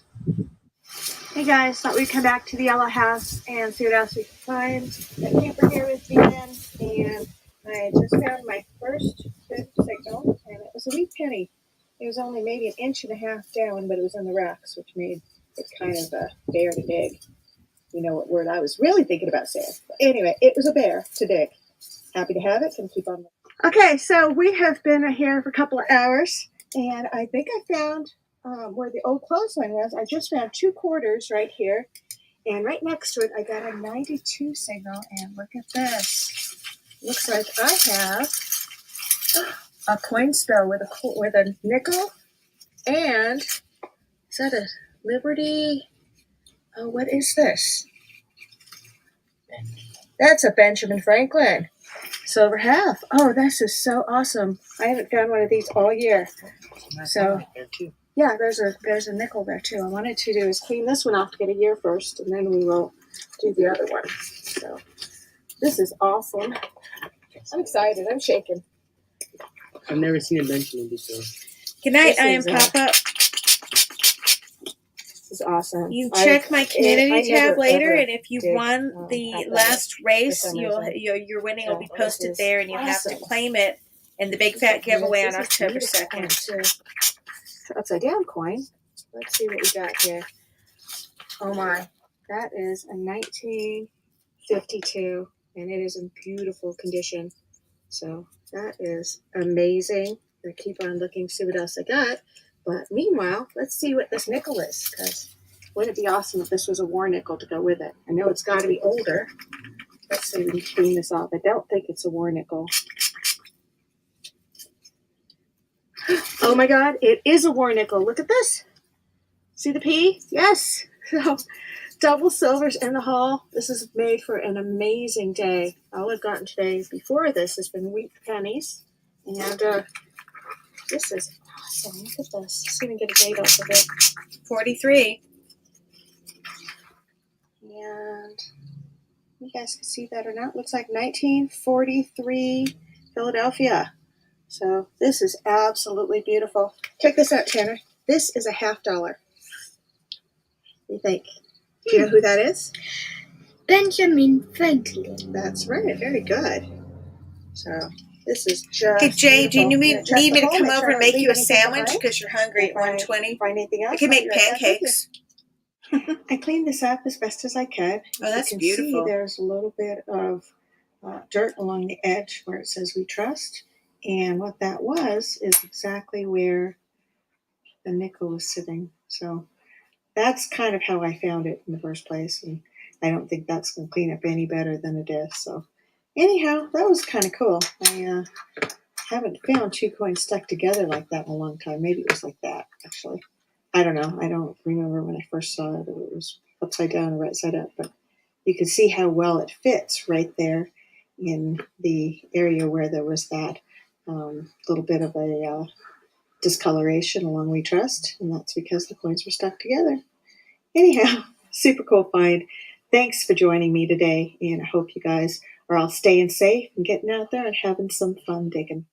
Hey guys, thought we'd come back to the yellow house and see what else we could find. Got Camper here with me again, and I just found my first good signal, and it was a wee penny. It was only maybe an inch and a half down, but it was in the rocks, which made it kind of a bear to dig. You know what word I was really thinking about saying. But anyway, it was a bear to dig. Happy to have it, and keep on. Okay, so we have been here for a couple of hours, and I think I found where the old clothesline was. I just found 2 quarters right here, and right next to it, I got a 92 signal. And look at this. Looks like I have a coin spell with a nickel, and is that a Liberty? Oh, what is this? That's a Benjamin Franklin. Silver half. Oh, this is so awesome. I haven't found one of these all year. So, yeah, there's a nickel there too. I wanted to do is clean this one off to get a year first, and then we will do the other one. So, this is awesome. I'm excited. I'm shaking. I've never seen a Benjamin before. Good night, I am Papa. This is awesome. You check my community tab later, and if you did, won the have that last race, for some reason. your winning will be So, this posted is there, and you have to awesome. claim it in the big fat giveaway on This is October beautiful. 2nd. Upside down coin. Let's see what we got here. Oh my, that is a 1952, and it is in beautiful condition. So that is amazing. I keep on looking, see what else I got. But meanwhile, let's see what this nickel is, because wouldn't it be awesome if this was a war nickel to go with it? I know it's got to be older. Let's see if we can clean this off. I don't think it's a war nickel. Oh my God, it is a war nickel. Look at this. See the P? Yes. So, double silvers in the haul. This is made for an amazing day. All I've gotten today before this has been wheat pennies. And this is awesome. Look at this. Let's see if we can get a date off of it. 43. And you guys can see that or not. Looks like 1943 Philadelphia. So this is absolutely beautiful. Check this out, Tanner. This is a $50. What do you think? Do you know who that is? Benjamin Franklin. That's right. Very good. So this is just Hey, Jay, do you need beautiful. me to Check the come hole, over and make make sure I you a don't leave anything sandwich behind. because you're hungry at If I 1:20? find anything else, I can I'll make be right back with you. pancakes. I cleaned this up as best as I could. Oh, that's you can beautiful. See there's a little bit of dirt along the edge where it says "We Trust," and what that was is exactly where the nickel was sitting. So that's kind of how I found it in the first place, and I don't think that's going to clean up any better than it is. So anyhow, that was kind of cool. I haven't found 2 coins stuck together like that in a long time. Maybe it was like that, actually. I don't know. I don't remember when I first saw it. It was upside down or right side up, but you can see how well it fits right there in the area where there was that little bit of a discoloration along We Trust, and that's because the coins were stuck together. Anyhow, super cool find. Thanks for joining me today, and I hope you guys are all staying safe and getting out there and having some fun digging.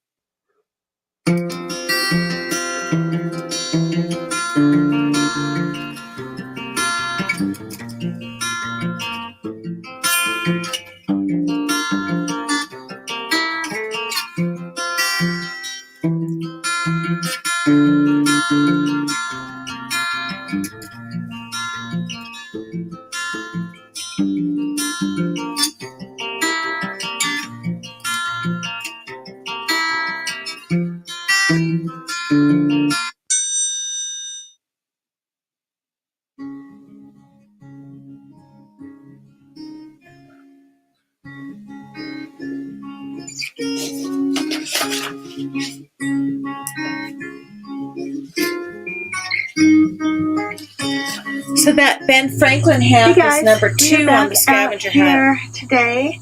So that Ben Franklin half is number 2 on the Scavenger here hunt. Today,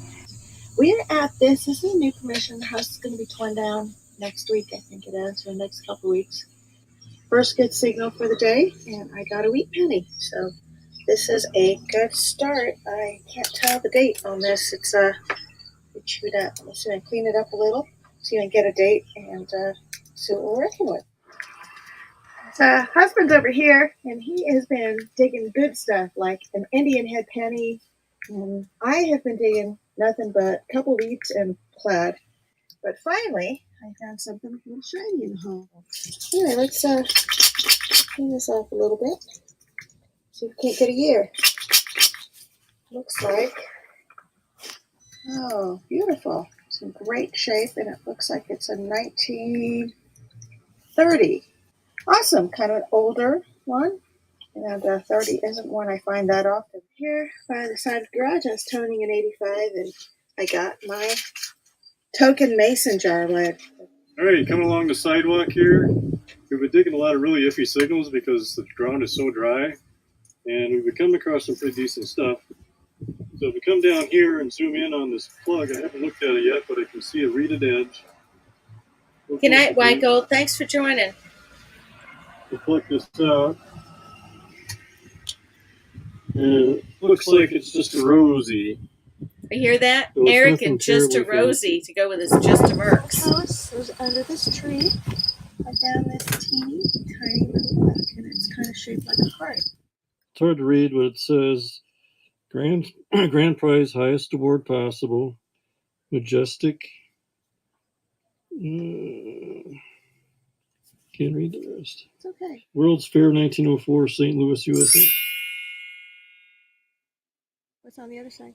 we're at this. This is a new commission. The house is going to be torn down next week, I think it is, or the next couple of weeks. First good signal for the day, and I got a wheat penny. So this is a good start. I can't tell the date on this. It's chewed up. Let's see if I clean it up a little, see if I can get a date, and see what we're working with. So husband's over here, and he has been digging good stuff like an Indian head penny. And I have been digging nothing but a couple wheats and plaid. But finally, I found something a little shiny in the hole. Anyway, let's clean this off a little bit. See if we can't get a year. Looks like, oh, beautiful. It's in great shape, and it looks like it's a 1930. Awesome, kind of an older one. And 30 isn't one I find that often. Here by the side of the garage, I was toning an 85, and I got my token mason jar lid. All right, coming along the sidewalk here, we've been digging a lot of really iffy signals because the ground is so dry, and we've been coming across some pretty decent stuff. So if we come down here and zoom in on this plug, I haven't looked at it yet, but I can see a reeded edge. Good night, White Gold. Thanks for joining. We'll pluck this out. And it looks like it's just a rosy. You hear that? So Eric and Just a Rosie to go with his Just a Mercs. House was under this tree. I found this teeny tiny little book, and it's kind of shaped like a heart. It's hard to read, but it says grand prize, highest award possible, majestic. Can't read the rest. It's okay. World's Fair 1904, St. Louis, USA. What's on the other side?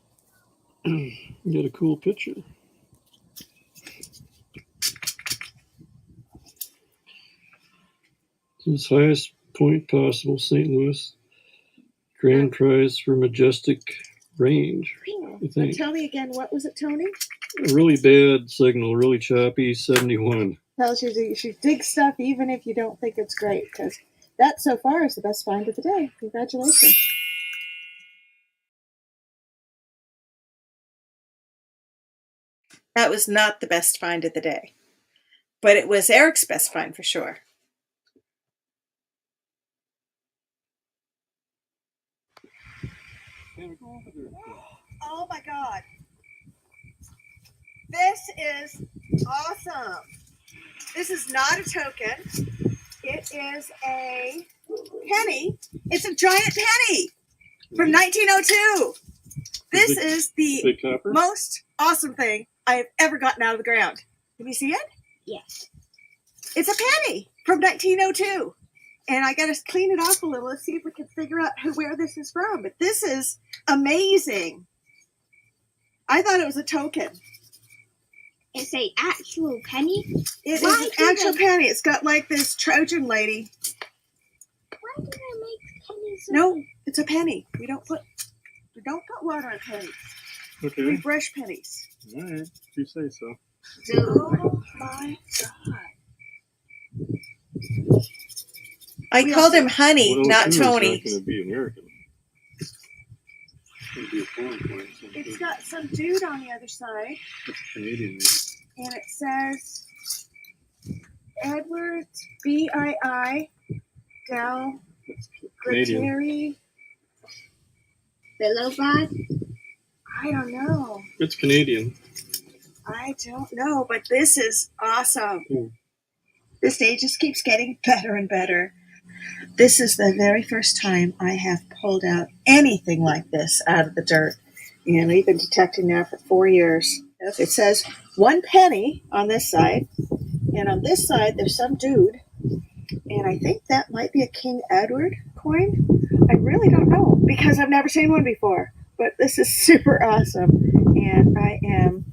You got a cool picture. It's highest point possible, St. Louis. Grand prize for majestic range, I think. Tell me again, what was it, Tony? A really bad signal, really choppy, 71. Tells you that you should dig stuff even if you don't think it's great, because that so far is the best find of the day. Congratulations. That was not the best find of the day, but it was Eric's best find for sure. Oh my God. This is awesome. This is not a token. It is a penny. It's a giant penny from 1902. This is the most awesome thing I have ever gotten out of the ground. Can you see it? Yes. It's a penny from 1902. And I got to clean it off a little. Let's see if we can figure out where this is from. But this is amazing. I thought it was a token. It's an actual penny? It is an actual penny. It's got like this Trojan lady. Why do they make pennies? No, it's a penny. We don't put water on pennies. Okay. We brush pennies. All right, if you say so. Oh my God. I called him Honey, Well, not it's Tony. not going to be American. It's going to be a foreign coin. It's got some dude on the other side. It's Canadian. And it says Edwards BII Del Canadian. Grateri. Billowbud? I don't know. It's Canadian. I don't know, but this is awesome. Cool. This day just keeps getting better and better. This is the very first time I have pulled out anything like this out of the dirt. And we've been detecting now for 4 years. It says 1 penny on this side. And on this side, there's some dude. And I think that might be a King Edward coin. I really don't know because I've never seen one before. But this is super awesome. And I am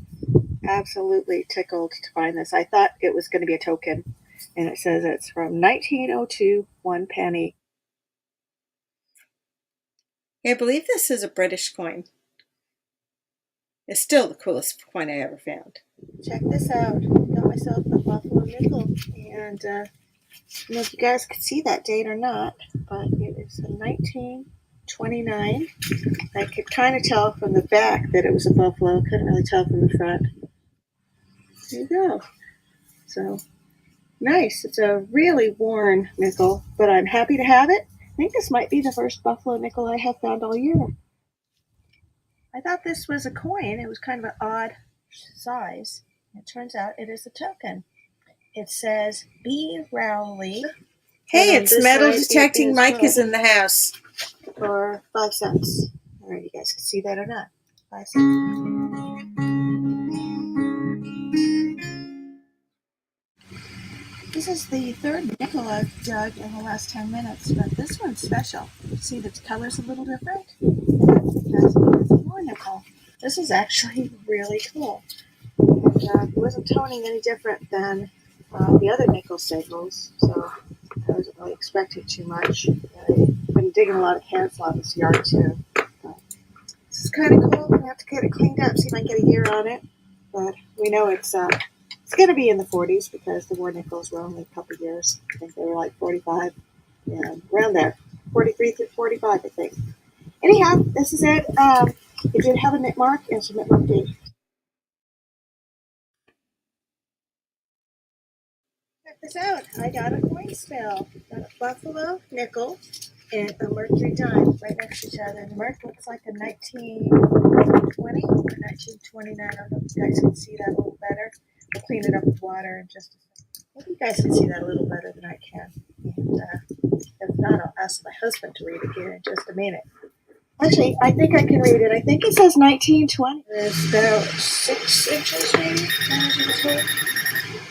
absolutely tickled to find this. I thought it was going to be a token. And it says it's from 1902, 1 penny. I believe this is a British coin. It's still the coolest coin I ever found. Check this out. Got myself a buffalo nickel. And I don't know if you guys could see that date or not, but it is a 1929. I could kind of tell from the back that it was a buffalo. Couldn't really tell from the front. There you go. So nice. It's a really worn nickel, but I'm happy to have it. I think this might be the first buffalo nickel I have found all year. I thought this was a coin. It was kind of an odd size. It turns out it is a token. It says B. Rowley Hey, And it's this metal side, detecting it is Mike is red in the house. for 5 cents. I don't know if you guys can see that or not. 5 cents. This is the third nickel I've dug in the last 10 minutes, but this one's special. See, the color's a little different because it is more nickel. This is actually really cool. And, it wasn't toning any different than the other nickel signals, so I wasn't really expecting too much. I've been digging a lot of cancel out this yard too. But this is kind of cool. I have to get it cleaned up, see if I can get a year on it. But we know it's going to be in the 40s because the war nickels were only a couple years. I think they were like 45 and around there, 43 through 45, I think. Anyhow, this is it. It did have a knit mark and some knit mark date. Check this out. I got a coin spill. Got a buffalo nickel and a mercury dime right next to each other. And the merc looks like a 1920 or 1929. I don't know if you guys can see that a little better. I'll clean it up with water in just a second. Maybe you guys can see that a little better than I can. And if not, I'll ask my husband to read it here in just a minute. Actually, I think I can read it. I think it says 1920. It's about 6 inches, maybe.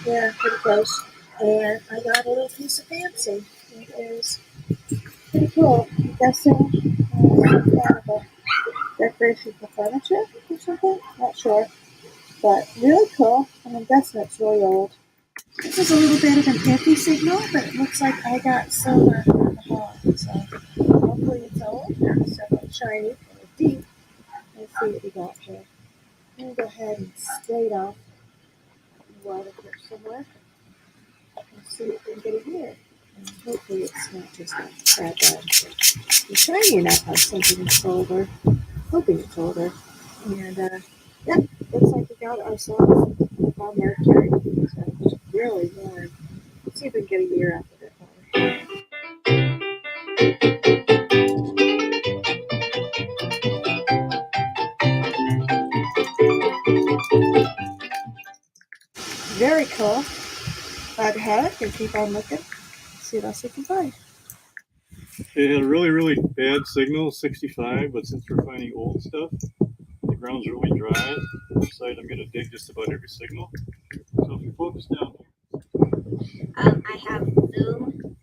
Yeah, pretty close. And I got a little piece of fancy. It is pretty cool. I'm guessing some kind of a decoration for furniture or something. Not sure. But really cool. And I'm guessing it's really old. This is a little bit of an iffy signal, but it looks like I got silver on the hog. So hopefully it's old. Not so shiny or deep. Let's see what we got here. I'm going to go ahead and straight off the water here somewhere. Let's see if we can get it here. And hopefully it's not just a crab bag. It's shiny enough. I was thinking it's older. Hoping it's older. And yeah, looks like we got ourselves a mercury. So it's really warm. Let's see if we can get a year out of it. Very cool. Glad to have it. Can keep on looking. See what else we can find. It had a really, really bad signal, 65, but since we're finding old stuff, the ground's really dry. Looks like I'm going to dig just about every signal. So if you focus down here. I have Zoom.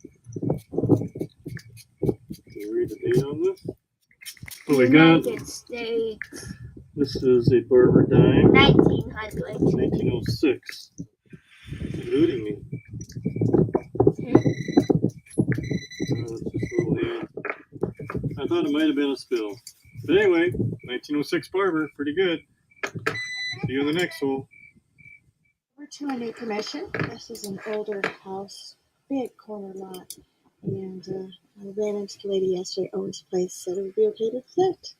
Can you read the date on this? What we got? United States. This is a Barber dime, 1900. 1906. Eluding me. It's just a little hand. I thought it might have been a spill. But anyway, 1906 Barber, pretty good. See you in the next hole. Over to a new commission. This is an older house, big corner lot. And I ran into the lady yesterday, owns the place, said it would be okay to visit.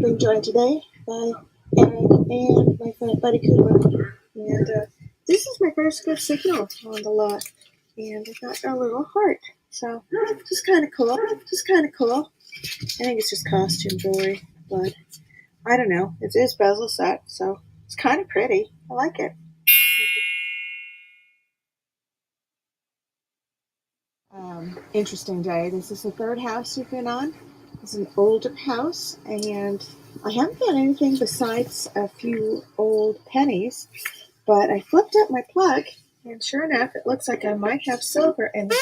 Being joined today by Eric and my friend Buddy Cooper. And this is my first good signal on the lot. And I got a little heart. So just kind of cool. Just kind of cool. I think it's just costume jewelry, but I don't know. It is bezel set, so it's kind of pretty. I like it. Interesting day. This is the third house we've been on. It's an older house, and I haven't got anything besides a few old pennies, but I flipped up my plug, and sure enough, it looks like I might have silver in the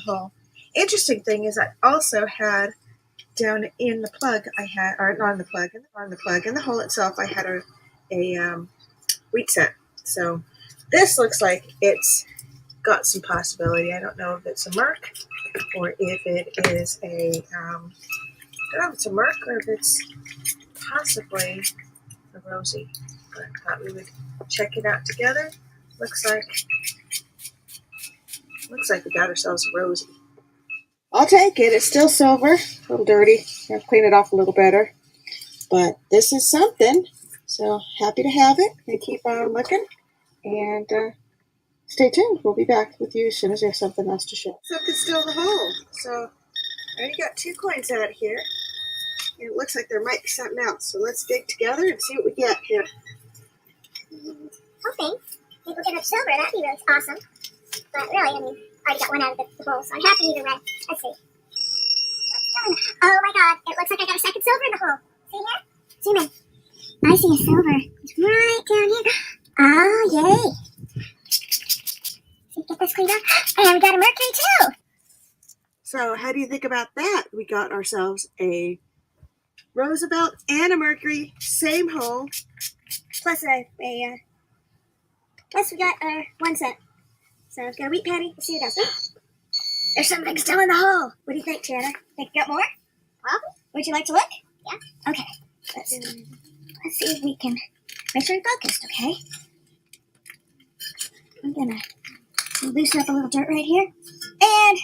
hole. Interesting thing is I also had down in the plug, or not in the plug, in the hole itself, I had a wheat set. So this looks like it's got some possibility. I don't know if it's a Merc or if it is a, I don't know if it's a Merc or if it's possibly a Rosie. But I thought we would check it out together. Looks like we got ourselves a Rosie. I'll take it. It's still silver. A little dirty. I'll clean it off a little better. But this is something. So happy to have it. Gonna keep on looking. And stay tuned. We'll be back with you as soon as there's something else to show. Something's still in the hole. So I already got 2 coins out here. And it looks like there might be something else. So let's dig together and see what we get here. hoping maybe we'll get enough silver. That'd be really awesome. But really, I mean, I already got one out of the bowl, so I'm happy either way. Let's see. Oh my god, it looks like I got a second silver in the hole. See here? Zoom in. I see a silver. It's right down here. Oh, yay. See, get this cleaned up. And we got a mercury too. So how do you think about that? We got ourselves a Roosevelt and a Mercury, same hole. Plus plus we got our 1 cent. So we've got a wheat patty. Let's see what else. There's something still in the hole. What do you think, Tiana? Think you got more? Probably. Would you like to look? Yeah. Okay. Let's see if we can make sure we're focused, okay? I'm gonna loosen up a little dirt right here. And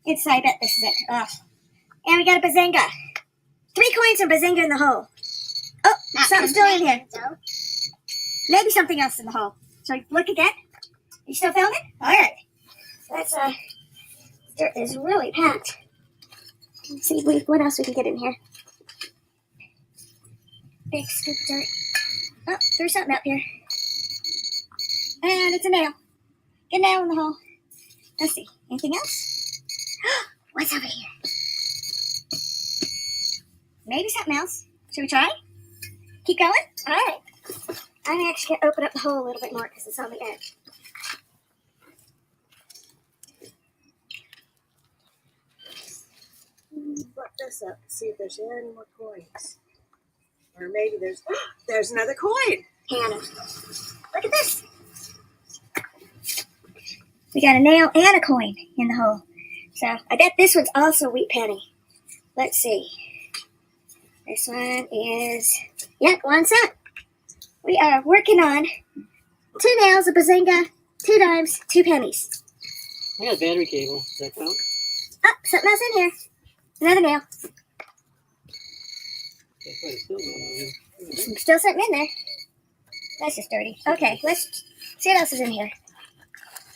I bet this is it. Oh. And we got a bazinga. 3 coins and bazinga in the hole. Oh, something's still in here. Maybe something else in the hole. Shall we look again? You still filming? All right. That's dirt is really packed. Let's see what else we can get in here. Big scoop of dirt. Oh, there's something up here. And it's a nail. Get a nail in the hole. Let's see. Anything else? What's over here? Maybe something else. Should we try? Keep going? All right. I'm actually going to open up the hole a little bit more because it's on the edge. Flip this up, see if there's any more coins. Or maybe there's another coin. Hannah, look at this. We got a nail and a coin in the hole. So I bet this one's also a wheat penny. Let's see. This one is, 1 cent. We are working on 2 nails, a bazinga, 2 dimes, 2 pennies. I got a battery cable. Does that count? Oh, something else in here. Another nail. Still something in there. That's just dirty. Okay, let's see what else is in here.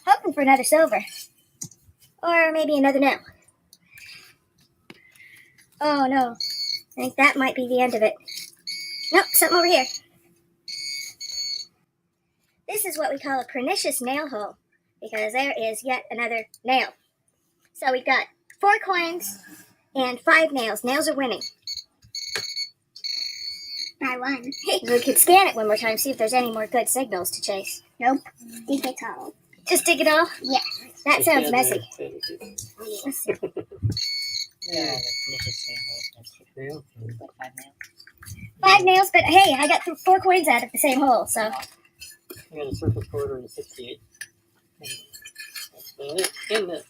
Hoping for another silver. Or maybe another nail. Oh no. I think that might be the end of it. Nope, something over here. This is what we call a pernicious nail hole, because there is yet another nail. So we've got 4 coins and 5 nails. Nails are winning. I won. We could scan it one more time, see if there's any more good signals to chase. Nope. Dig it all. Just dig it all? Yeah. That sounds messy. Let's see. Yeah. 5 nails, but hey, I got 4 coins out of the same hole, so. I got a surface quarter and a 68. And that.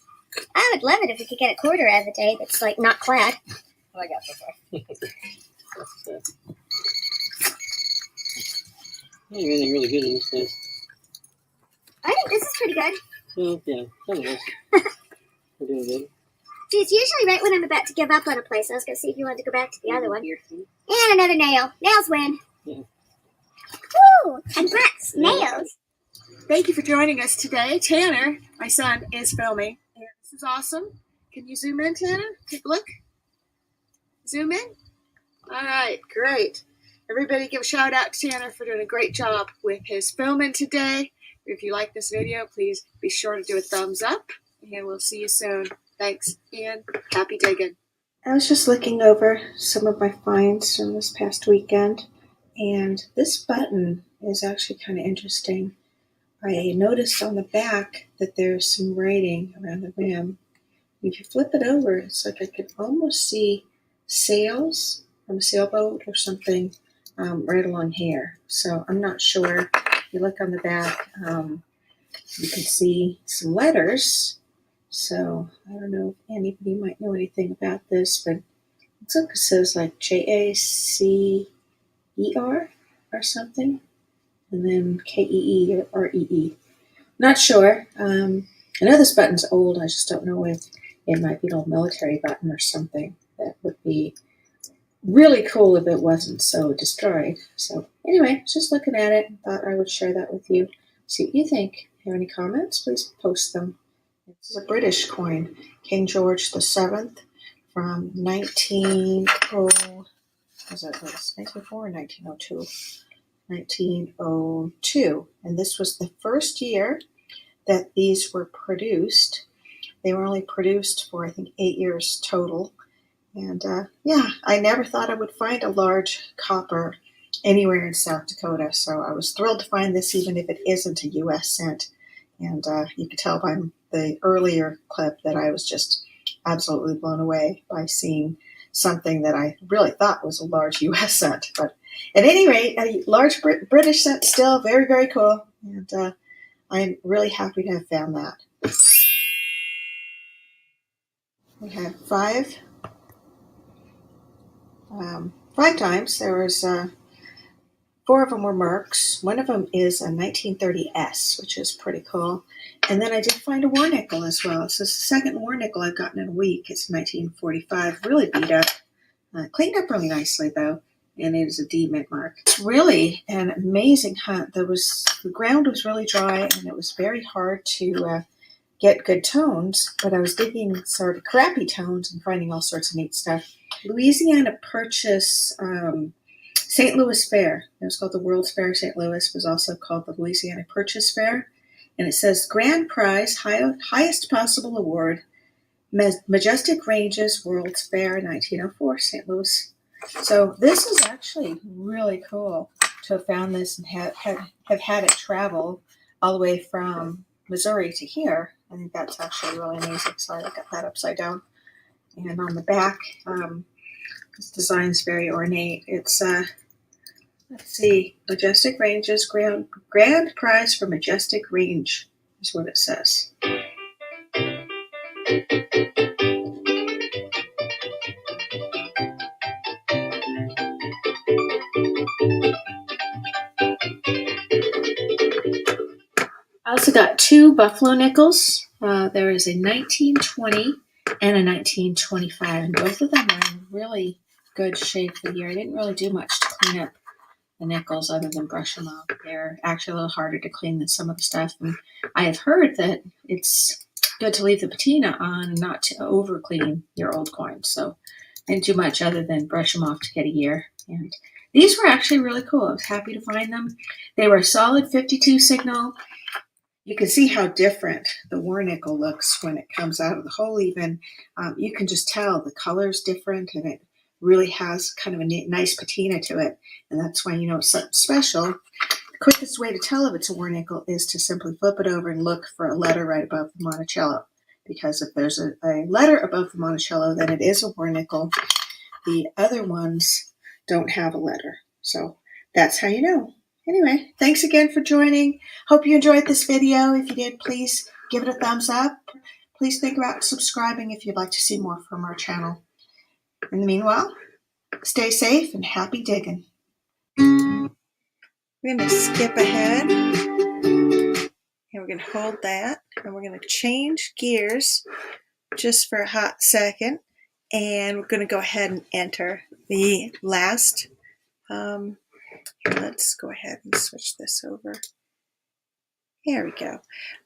I would love it if we could get a quarter out of the day that's like not clad. What I got so far. Anything really good in this place? I think this is pretty good. Well, yeah, some of this. We're doing good. Gee, it's usually right when I'm about to give up on a place. I was going to see if you wanted to go back to the other one. And another nail. Nails win. Yeah. Woo! Congrats, nails. Thank you for joining us today. Tanner, my son, is filming. And this is awesome. Can you zoom in, Tanner? Take a look. Zoom in. All right, great. Everybody give a shout out to Tanner for doing a great job with his filming today. If you like this video, please be sure to do a thumbs up. And we'll see you soon. Thanks, and happy digging. I was just looking over some of my finds from this past weekend, and this button is actually kind of interesting. I noticed on the back that there's some writing around the rim. If you flip it over, it's like I could almost see sails from a sailboat or something right along here. So I'm not sure. If you look on the back, you can see some letters. So I don't know if anybody might know anything about this, but it looks like it says like JACER or something, and then KEE or REE. Not sure. I know this button's old. I just don't know if it might be an old military button or something. That would be really cool if it wasn't so destroyed. So anyway, just looking at it, thought I would share that with you. See what you think. If you have any comments, please post them. It's a British coin, King George VII from 1904 or 1902? 1902. And this was the first year that these were produced. They were only produced for, I think, 8 years total. And yeah, I never thought I would find a large copper anywhere in South Dakota. So I was thrilled to find this, even if it isn't a U.S. cent. And you could tell by the earlier clip that I was just absolutely blown away by seeing something that I really thought was a large U.S. cent. But at any rate, a large British cent still very, very cool. And I'm really happy to have found that. We had five times. There was 4 of them were Mercs. One of them is a 1930S, which is pretty cool. And then I did find a war nickel as well. So it's the second war nickel I've gotten in a week. It's 1945, really beat up. Cleaned up really nicely though, and it is a D mint mark. It's really an amazing hunt. The ground was really dry, and it was very hard to get good tones, but I was digging sort of crappy tones and finding all sorts of neat stuff. Louisiana Purchase St. Louis Fair. It was called the World's Fair. St. Louis was also called the Louisiana Purchase Fair. And it says, grand prize, highest possible award, Majestic Ranges World's Fair 1904, St. Louis. So this is actually really cool to have found this and have had it travel all the way from Missouri to here. I think that's actually really amazing. Sorry, I got that upside down. And on the back, this design is very ornate. It's let's see, Majestic Ranges grand prize for Majestic Range is what it says. I also got 2 buffalo nickels. There is a 1920 and a 1925, and both of them are in really good shape for the year. I didn't really do much to clean up the nickels other than brush them off. They're actually a little harder to clean than some of the stuff, and I have heard that it's good to leave the patina on and not to over clean your old coins. So I didn't do much other than brush them off to get a year. And these were actually really cool. I was happy to find them. They were a solid 52 signal. You can see how different the war nickel looks when it comes out of the hole even. You can just tell the color's different, and it really has kind of a nice patina to it. And that's why you know it's something special. The quickest way to tell if it's a war nickel is to simply flip it over and look for a letter right above the Monticello. Because if there's a letter above the Monticello, then it is a war nickel. The other ones don't have a letter. So that's how you know. Anyway, thanks again for joining. Hope you enjoyed this video. If you did, please give it a thumbs up. Please think about subscribing if you'd like to see more from our channel. In the meanwhile, stay safe and happy digging. We're going to skip ahead, and we're going to hold that, and we're going to change gears just for a hot second, and we're going to go ahead and enter the last. Let's go ahead and switch this over. There we go.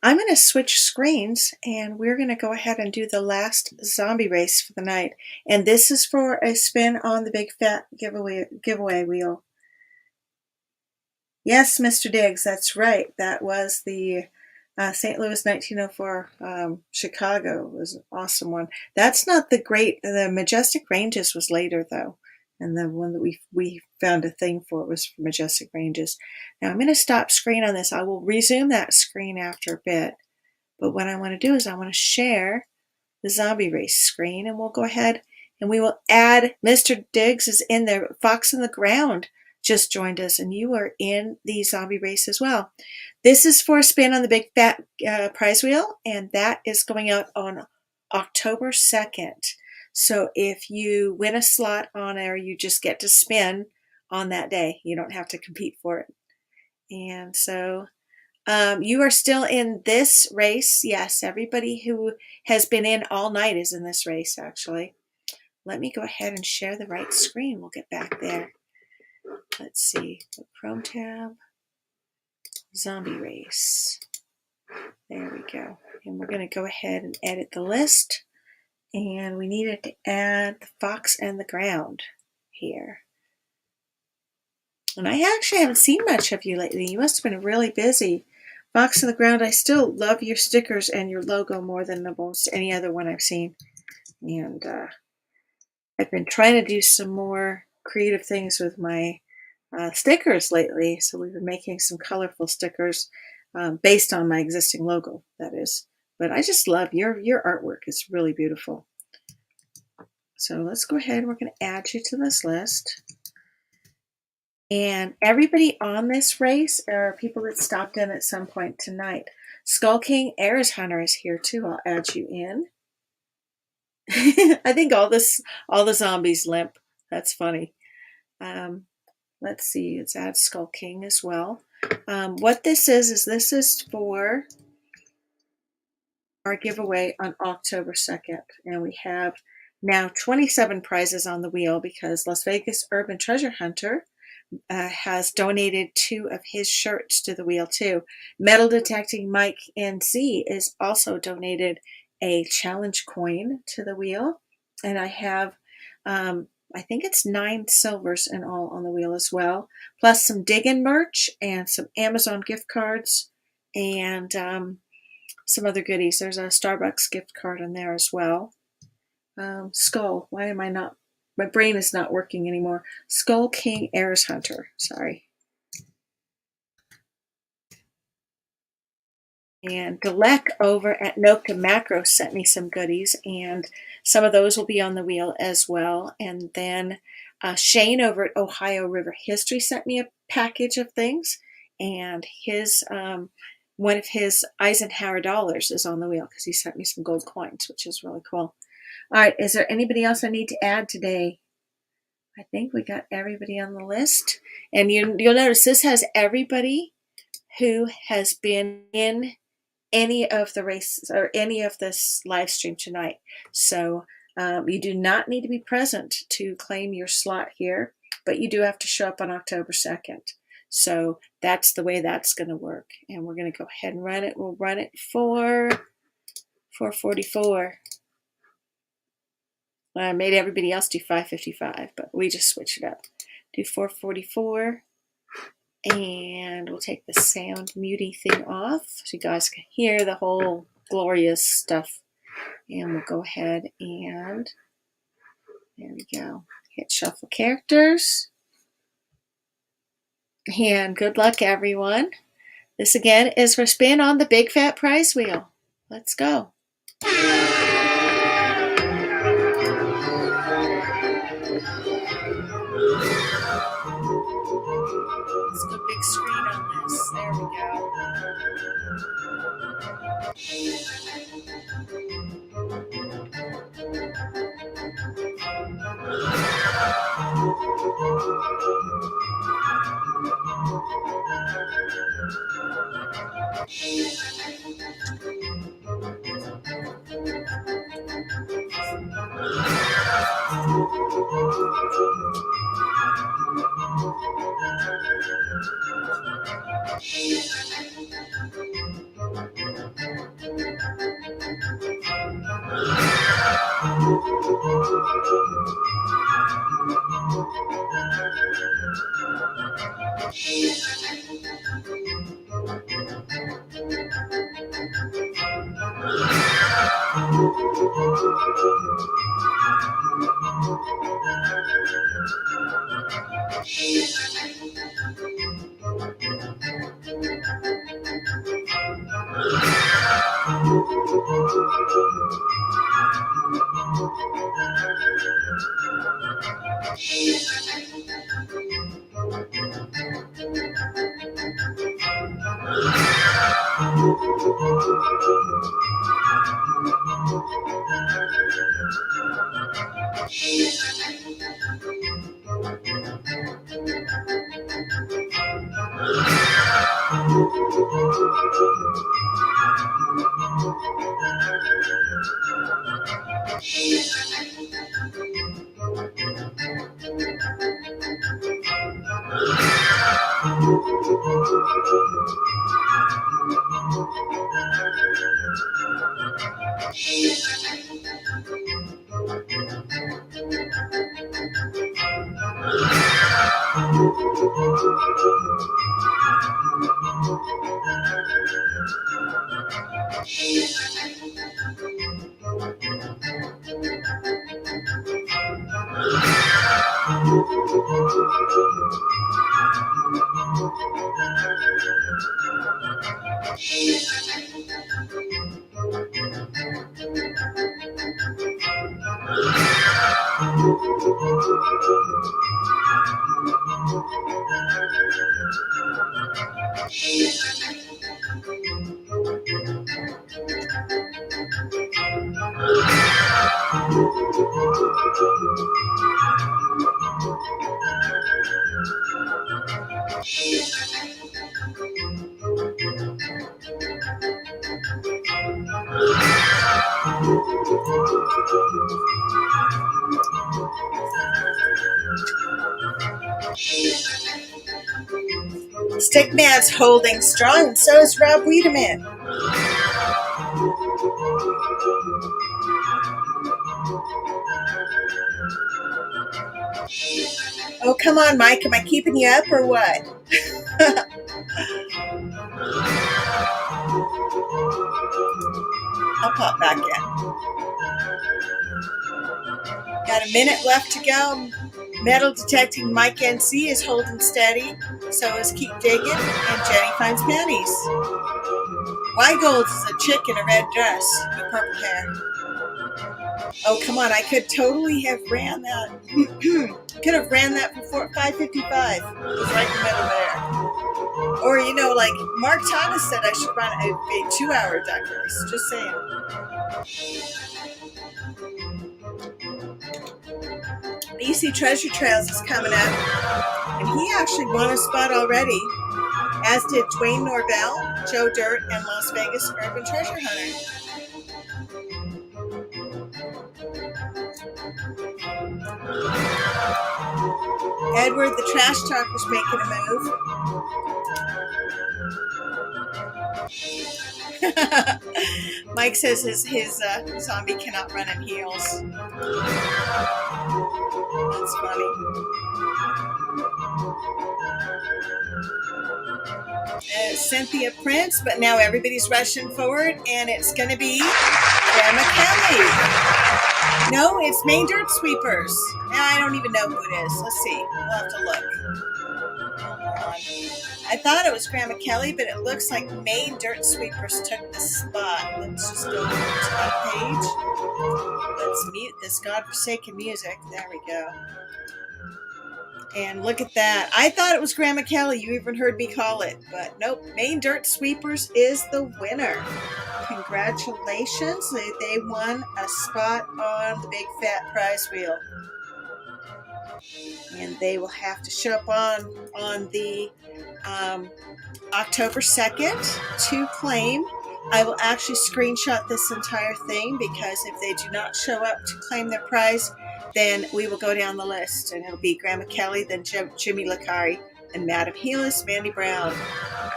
I'm going to switch screens, and we're going to go ahead and do the last zombie race for the night. And this is for a spin on the big fat giveaway wheel. Yes, Mr. Diggs, that's right. That was the St. Louis 1904 Chicago. It was an awesome one. That's not the Majestic Ranges was later though. And the one that we found a thing for was for Majestic Ranges. Now I'm going to stop screen on this. I will resume that screen after a bit. But what I want to do is I want to share the zombie race screen, and we'll go ahead and we will add Mr. Diggs is in there. Fox on the Ground just joined us, and you are in the zombie race as well. This is for a spin on the big fat prize wheel, and that is going out on October 2nd. So if you win a slot on it, or you just get to spin on that day, you don't have to compete for it. And so you are still in this race. Yes, everybody who has been in all night is in this race, actually. Let me go ahead and share the right screen. We'll get back there. Let's see, the Chrome tab, zombie race. There we go. And we're going to go ahead and edit the list. And we needed to add the Fox and the Ground here. And I actually haven't seen much of you lately. You must have been really busy. Box on the Ground, I still love your stickers and your logo more than almost any other one I've seen. And I've been trying to do some more creative things with my stickers lately. So we've been making some colorful stickers based on my existing logo, that is. But I just love your artwork. It's really beautiful. So let's go ahead. We're going to add you to this list. And everybody on this race are people that stopped in at some point tonight. Skull King Ares Hunter is here too. I'll add you in. I think all the zombies limp. That's funny. Let's see. Let's add Skull King as well. What this is this is for our giveaway on October 2nd. And we have now 27 prizes on the wheel because Las Vegas Urban Treasure Hunter has donated 2 of his shirts to the wheel too. Metal Detecting Mike NC is also donated a challenge coin to the wheel. And I have, I think it's 9 silvers in all on the wheel as well, plus some Diggin' merch and some Amazon gift cards and some other goodies. There's a Starbucks gift card in there as well. Skull, why am I not? My brain is not working anymore. Skull King Ares Hunter. Sorry. And Delek over at Noka Macro sent me some goodies, and some of those will be on the wheel as well. And then Shane over at Ohio River History sent me a package of things, and his one of his Eisenhower dollars is on the wheel because he sent me some gold coins, which is really cool. All right, is there anybody else I need to add today? I think we got everybody on the list. And you'll notice this has everybody who has been in any of the races or any of this live stream tonight. So you do not need to be present to claim your slot here, but you do have to show up on October 2nd. So that's the way that's going to work. And we're going to go ahead and run it. We'll run it for 444. I made everybody else do 555, but we just switched it up. Do 444, and we'll take the sound muting thing off so you guys can hear the whole glorious stuff. And we'll go ahead and there we go. Hit shuffle characters. And good luck, everyone. This again is for spin on the big fat prize wheel. Let's go. Let's go big screen on this. There we go. Stickman's holding strong, and so is Rob Wiedemann. Oh, come on, Mike. Am I keeping you up or what? I'll pop back in. Got a minute left to go. Metal detecting Mike NC is holding steady. So is Keep Digging, and Jenny finds panties. Weigold is a chick in a red dress with purple hair. Oh, come on. I could totally have ran that. Could have ran that for 5:55. It was right in the middle there. Or, you know, like Mark Thomas said I should run a 2-hour duck race. Just saying. BC Treasure Trails is coming up. And he actually won a spot already. As did Dwayne Norvell, Joe Dirt, and Las Vegas Urban Treasure Hunter. Edward the Trash Talker's making a move. Mike says his zombie cannot run in heels. That's funny. Cynthia Prince, but now everybody's rushing forward, and it's going to be Grandma Kelly. No, it's Maine Dirt Sweepers. Now I don't even know who it is. Let's see. We'll have to look. Hold on. I thought it was Grandma Kelly, but it looks like Maine Dirt Sweepers took the spot. Let's just go to that page. Let's mute this godforsaken music. There we go. And look at that. I thought it was Grandma Kelly. You even heard me call it. But nope. Maine Dirt Sweepers is the winner. Congratulations. They won a spot on the big fat prize wheel. And they will have to show up on the October 2nd to claim. I will actually screenshot this entire thing because if they do not show up to claim their prize, then we will go down the list. And it'll be Grandma Kelly, then Jimmy Licari, and Madam Healis, Mandy Brown.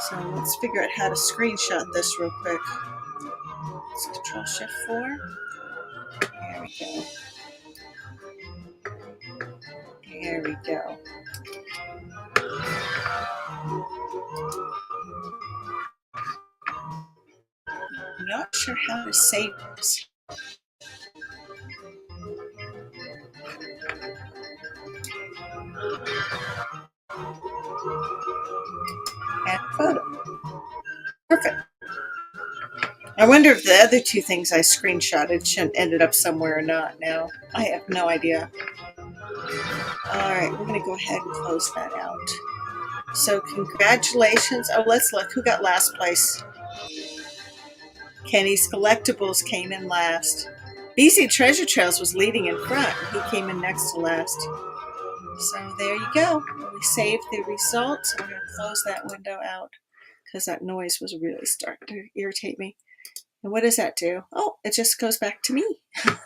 So let's figure out how to screenshot this real quick. Let's Control-Shift-4. There we go. There we go. I'm not sure how to save this. Add photo. Perfect. I wonder if the other two things I screenshotted ended up somewhere or not now. I have no idea. All right, we're going to go ahead and close that out. So congratulations. Oh, let's look. Who got last place? Kenny's Collectibles came in last. BC Treasure Trails was leading in front. He came in next to last. So there you go. We saved the results. I'm going to close that window out because that noise was really starting to irritate me. And what does that do? Oh, it just goes back to me.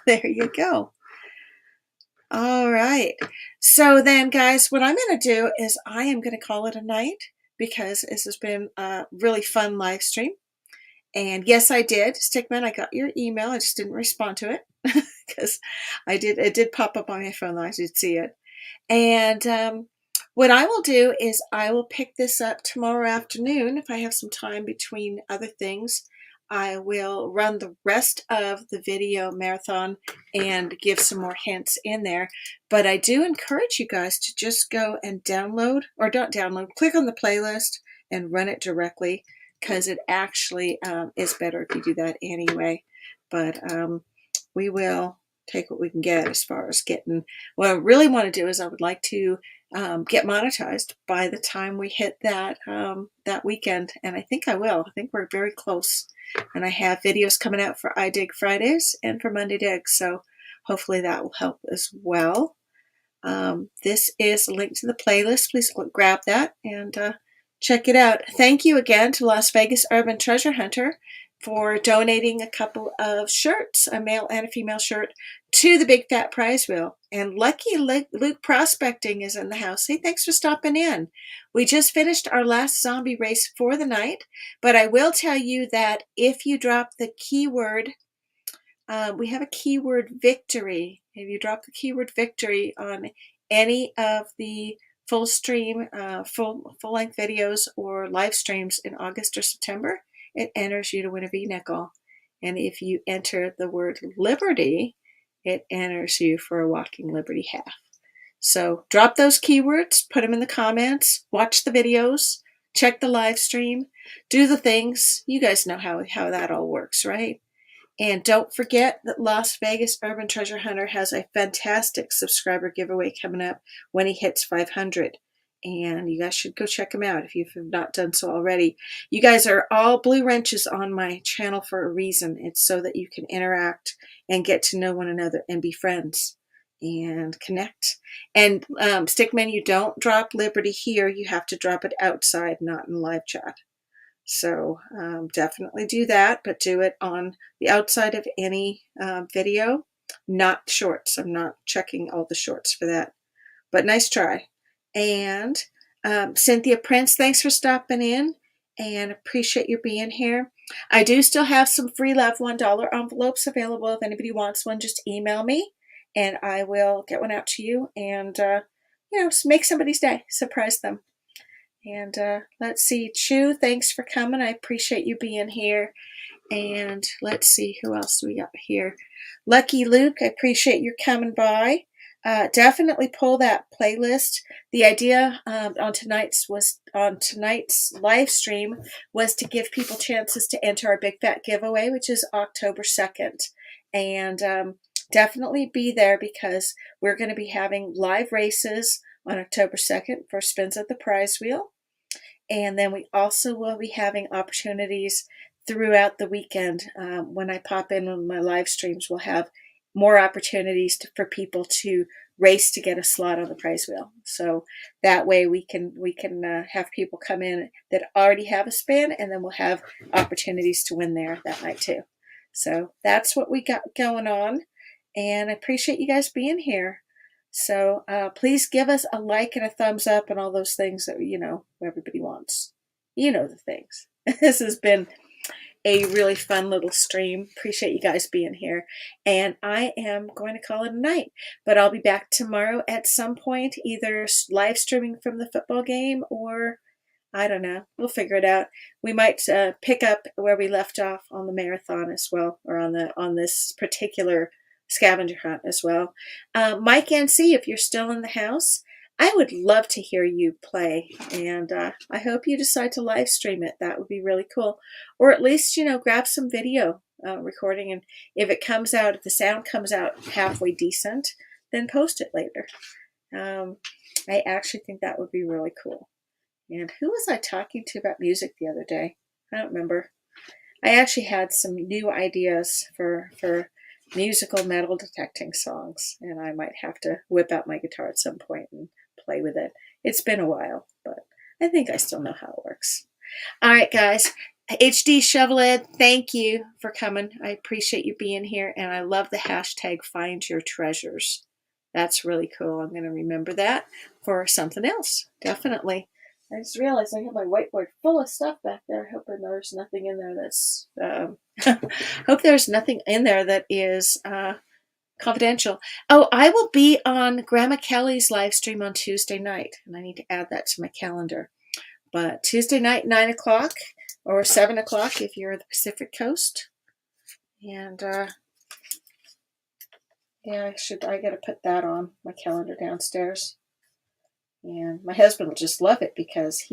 There you go. All right. So then, guys, what I'm going to do is I am going to call it a night because this has been a really fun live stream. And yes, I did. Stickman, I got your email. I just didn't respond to it because it did pop up on my phone. I did see it. And what I will do is I will pick this up tomorrow afternoon if I have some time between other things. I will run the rest of the video marathon and give some more hints in there. But I do encourage you guys to just go and download, or don't download, click on the playlist and run it directly, because it actually is better if you do that anyway. But we will take what we can get as far as getting. What I really want to do is I would like to get monetized by the time we hit that that weekend, and I think I will. I think we're very close, and I have videos coming out for iDig Fridays and for Monday Dig, so hopefully that will help as well. This is a link to the playlist. Please grab that and check it out. Thank you again to Las Vegas Urban Treasure Hunter for donating a couple of shirts, a male and a female shirt, to the Big Fat Prize Wheel. And Lucky Luke Prospecting is in the house. Hey, thanks for stopping in. We just finished our last zombie race for the night, but I will tell you that if you drop the keyword, we have a keyword victory. If you drop the keyword victory on any of the full stream, full-length videos or live streams in August or September, it enters you to win a V-nickel. And if you enter the word Liberty, it enters you for a Walking Liberty half. So drop those keywords, put them in the comments, watch the videos, check the live stream, do the things. You guys know how that all works, right? And don't forget that Las Vegas Urban Treasure Hunter has a fantastic subscriber giveaway coming up when he hits 500. And you guys should go check him out if you've not done so already. You guys are all blue wrenches on my channel for a reason. It's so that you can interact and get to know one another and be friends and connect. And Stickman, you don't drop Liberty here. You have to drop it outside, not in live chat. So definitely do that, but do it on the outside of any video, not shorts. I'm not checking all the shorts for that, but nice try. And Cynthia Prince, thanks for stopping in and appreciate your being here. I do still have some free Love $1 envelopes available. If anybody wants one, just email me and I will get one out to you and, make somebody's day, surprise them. And let's see, Chu, thanks for coming. I appreciate you being here. And let's see, who else do we got here? Lucky Luke, I appreciate your coming by. Definitely pull that playlist. The idea on tonight's live stream was to give people chances to enter our Big Fat Giveaway, which is October 2nd. And definitely be there because we're going to be having live races on October 2nd for spins at the prize wheel. And then we also will be having opportunities throughout the weekend. When I pop in on my live streams, we'll have more opportunities for people to race to get a slot on the prize wheel. So that way we can have people come in that already have a spin, and then we'll have opportunities to win there that night too. So that's what we got going on, and I appreciate you guys being here. So please give us a like and a thumbs up and all those things that everybody wants. You know the things. This has been a really fun little stream. Appreciate you guys being here. And I am going to call it a night. But I'll be back tomorrow at some point, either live streaming from the football game or, I don't know, we'll figure it out. We might pick up where we left off on the marathon as well, or on this particular scavenger hunt as well. Mike NC, if you're still in the house, I would love to hear you play, and I hope you decide to live stream it. That would be really cool. Or at least, grab some video recording, and if the sound comes out halfway decent, then post it later. I actually think that would be really cool. And who was I talking to about music the other day? I don't remember. I actually had some new ideas for musical metal detecting songs, and I might have to whip out my guitar at some point and play with it. It's been a while, but I think I still know how it works. All right, guys. HD Shovelhead, thank you for coming. I appreciate you being here, and I love the hashtag Find Your Treasures. That's really cool. I'm going to remember that for something else. Definitely. I just realized I have my whiteboard full of stuff back there. Hoping there's nothing in there that's hope there's nothing in there that is Confidential. Oh, I will be on Grandma Kelly's live stream on Tuesday night, and I need to add that to my calendar. But Tuesday night, 9 o'clock or 7 o'clock if you're the Pacific Coast. And yeah, I got to put that on my calendar downstairs. And my husband will just love it because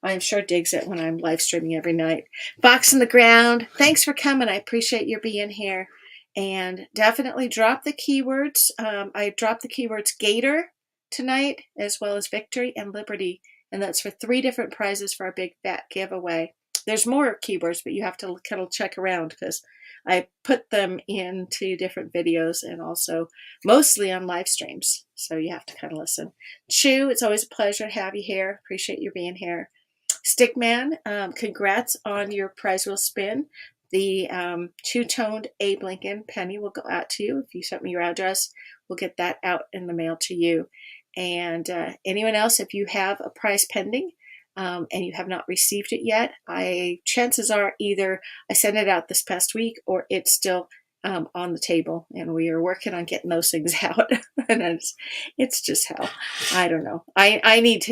I'm sure, digs it when I'm live streaming every night. Box in the ground. Thanks for coming. I appreciate your being here. And definitely drop the keywords. I dropped the keywords Gator tonight, as well as Victory and Liberty. And that's for 3 different prizes for our big fat giveaway. There's more keywords, but you have to kind of check around because I put them into different videos and also mostly on live streams. So you have to kind of listen. Chu, it's always a pleasure to have you here. Appreciate you being here. Stickman, congrats on your prize wheel spin. The 2-toned Abe Lincoln penny will go out to you. If you sent me your address, we'll get that out in the mail to you. And anyone else, if you have a prize pending and you have not received it yet, chances are either I sent it out this past week or it's still on the table, and we are working on getting those things out. And it's just hell. I don't know. I need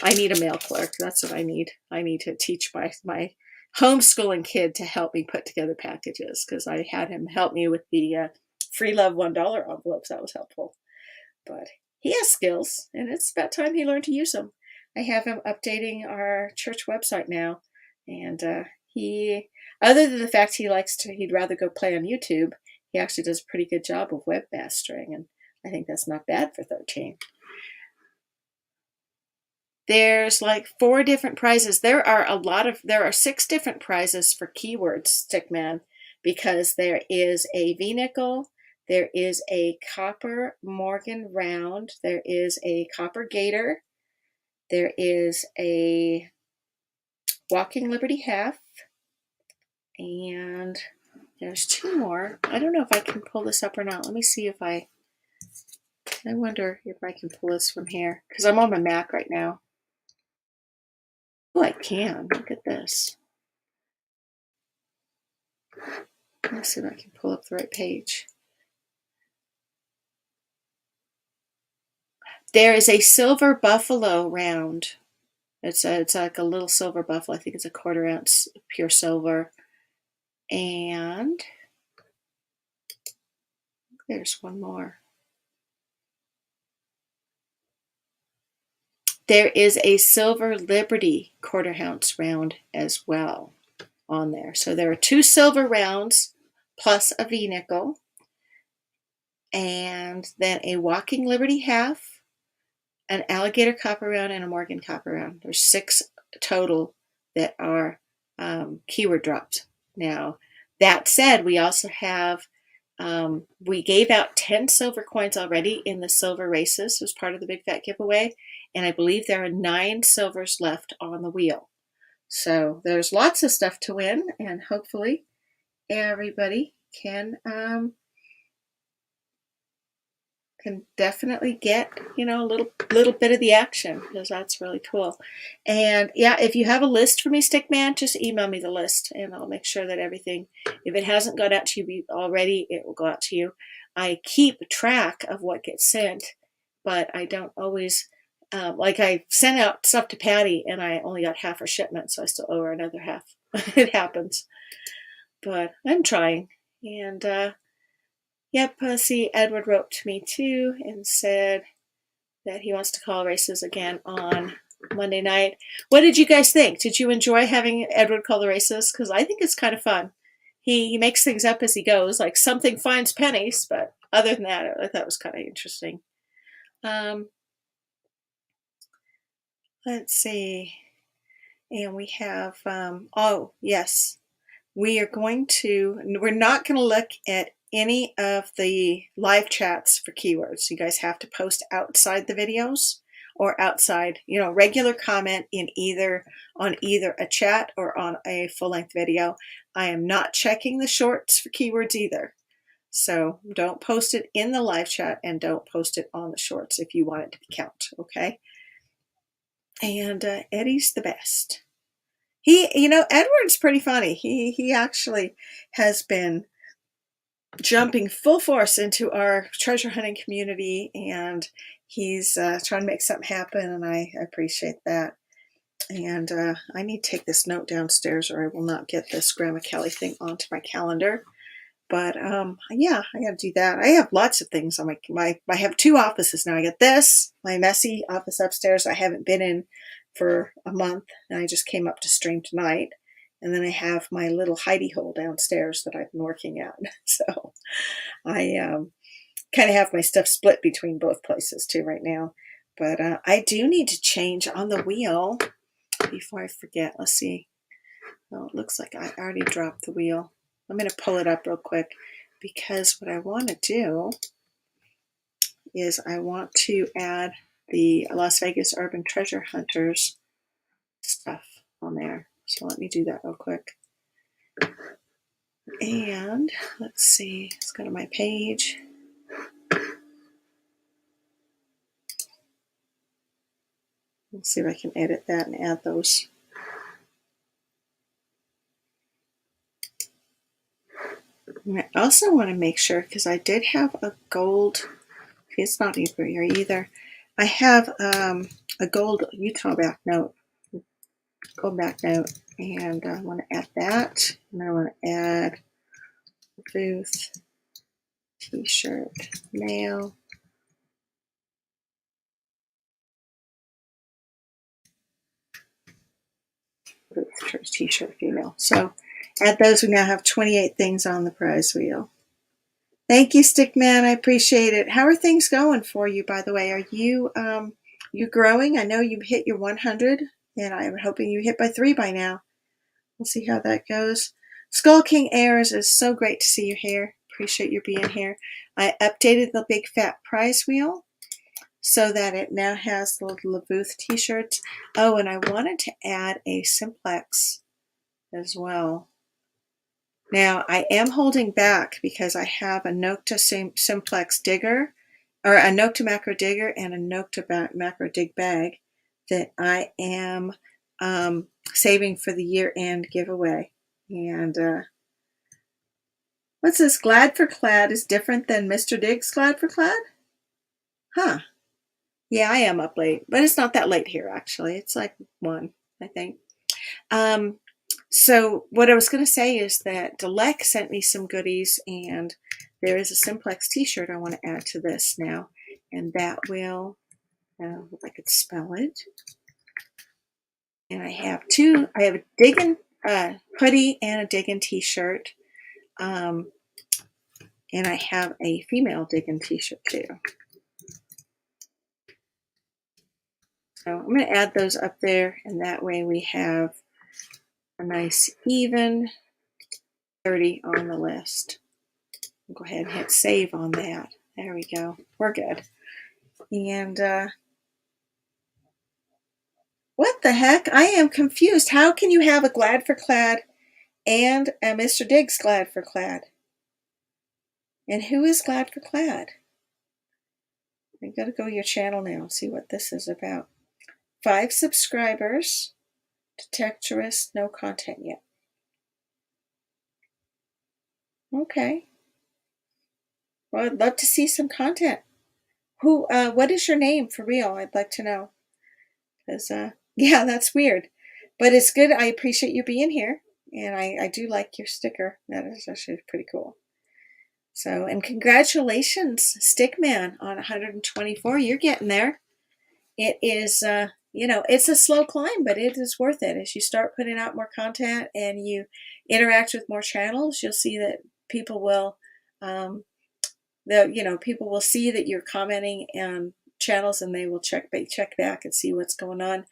I need a mail clerk. That's what I need. I need to teach my homeschooling kid to help me put together packages because I had him help me with the free love $1 envelopes. That was helpful. But he has skills, and it's about time he learned to use them. I have him updating our church website now, and he, other than the fact he'd rather go play on YouTube, he actually does a pretty good job of webmastering, and I think that's not bad for 13. There's like 4 different prizes. There are 6 different prizes for keywords, Stickman, because there is a V-nickel, there is a copper Morgan round, there is a copper gator, there is a walking Liberty half, and there's 2 more. I don't know if I can pull this up or not. Let me see if I wonder if I can pull this from here because I'm on my Mac right now. Oh, I can. Look at this. Let's see if I can pull up the right page. There is a silver buffalo round. It's like a little silver buffalo. I think it's a 1/4 ounce pure silver. And there's one more. There is a silver Liberty 1/4 ounce round as well on there. So there are 2 silver rounds plus a V-nickel. And then a walking Liberty half, an alligator copper round, and a Morgan copper round. There's 6 total that are keyword dropped. Now, that said, we also have, we gave out 10 silver coins already in the silver races as part of the big fat giveaway. And I believe there are 9 silvers left on the wheel. So there's lots of stuff to win, and hopefully everybody can definitely get, a little bit of the action because that's really cool. And yeah, if you have a list for me, Stickman, just email me the list and I'll make sure that everything, if it hasn't got out to you already, it will go out to you. I keep track of what gets sent, but I don't always, like I sent out stuff to Patty and I only got half her shipment, so I still owe her another half. It happens. But I'm trying. And yep, see, Edward wrote to me too and said that he wants to call races again on Monday night. What did you guys think? Did you enjoy having Edward call the races? Because I think it's kind of fun. He makes things up as he goes, like something finds pennies, but other than that, I thought it was kind of interesting. Let's see. And we have, oh, yes. We're not going to look at any of the live chats for keywords. You guys have to post outside the videos or outside, regular comment on either a chat or on a full-length video. I am not checking the shorts for keywords either. So don't post it in the live chat and don't post it on the shorts if you want it to count, okay? And Eddie's the best. Edward's pretty funny. He actually has been jumping full force into our treasure hunting community, and he's trying to make something happen, and I appreciate that. And I need to take this note downstairs or I will not get this Grandma Kelly thing onto my calendar. But yeah, I got to do that. I have lots of things on my I have 2 offices now. I got this, my messy office upstairs I haven't been in for a month, and I just came up to stream tonight. And then I have my little hidey hole downstairs that I've been working at. So I kind of have my stuff split between both places too right now. But I do need to change on the wheel before I forget. Let's see. Oh, it looks like I already dropped the wheel. I'm going to pull it up real quick because what I want to do is I want to add the Las Vegas Urban Treasure Hunters stuff on there. So let me do that real quick. And let's see, let's go to my page. Let's see if I can edit that and add those. And I also want to make sure, because I did have a gold, it's not here either. I have a gold Utah back note, and I want to add that. And I want to add booth, t-shirt, male. Booth, t-shirt, female. So add those. We now have 28 things on the prize wheel. Thank you, Stickman. I appreciate it. How are things going for you, by the way? Are you you growing? I know you hit your 100, and I'm hoping you hit by 3 by now. We'll see how that goes. Skull King Airs, is so great to see you here. Appreciate you being here. I updated the big fat prize wheel so that it now has the little Booth t-shirts. Oh, and I wanted to add a simplex as well. Now, I am holding back because I have a Nocta simplex digger, or a Nocta macro digger and a Nocta macro dig bag that I am saving for the year-end giveaway. And what's this? Glad for Clad is different than Mr. Dig's Glad for Clad? Huh. Yeah, I am up late, but it's not that late here, actually. It's like 1, I think. So what I was going to say is that Delec sent me some goodies, and there is a simplex t-shirt I want to add to this now. And that will, if I could spell it. And I have a Diggin' hoodie and a Diggin' t-shirt. And I have a female Diggin' t-shirt too. So I'm going to add those up there, and that way we have a nice even 30 on the list. I'll go ahead and hit save on that. There we go. We're good. And what the heck? I am confused. How can you have a Glad for Clad and a Mr. Diggs Glad for Clad? And who is Glad for Clad? I gotta go to your channel now and see what this is about. 5 subscribers. Detectorist, no content yet. Okay. Well, I'd love to see some content. What is your name for real? I'd like to know. Because, yeah, that's weird. But it's good. I appreciate you being here. And I do like your sticker. That is actually pretty cool. So, and congratulations, Stickman, on 124. You're getting there. It is, it's a slow climb, but it is worth it. As you start putting out more content and you interact with more channels, you'll see that people will, people will see that you're commenting on channels, and they will check back and see what's going on.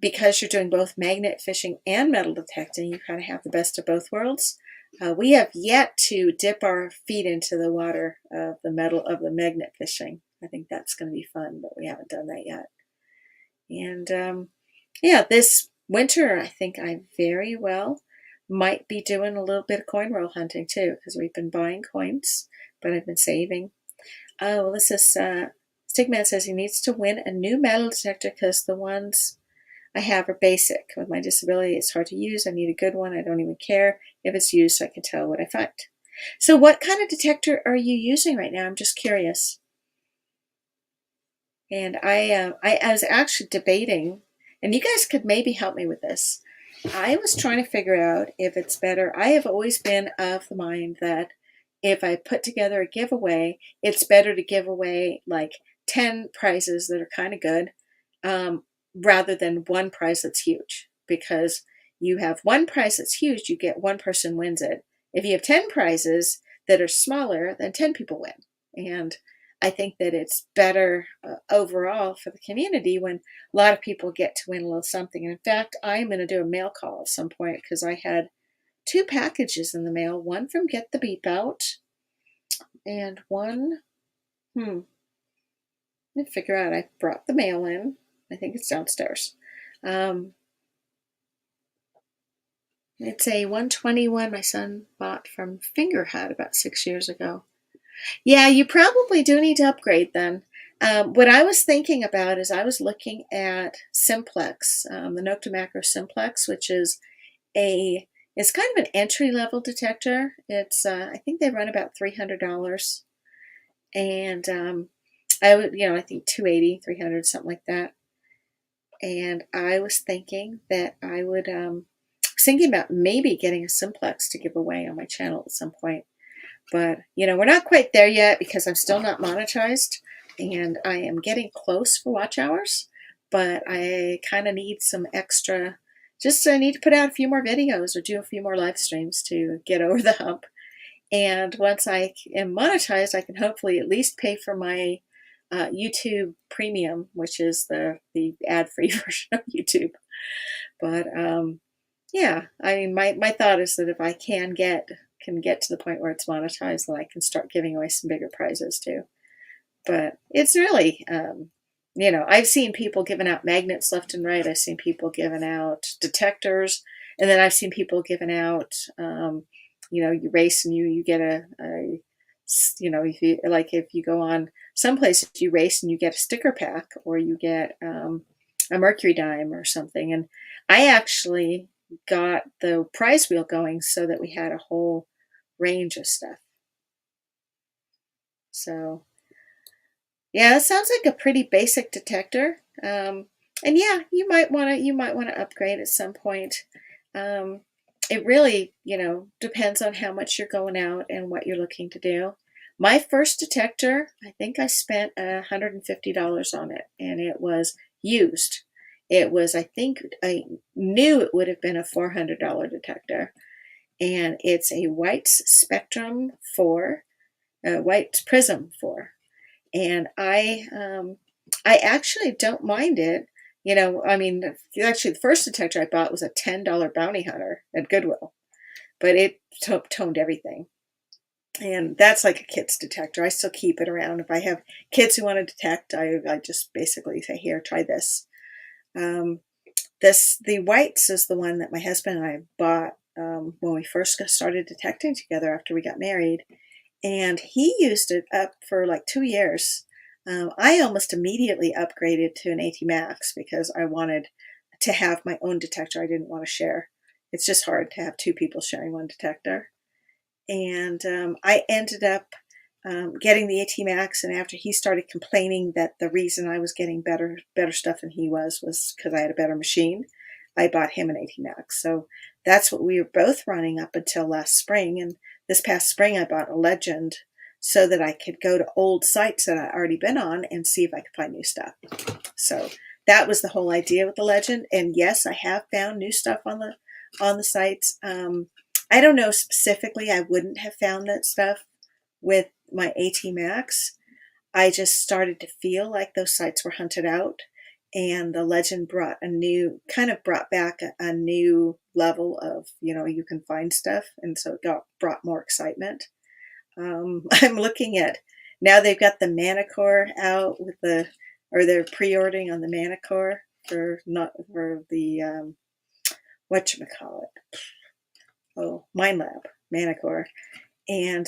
Because you're doing both magnet fishing and metal detecting, you kind of have the best of both worlds. We have yet to dip our feet into the water of the magnet fishing. I think that's going to be fun, but we haven't done that yet. And this winter, I think I very well might be doing a little bit of coin roll hunting too, because we've been buying coins, but I've been saving. Oh, well, this is Stickman says he needs to win a new metal detector because the ones I have are basic. With my disability, it's hard to use. I need a good one. I don't even care if it's used, so I can tell what I find. So what kind of detector are you using right now? I'm just curious. And I was actually debating, and you guys could maybe help me with this. I was trying to figure out if it's better. I have always been of the mind that if I put together a giveaway, it's better to give away like 10 prizes that are kind of good, um, rather than one prize that's huge. Because you have one prize that's huge, you get one person wins it. If you have 10 prizes that are smaller, then 10 people win. And I think that it's better overall for the community when a lot of people get to win a little something. And in fact, I'm going to do a mail call at some point because I had 2 packages in the mail, one from Get the Beep Out and one, let me figure out, I brought the mail in. I think it's downstairs. It's a 121 my son bought from Fingerhut about 6 years ago. Yeah, you probably do need to upgrade then. What I was thinking about is I was looking at Simplex, the Nocta Macro Simplex, which is it's kind of an entry level detector. It's I think they run about $300, and I would I think 280, 300, something like that. And I was thinking that I would thinking about maybe getting a Simplex to give away on my channel at some point. But, we're not quite there yet because I'm still not monetized and I am getting close for watch hours, but I kind of need some extra, I need to put out a few more videos or do a few more live streams to get over the hump. And once I am monetized, I can hopefully at least pay for my YouTube Premium, which is the ad-free version of YouTube. But yeah, I mean, my thought is that if I can get to the point where it's monetized, then I can start giving away some bigger prizes too. But it's really, I've seen people giving out magnets left and right. I've seen people giving out detectors, and then I've seen people giving out, you race and you get if you go on some places, you race and you get a sticker pack, or you get a mercury dime or something. And I actually got the prize wheel going so that we had a whole range of stuff. So yeah, that sounds like a pretty basic detector. And yeah, you might want to upgrade at some point. It really, depends on how much you're going out and what you're looking to do. My first detector, I think I spent $150 on it, and it was used. It was, I think, I knew it would have been a $400 detector, and it's a white spectrum 4, white prism 4, and I actually don't mind it. Actually, the first detector I bought was a $10 bounty hunter at Goodwill, but it toned everything. And that's like a kid's detector. I still keep it around. If I have kids who want to detect, I just basically say, here, try this. The whites is the one that my husband and I bought when we first started detecting together after we got married. And he used it up for like 2 years. I almost immediately upgraded to an AT Max because I wanted to have my own detector. I didn't want to share. It's just hard to have 2 people sharing one detector. And I ended up getting the AT Max, and after he started complaining that the reason I was getting better stuff than he was because I had a better machine, I bought him an AT Max. So that's what we were both running up until last spring. And this past spring, I bought a Legend so that I could go to old sites that I'd already been on and see if I could find new stuff. So that was the whole idea with the Legend. And yes, I have found new stuff on the sites. I don't know specifically. I wouldn't have found that stuff with my AT Max. I just started to feel like those sites were hunted out, and the Legend brought back a new level of, you can find stuff. And so it brought more excitement. I'm looking at, now they've got the Manicore out they're pre-ordering on the Manicore for the, whatchamacallit. Oh, Mind Lab, Manicore. And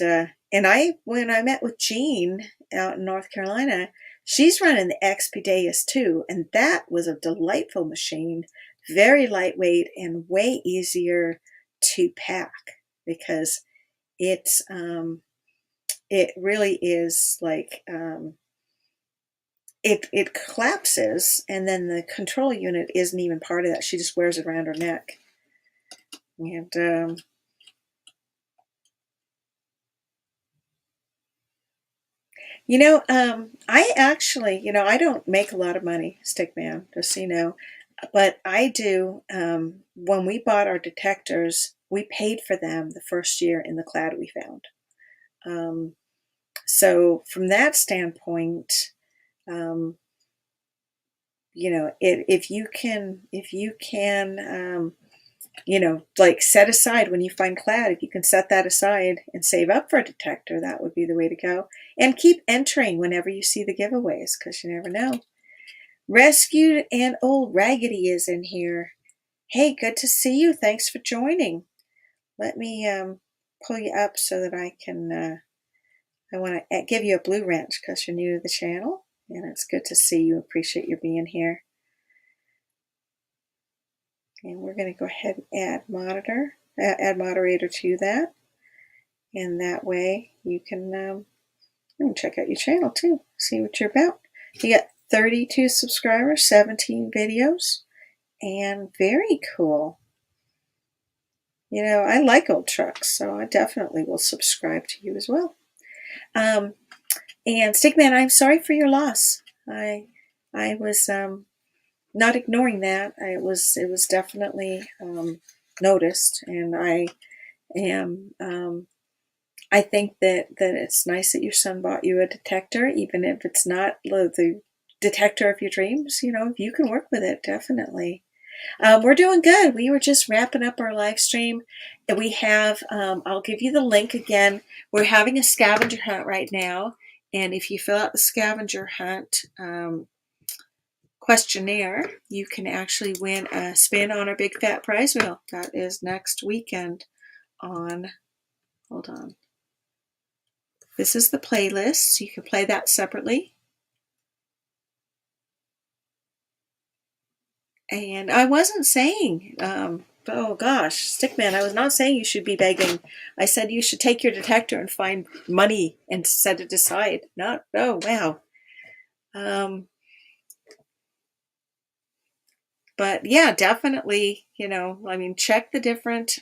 when I met with Jean out in North Carolina, she's running the Expedeus too, and that was a delightful machine, very lightweight and way easier to pack because it really is like it collapses, and then the control unit isn't even part of that. She just wears it around her neck. And I actually, I don't make a lot of money, Stickman, just so you know, but I do. When we bought our detectors, we paid for them the first year in the cloud we found. So from that standpoint, um, if you can, like set aside when you find cloud, if you can set that aside and save up for a detector, that would be the way to go. And keep entering whenever you see the giveaways, because you never know. Rescued and Old Raggedy is in here. Hey, good to see you. Thanks for joining. Let me pull you up so that I can, I want to give you a blue wrench because you're new to the channel. And it's good to see you. Appreciate you being here. And we're going to go ahead and add moderator to that. And that way you can check out your channel too. See what you're about. You got 32 subscribers, 17 videos, and very cool. I like old trucks, so I definitely will subscribe to you as well. And Stickman, I'm sorry for your loss. I was not ignoring that. It was definitely noticed, and I am. I think that it's nice that your son bought you a detector, even if it's not the detector of your dreams. If you can work with it, definitely. We're doing good. We were just wrapping up our live stream. We have, I'll give you the link again. We're having a scavenger hunt right now. And if you fill out the scavenger hunt questionnaire, you can actually win a spin on our big fat prize wheel. That is next weekend on, hold on. This is the playlist, so you can play that separately. And I wasn't saying, oh gosh, Stickman, I was not saying you should be begging. I said you should take your detector and find money and set it aside. Not, oh wow. But yeah, definitely, check the different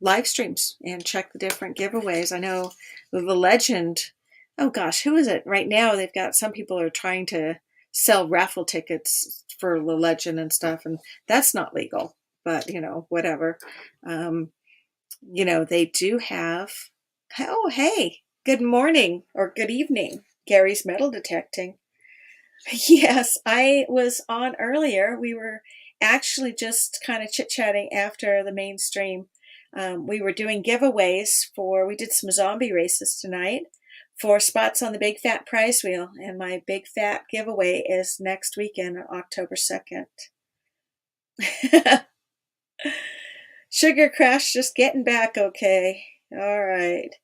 live streams and check the different giveaways. I know the legend, oh gosh, who is it? Right now they've got, some people are trying to sell raffle tickets for the legend and stuff, and that's not legal, but whatever. They do have, oh hey, good morning or good evening, Gary's metal detecting. Yes, I was on earlier. We were actually just kind of chit-chatting after the main stream. We were doing giveaways we did some zombie races tonight for spots on the Big Fat Prize Wheel. And my Big Fat giveaway is next weekend, October 2nd. Sugar Crash just getting back okay. All right.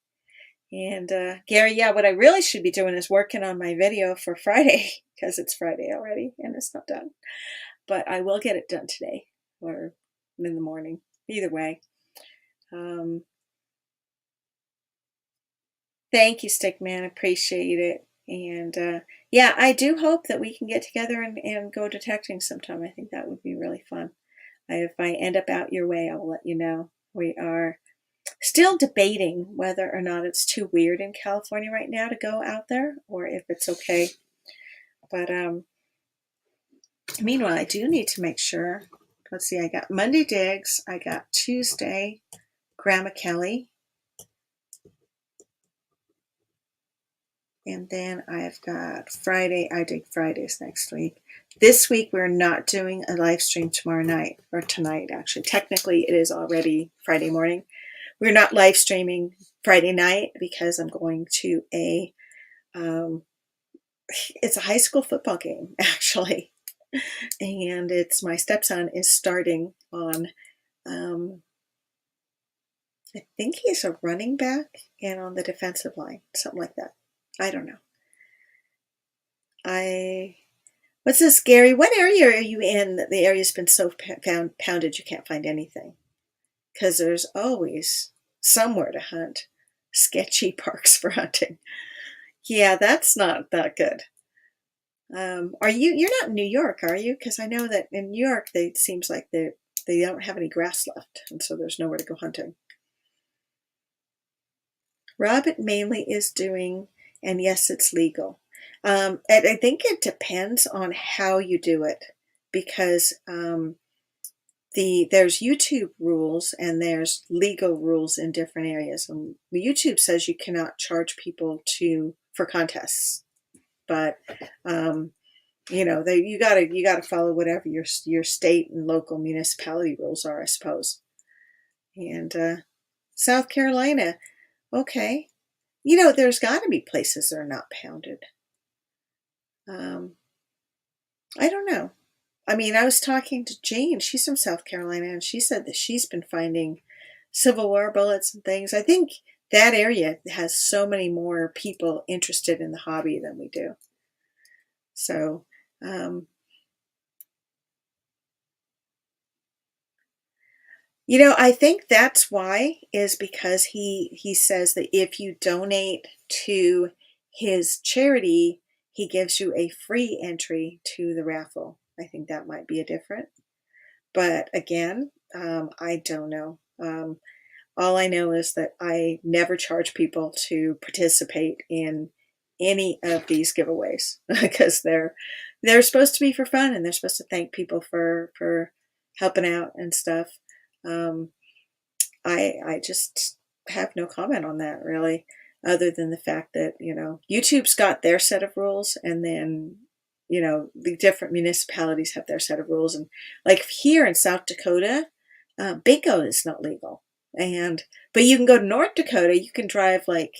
And Gary, yeah, what I really should be doing is working on my video for Friday, because it's Friday already and it's not done. But I will get it done today or in the morning. Either way. Thank you, Stickman. Appreciate it. And yeah, I do hope that we can get together and go detecting sometime. I think that would be really fun. If I end up out your way, I will let you know. We are still debating whether or not it's too weird in California right now to go out there, or if it's okay. But meanwhile, I do need to make sure. Let's see, I got Monday digs, I got Tuesday Grandma Kelly, and then I've got Friday. I dig Fridays next week. This week we're not doing a live stream tomorrow night, or tonight actually. Technically it is already Friday morning. We're not live streaming Friday night because I'm going to it's a high school football game, actually. And it's my stepson is starting on, I think he's a running back and on the defensive line, something like that. I don't know. What's this, Gary? What area are you in that the area's been so pounded you can't find anything? Because there's always somewhere to hunt. Sketchy parks for hunting. Yeah, that's not that good. You're not in New York, are you? Because I know that in New York, it seems like they don't have any grass left, and so there's nowhere to go hunting. Robert mainly is doing, and yes, it's legal. I think it depends on how you do it, because there's YouTube rules and there's legal rules in different areas. And YouTube says you cannot charge people for contests, but you gotta follow whatever your state and local municipality rules are, I suppose. And South Carolina, okay, there's got to be places that are not pounded. I don't know. I mean, I was talking to Jane. She's from South Carolina, and she said that she's been finding Civil War bullets and things. I think that area has so many more people interested in the hobby than we do. So, I think that's why, is because he says that if you donate to his charity, he gives you a free entry to the raffle. I think that might be a different. But again, I don't know. All I know is that I never charge people to participate in any of these giveaways because they're supposed to be for fun, and they're supposed to thank people for helping out and stuff. I just have no comment on that, really, other than the fact that, YouTube's got their set of rules, and then, the different municipalities have their set of rules. And like here in South Dakota, bingo is not legal. But you can go to North Dakota, you can drive like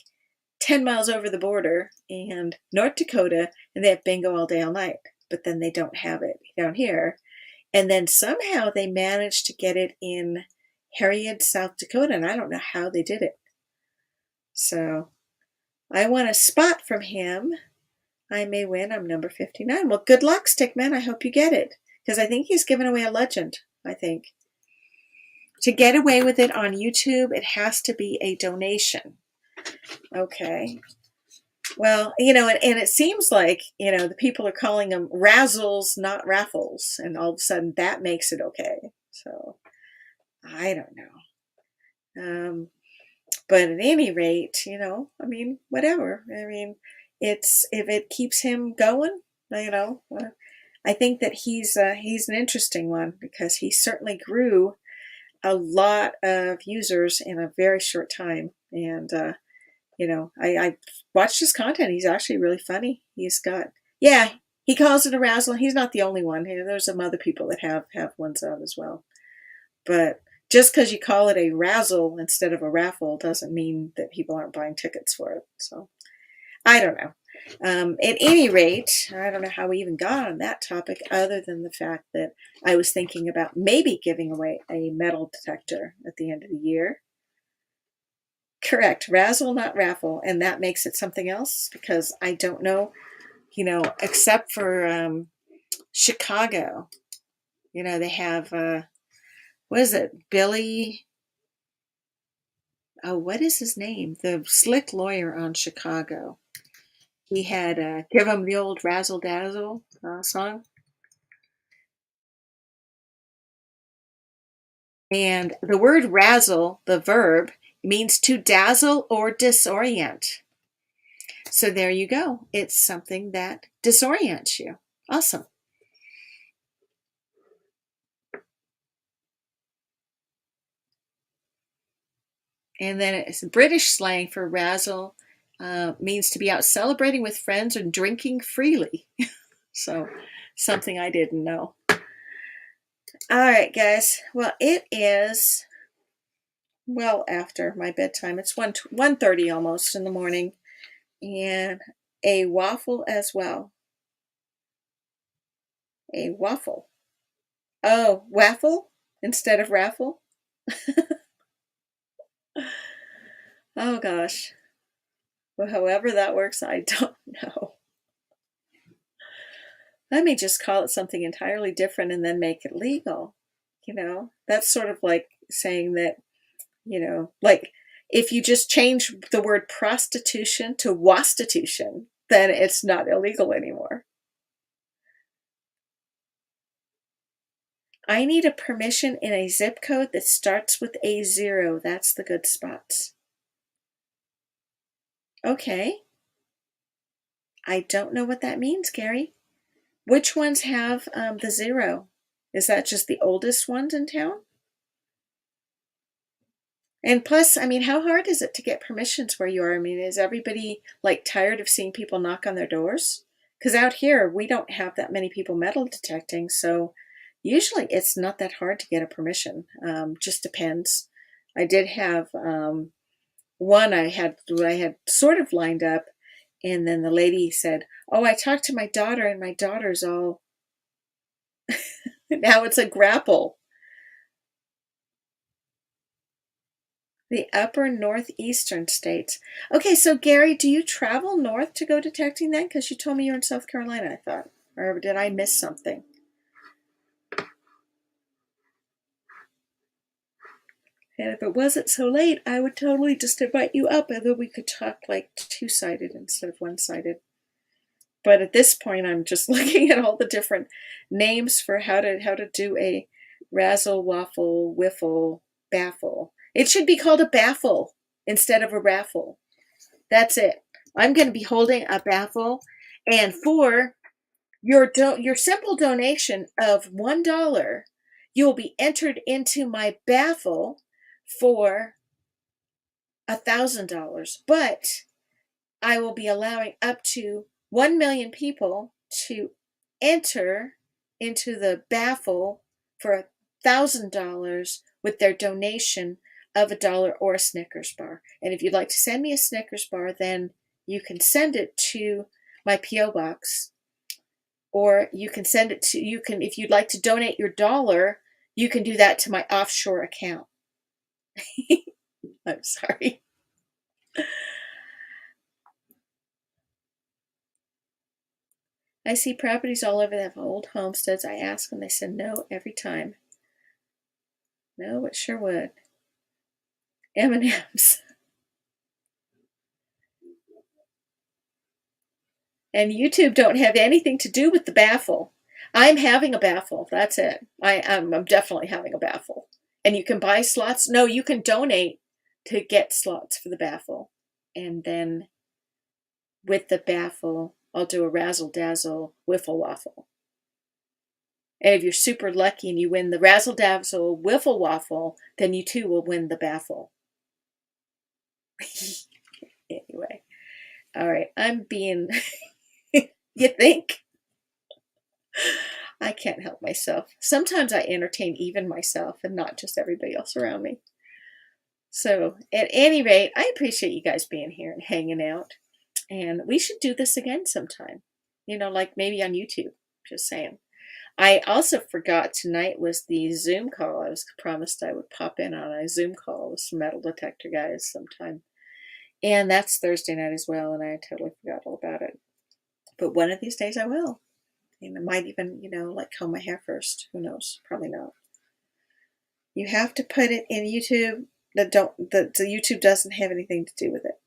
10 miles over the border and North Dakota, and they have bingo all day, all night. But then they don't have it down here. And then somehow they managed to get it in Harriet, South Dakota, and I don't know how they did it. So I want a spot from him. I may win. I'm number 59. Well, good luck, Stickman. I hope you get it, because I think he's giving away a legend, I think. To get away with it on YouTube, it has to be a donation. Okay. Well, and it seems like, the people are calling them razzles, not raffles, and all of a sudden that makes it okay. So I don't know. But at any rate, whatever. I mean, if it keeps him going, I think that he's an interesting one, because he certainly grew a lot of users in a very short time. And, I watched his content. He's actually really funny. He calls it a razzle. He's not the only one. There's some other people that have ones out as well. But just because you call it a razzle instead of a raffle doesn't mean that people aren't buying tickets for it. So I don't know. At any rate, I don't know how we even got on that topic, other than the fact that I was thinking about maybe giving away a metal detector at the end of the year. Correct. Razzle, not raffle. And that makes it something else, because I don't know, except for Chicago, they have, what is it? Billy. Oh, what is his name? The slick lawyer on Chicago. He had Give Him the Old Razzle Dazzle song. And the word razzle, the verb, means to dazzle or disorient. So there you go. It's something that disorients you. Awesome. And then it's British slang for razzle, means to be out celebrating with friends or drinking freely. So something I didn't know. All right, guys. Well, it is well after my bedtime. It's 1:30 almost in the morning, and a waffle as well. A waffle. Oh, waffle instead of raffle? Oh, gosh. Well, however that works, I don't know. Let me just call it something entirely different and then make it legal. That's sort of like saying that, like If you just change the word prostitution to wastitution, then it's not illegal anymore. I need a permission in a zip code that starts with a 0. That's the good spots. Okay. I don't know what that means, Gary. Which ones have the 0? Is that just the oldest ones in town? And plus, I mean, how hard is it to get permissions where you are? I mean, is everybody like tired of seeing people knock on their doors? Because out here, we don't have that many people metal detecting, so usually it's not that hard to get a permission. Just depends. I did have one I had sort of lined up, and then the lady said, "Oh, I talked to my daughter, and my daughter's all..." Now it's a grapple. The upper northeastern states. Okay, so Gary, do you travel north to go detecting then? Because you told me you're in South Carolina, I thought. Or did I miss something? And if it wasn't so late, I would totally just invite you up, and then we could talk like two-sided instead of one-sided. But at this point, I'm just looking at all the different names for how to do a razzle, waffle, wiffle, baffle. It should be called a baffle instead of a raffle. That's it. I'm going to be holding a baffle, and for your simple donation of $1, you'll be entered into my baffle for $1,000. But I will be allowing up to 1 million people to enter into the baffle for $1,000 with their donation of $1 or a Snickers bar. And if you'd like to send me a Snickers bar, then you can send it to my P.O. box, or you can send it to, if you'd like to donate your $1, you can do that to my offshore account. I'm sorry. I see properties all over that have old homesteads. I ask them, they said no every time. No, it sure would. M&M's. And YouTube don't have anything to do with the baffle. I'm having a baffle. That's it. I'm definitely having a baffle. And you can buy slots. No, you can donate to get slots for the baffle. And then with the baffle, I'll do a razzle dazzle wiffle waffle. And if you're super lucky and you win the razzle dazzle wiffle waffle, then you too will win the baffle. Anyway, all right, I'm being, you think? I can't help myself. Sometimes I entertain even myself and not just everybody else around me. So at any rate, I appreciate you guys being here and hanging out. And we should do this again sometime. You know, like maybe on YouTube. Just saying. I also forgot tonight was the Zoom call. I was promised I would pop in on a Zoom call with some metal detector guys sometime. And that's Thursday night as well, and I totally forgot all about it. But one of these days I will. And I might even, like comb my hair first. Who knows? Probably not. You have to put it in YouTube. The YouTube doesn't have anything to do with it.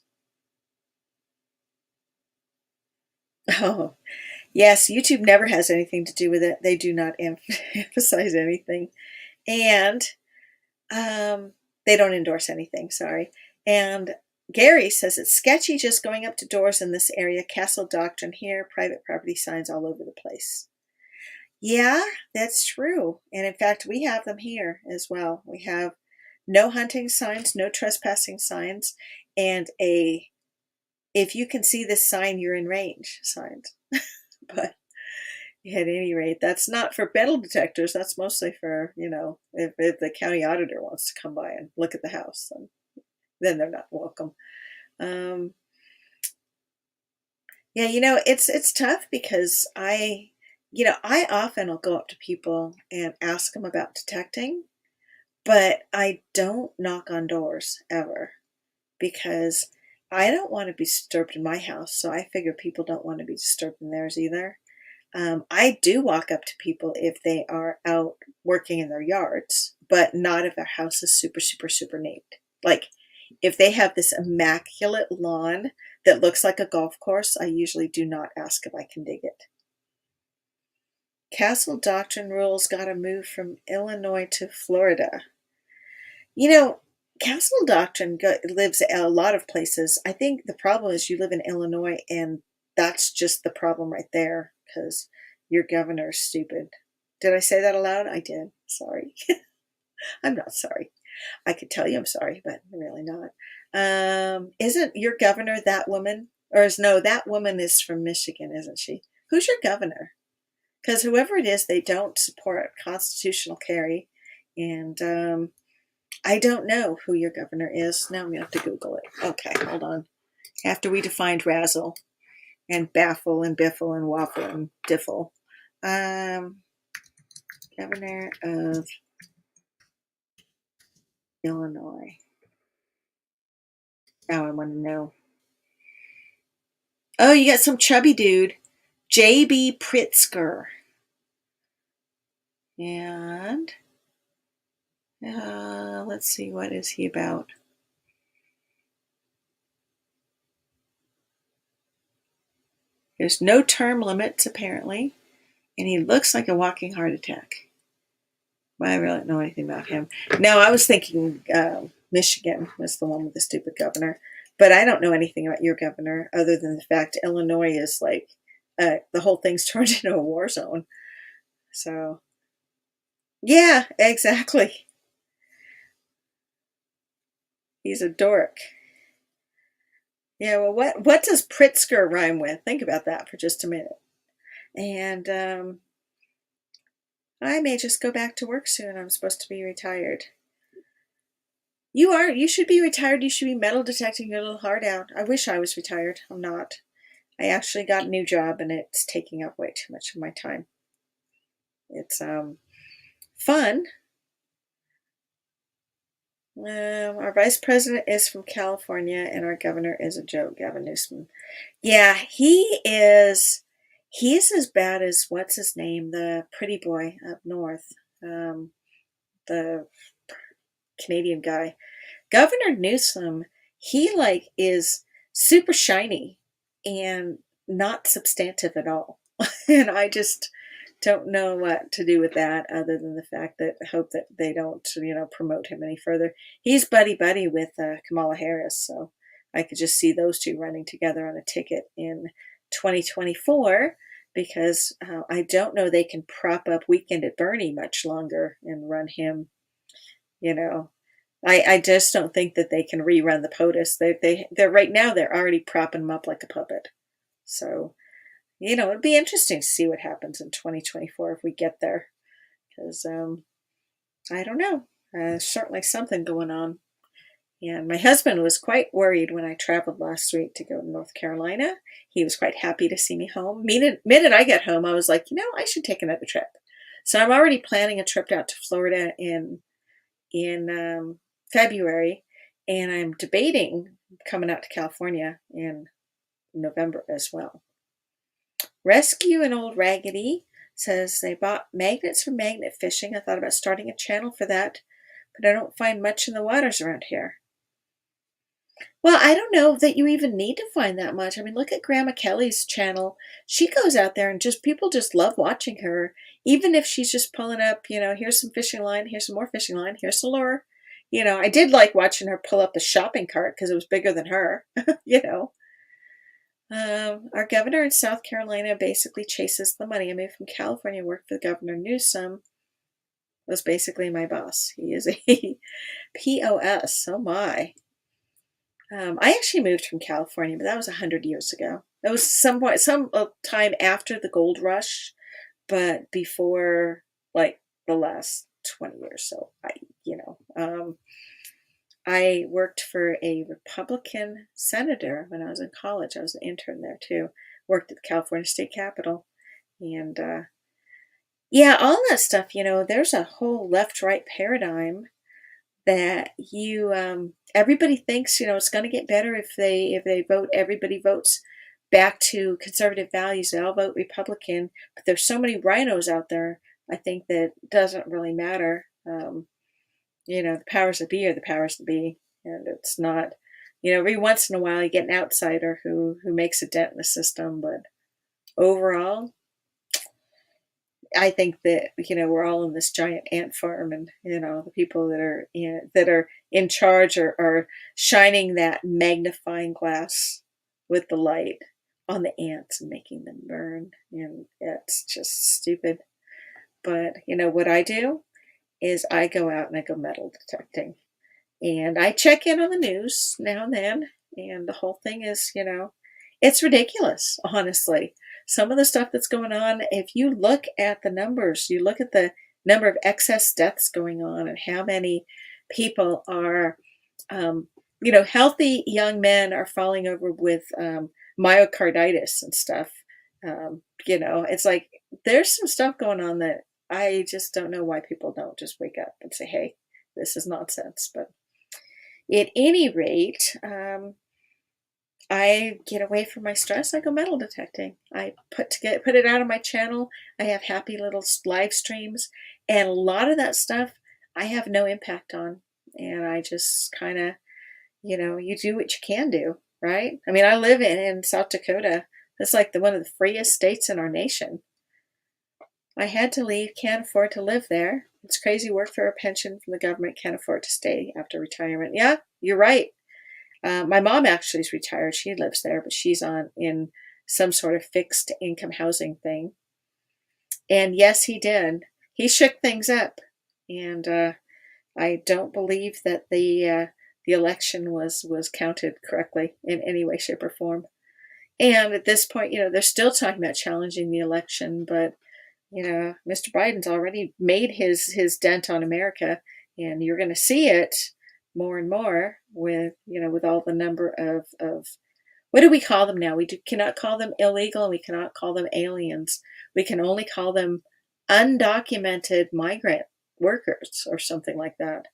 Oh, yes, YouTube never has anything to do with it. They do not emphasize anything. And they don't endorse anything, sorry. And Gary says it's sketchy just going up to doors in this area. Castle doctrine here, private property signs all over the place. Yeah, that's true. And in fact, we have them here as well. We have no hunting signs, no trespassing signs, and if you can see this sign, you're in range signs. But at any rate, that's not for metal detectors. That's mostly for, if the county auditor wants to come by and look at the house, then they're not welcome. Yeah, it's tough because I often will go up to people and ask them about detecting, but I don't knock on doors ever because I don't want to be disturbed in my house, so I figure people don't want to be disturbed in theirs either. I do walk up to people if they are out working in their yards, but not if their house is super, super, super neat. Like, if they have this immaculate lawn that looks like a golf course, I usually do not ask if I can dig it. Castle Doctrine rules got to move from Illinois to Florida. Castle Doctrine lives a lot of places. I think the problem is you live in Illinois, and that's just the problem right there, because your governor's stupid. Did I say that aloud? I did. Sorry. I'm not sorry. I could tell you I'm sorry, but I'm really not. Isn't your governor that woman? No, that woman is from Michigan, isn't she? Who's your governor? Because whoever it is, they don't support constitutional carry. And I don't know who your governor is. Now I'm going to have to Google it. Okay, hold on. After we defined razzle and baffle and biffle and waffle and diffle. Governor of Illinois. Now I want to know. Oh, you got some chubby dude. J.B. Pritzker. And let's see, what is he about? There's no term limits, apparently. And he looks like a walking heart attack. Well, I really don't know anything about him. No, I was thinking Michigan was the one with the stupid governor. But I don't know anything about your governor other than the fact Illinois is like, the whole thing's turned into a war zone. So, yeah, exactly. He's a dork. Yeah, well, what does Pritzker rhyme with? Think about that for just a minute. And I may just go back to work soon. I'm supposed to be retired. You should be retired. You should be metal detecting your little heart out. I wish I was retired. I'm not. I actually got a new job, and it's taking up way too much of my time. It's fun. Our vice president is from California, and our governor is a joke, Gavin Newsom. Yeah, he is. He's as bad as what's his name, the pretty boy up north, the Canadian guy. Governor Newsom, he is super shiny and not substantive at all. And I just don't know what to do with that other than the fact that I hope that they don't, promote him any further. He's buddy-buddy with Kamala Harris, so I could just see those two running together on a ticket in 2024 because I don't know they can prop up Weekend at Bernie much longer and run him, I just don't think that they can rerun the POTUS. They're right now they're already propping him up like a puppet. So, it'd be interesting to see what happens in 2024 if we get there. Because, I don't know. Certainly something going on. And my husband was quite worried when I traveled last week to go to North Carolina. He was quite happy to see me home. Minute I get home, I was like, I should take another trip. So I'm already planning a trip out to Florida in February, and I'm debating coming out to California in November as well. Rescue an Old Raggedy says they bought magnets for magnet fishing. I thought about starting a channel for that, but I don't find much in the waters around here. Well, I don't know that you even need to find that much. I mean, look at Grandma Kelly's channel. She goes out there and people just love watching her, even if she's just pulling up, here's some fishing line, here's some more fishing line, here's some lure. I did like watching her pull up the shopping cart because it was bigger than her, Our governor in South Carolina basically chases the money. I moved from California, worked for Governor Newsom, was basically my boss. He is a POS. Oh my. I actually moved from California, but that was 100 years ago. That was some time after the gold rush, but before the last 20 years. So I worked for a Republican senator when I was in college. I was an intern there too. Worked at the California State Capitol. And all that stuff, there's a whole left-right paradigm that everybody thinks, it's going to get better if they vote, everybody votes back to conservative values. They all vote Republican, but there's so many rhinos out there, I think that doesn't really matter. The powers that be are the powers that be. And it's not, every once in a while you get an outsider who makes a dent in the system, but overall, I think that we're all in this giant ant farm, and the people that are in charge are shining that magnifying glass with the light on the ants and making them burn, and it's just stupid. But what I do is I go out and I go metal detecting, and I check in on the news now and then, and the whole thing is, it's ridiculous, honestly. Some of the stuff that's going on, if you look at the numbers, you look at the number of excess deaths going on and how many people are, healthy young men are falling over with myocarditis and stuff. It's like there's some stuff going on that I just don't know why people don't just wake up and say, hey, this is nonsense. But at any rate, I get away from my stress. I go metal detecting. I put it out on my channel. I have happy little live streams, and a lot of that stuff I have no impact on. And I just kind of, you do what you can do, right? I mean, I live in South Dakota. It's like one of the freest states in our nation. I had to leave, can't afford to live there. It's crazy work for a pension from the government, can't afford to stay after retirement. Yeah, you're right. My mom actually is retired. She lives there, but she's in some sort of fixed income housing thing. And yes, he did. He shook things up. And I don't believe that the election was counted correctly in any way, shape, or form. And at this point, they're still talking about challenging the election, but Mr. Biden's already made his dent on America, and you're going to see it more and more with all the number of what do we call them now? We cannot call them illegal, and we cannot call them aliens. We can only call them undocumented migrant workers or something like that.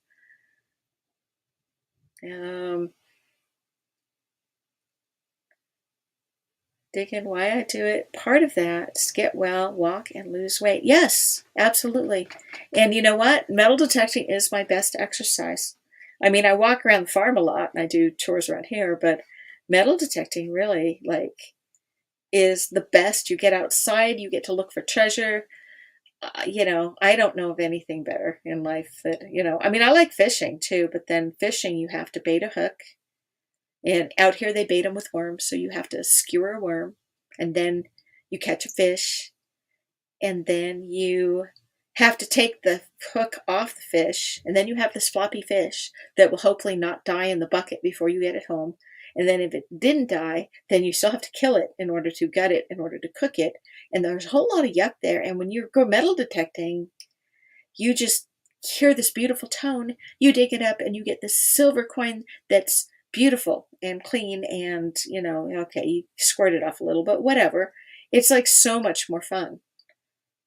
Digging why I do it. Part of that is get well, walk, and lose weight. Yes, absolutely. And you know what? Metal detecting is my best exercise. I mean, I walk around the farm a lot and I do chores around here, but metal detecting really is the best. You get outside, you get to look for treasure. I don't know of anything better in life that, I mean, I like fishing too, but then fishing, you have to bait a hook. And out here they bait them with worms, so you have to skewer a worm, and then you catch a fish, and then you have to take the hook off the fish, and then you have this floppy fish that will hopefully not die in the bucket before you get it home. And then if it didn't die, then you still have to kill it in order to gut it, in order to cook it. And there's a whole lot of yuck there. And when you go metal detecting, you just hear this beautiful tone, you dig it up, and you get this silver coin that's beautiful and clean, and okay, you squirt it off a little, but whatever. It's like so much more fun.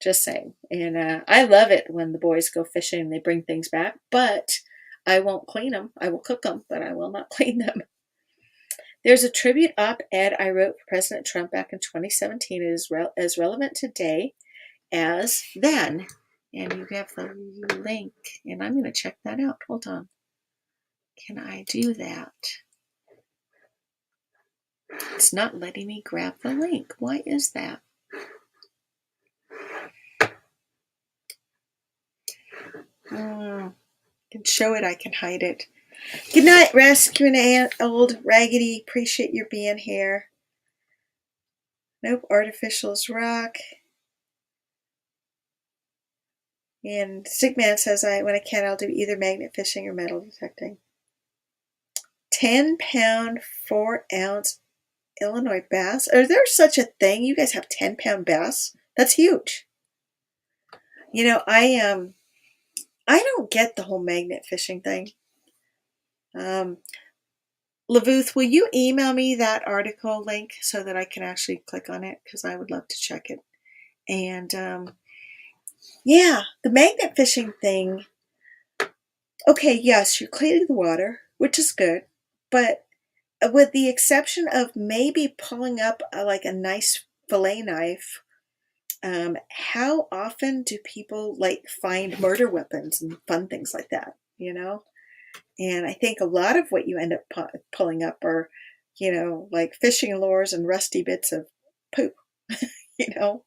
Just saying. And I love it when the boys go fishing and they bring things back, but I won't clean them. I will cook them, but I will not clean them. There's a tribute op-ed I wrote for President Trump back in 2017. It is as relevant today as then. And you have the link, and I'm going to check that out. Hold on. Can I do that? It's not letting me grab the link. Why is that? I can show it, I can hide it. Good night, rescuing Aunt Old Raggedy. Appreciate your being here. Nope, artificials rock. And Sigman says, when I can, I'll do either magnet fishing or metal detecting. 10-pound, 4-ounce Illinois bass. Is there such a thing? You guys have 10-pound bass? That's huge. I don't get the whole magnet fishing thing. Lavuth, will you email me that article link so that I can actually click on it? Because I would love to check it. And yeah, the magnet fishing thing. Okay, yes, you're cleaning the water, which is good, but with the exception of maybe pulling up like a nice fillet knife, how often do people find murder weapons and fun things like that? And I think a lot of what you end up pulling up are, like fishing lures and rusty bits of poop, you know.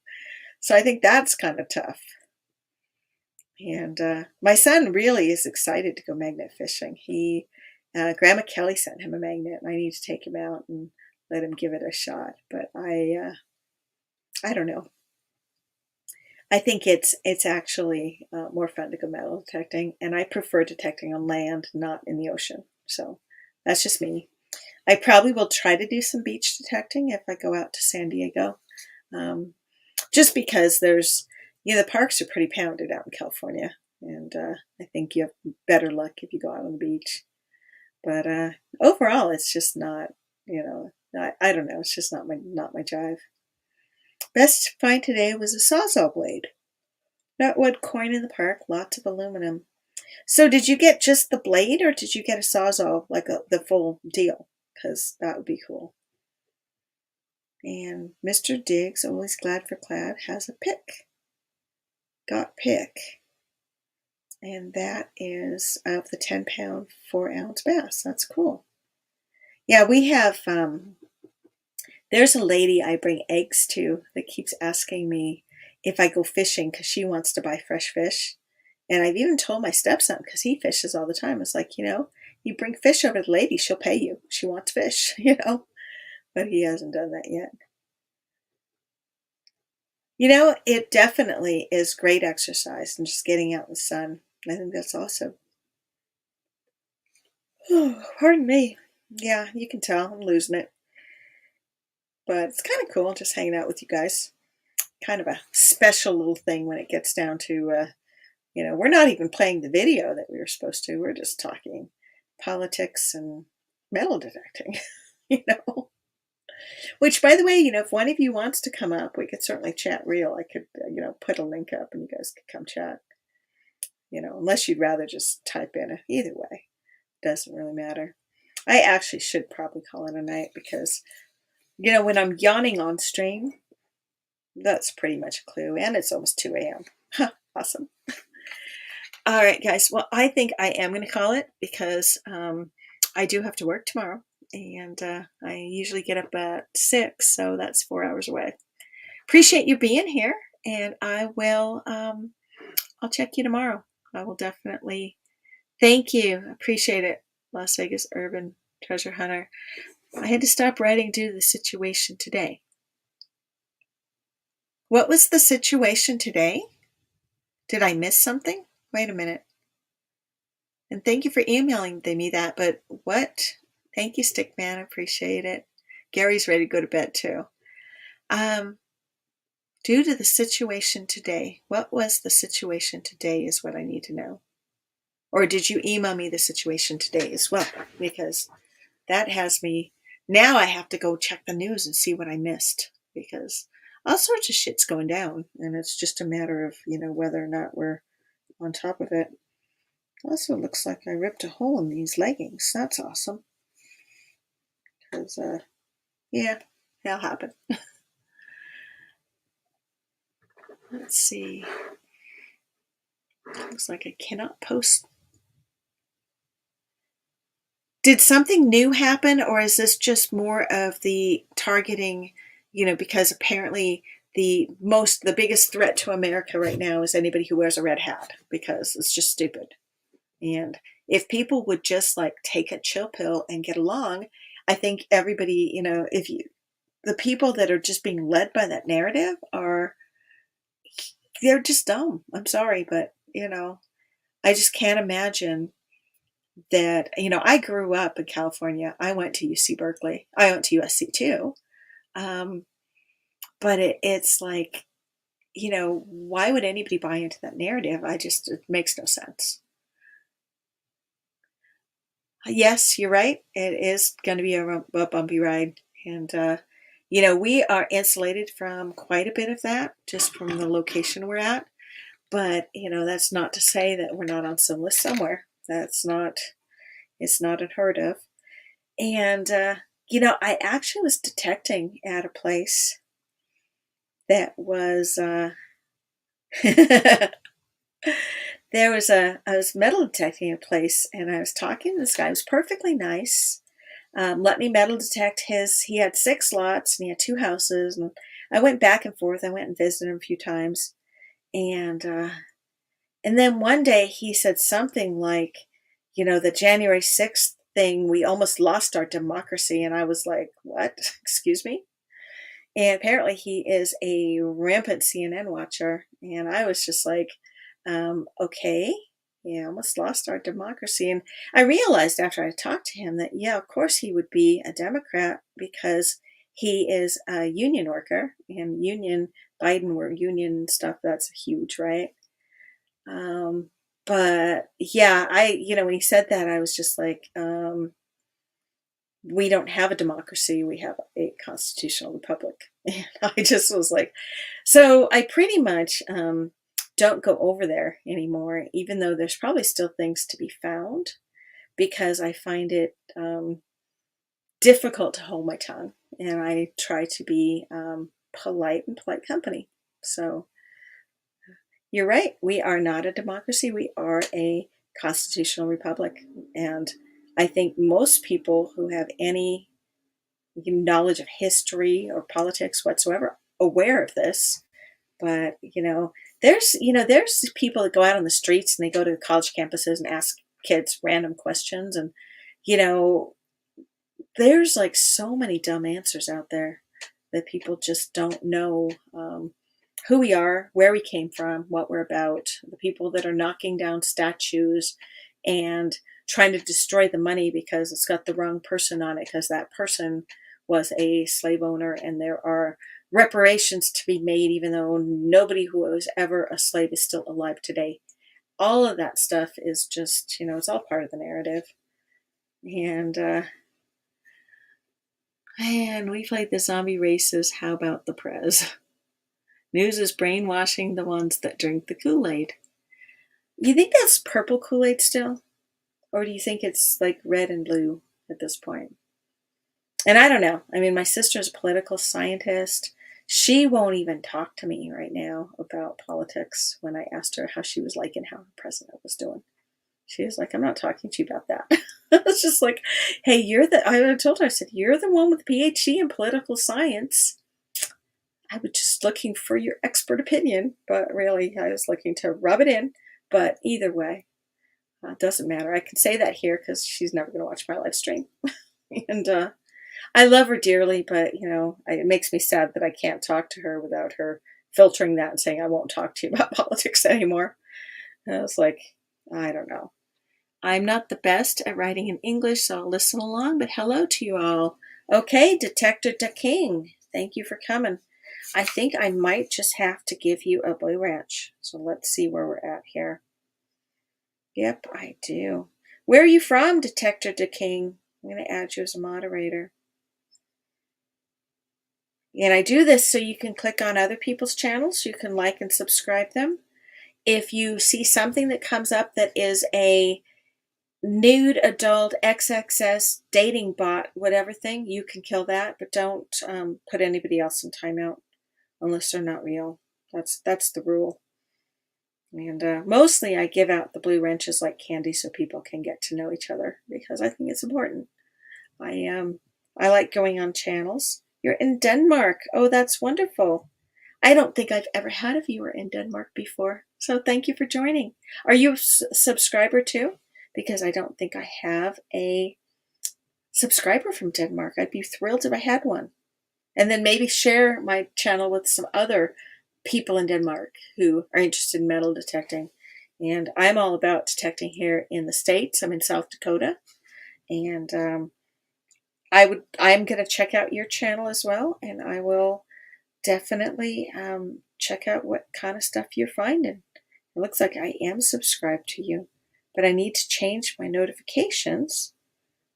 So I think that's kind of tough. And my son really is excited to go magnet fishing. Grandma Kelly sent him a magnet, and I need to take him out and let him give it a shot. But I don't know. I think it's actually more fun to go metal detecting, and I prefer detecting on land, not in the ocean. So that's just me. I probably will try to do some beach detecting if I go out to San Diego, just because the parks are pretty pounded out in California, and I think you have better luck if you go out on the beach. But overall, it's just not, I don't know, it's just not my jive. Best find today was a Sawzall blade. Not wood, coin in the park, lots of aluminum. So did you get just the blade, or did you get a Sawzall, like the full deal? Because that would be cool. And Mr. Diggs, always glad for Clad, has a pick. Got pick. And that is of the 10-pound, 4-ounce bass. That's cool. Yeah, we have, there's a lady I bring eggs to that keeps asking me if I go fishing because she wants to buy fresh fish. And I've even told my stepson, because he fishes all the time, it's like, you bring fish over to the lady, she'll pay you. She wants fish, But he hasn't done that yet. It definitely is great exercise and just getting out in the sun. I think that's awesome. Oh, pardon me. Yeah, you can tell I'm losing it. But it's kind of cool just hanging out with you guys. Kind of a special little thing when it gets down to, we're not even playing the video that we were supposed to. We're just talking politics and metal detecting, you know. Which, by the way, if one of you wants to come up, we could certainly chat real. I could, put a link up and you guys could come chat. Unless you'd rather just type in. Either way, doesn't really matter. I actually should probably call it a night because, when I'm yawning on stream, that's pretty much a clue. And it's almost 2 a.m. Awesome. All right, guys. Well, I think I am going to call it because I do have to work tomorrow. And I usually get up at 6, so that's 4 hours away. Appreciate you being here, and I will, I'll check you tomorrow. I will definitely. Thank you. Appreciate it. Las Vegas Urban Treasure Hunter. I had to stop writing due to the situation today. What was the situation today? Did I miss something? Wait a minute. And thank you for emailing me that, but what? Thank you, Stickman. I appreciate it. Gary's ready to go to bed, too. Due to the situation today, what was the situation today is what I need to know. Or did you email me the situation today as well? Because that has me. Now I have to go check the news and see what I missed. Because all sorts of shit's going down. And it's just a matter of, whether or not we're on top of it. Also looks like I ripped a hole in these leggings. That's awesome. Because, yeah, that'll happen. Let's see. Looks like I cannot post. Did something new happen, or is this just more of the targeting, because apparently the biggest threat to America right now is anybody who wears a red hat, because it's just stupid. And if people would just take a chill pill and get along, I think everybody, the people that are just being led by that narrative they're just dumb. I'm sorry, but I just can't imagine that, I grew up in California. I went to UC Berkeley. I went to USC too. But it's like, why would anybody buy into that narrative? It makes no sense. Yes, you're right. It is going to be a bumpy ride. And, we are insulated from quite a bit of that just from the location we're at. But, that's not to say that we're not on some list somewhere. It's not unheard of. And, I actually was detecting at a place that was, I was metal detecting a place, and I was talking to this guy. He was perfectly nice. Let me metal detect he had 6 lots and he had 2 houses. And I went back and forth. I went and visited him a few times. And then one day he said something like, the January 6th thing, we almost lost our democracy. And I was like, what? Excuse me? And apparently he is a rampant CNN watcher. And I was just like, okay, yeah, almost lost our democracy. And I realized after I talked to him that, yeah, of course he would be a Democrat because he is a union worker, and Biden were union stuff. That's huge, right? But yeah, when he said that, I was just like, we don't have a democracy. We have a constitutional republic. And I just was like, so I pretty much don't go over there anymore, even though there's probably still things to be found, because I find it difficult to hold my tongue, and I try to be polite company. So you're right. We are not a democracy. We are a constitutional republic. And I think most people who have any knowledge of history or politics whatsoever aware of this. But, there's people that go out on the streets and they go to college campuses and ask kids random questions. And, there's like so many dumb answers out there that people just don't know who we are, where we came from, what we're about. The people that are knocking down statues and trying to destroy the money because it's got the wrong person on it, because that person was a slave owner, and there are reparations to be made even though nobody who was ever a slave is still alive today. All of that stuff is just, it's all part of the narrative. And we played the zombie races. How about the prez? News is brainwashing the ones that drink the Kool-Aid. You think that's purple Kool-Aid still? Or do you think it's like red and blue at this point? And I don't know. I mean, my sister's a political scientist. She won't even talk to me right now about politics when I asked her how she was liking how her president was doing. She was like, I'm not talking to you about that. It's just like, hey, I told her, I said, you're the one with a PhD in political science. I was just looking for your expert opinion, but really I was looking to rub it in. But either way, it doesn't matter. I can say that here because she's never going to watch my live stream. And I love her dearly, but, it makes me sad that I can't talk to her without her filtering that and saying, I won't talk to you about politics anymore. And I was like, I don't know. I'm not the best at writing in English, so I'll listen along, but hello to you all. Okay, Detector Da King, thank you for coming. I think I might just have to give you a Blue Ranch. So let's see where we're at here. Yep, I do. Where are you from, Detector Da King? I'm going to add you as a moderator. And I do this so you can click on other people's channels. You can like and subscribe them. If you see something that comes up that is a nude adult XXS dating bot, whatever thing, you can kill that, but don't put anybody else in timeout unless they're not real. That's the rule. And mostly I give out the blue wrenches like candy so people can get to know each other, because I think it's important. I like going on channels. You're in Denmark. Oh, that's wonderful. I don't think I've ever had a viewer in Denmark before, so thank you for joining. Are you a subscriber too? Because I don't think I have a subscriber from Denmark. I'd be thrilled if I had one. And then maybe share my channel with some other people in Denmark who are interested in metal detecting. And I'm all about detecting here in the States. I'm in South Dakota. And I'm going to check out your channel as well. And I will definitely check out what kind of stuff you're finding. It looks like I am subscribed to you, but I need to change my notifications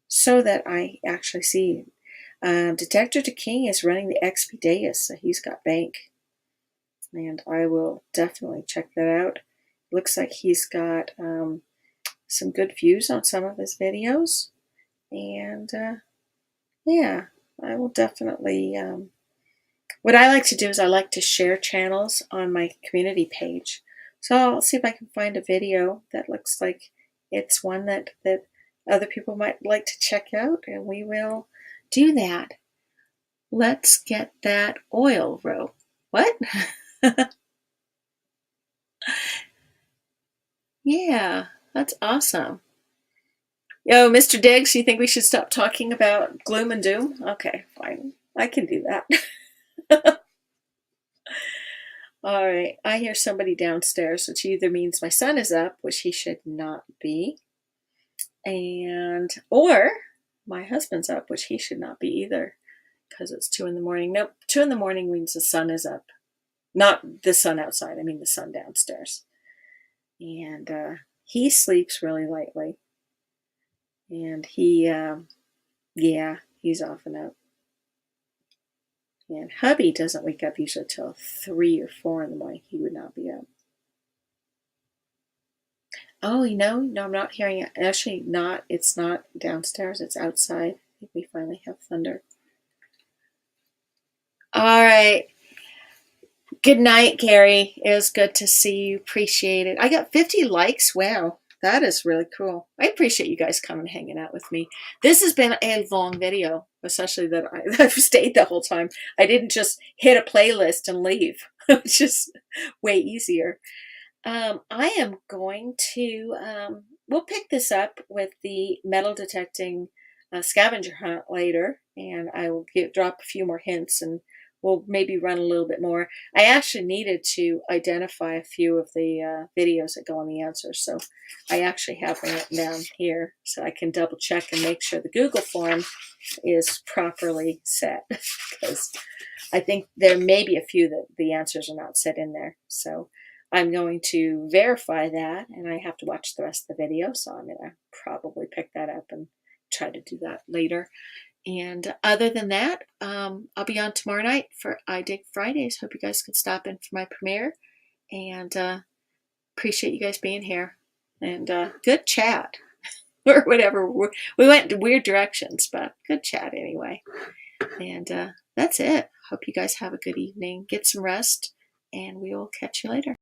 so that I actually see. Detector Da King is running the XP Deus, so he's got bank. And I will definitely check that out. Looks like he's got some good views on some of his videos. And yeah, I will definitely... what I like to do is I like to share channels on my community page So I'll see if I can find a video that looks like it's one that other people might like to check out, and we will do that. Let's get that oil rope. What? Yeah, that's awesome. Yo, Mr. Diggs, you think we should stop talking about gloom and doom? Okay, fine. I can do that. All right, I hear somebody downstairs, which either means my son is up, which he should not be, or my husband's up, which he should not be either, because it's 2 in the morning. Nope, 2 in the morning means the sun is up. Not the sun outside, I mean the sun downstairs. And he sleeps really lightly. And he, yeah, he's off and up. And hubby doesn't wake up usually till 3 or 4 in the morning. He would not be up. Oh, no, I'm not hearing it. Actually, it's not downstairs, it's outside. I think we finally have thunder. All right. Good night, Gary. It was good to see you. Appreciate it. I got 50 likes. Wow. That is really cool. I appreciate you guys coming and hanging out with me. This has been a long video, especially that I've stayed the whole time. I didn't just hit a playlist and leave. It's just way easier. I am going to, we'll pick this up with the metal detecting scavenger hunt later, and I will drop a few more hints, and we'll maybe run a little bit more. I actually needed to identify a few of the videos that go on the answers, so I actually have them written down here so I can double check and make sure the Google form is properly set, because I think there may be a few that the answers are not set in there. So I'm going to verify that, and I have to watch the rest of the video, so I'm going to probably pick that up and try to do that later. And other than that, I'll be on tomorrow night for I Dig Fridays. Hope you guys can stop in for my premiere, and appreciate you guys being here. And good chat, or whatever. We went in weird directions, but good chat anyway. And that's it. Hope you guys have a good evening. Get some rest, and we will catch you later.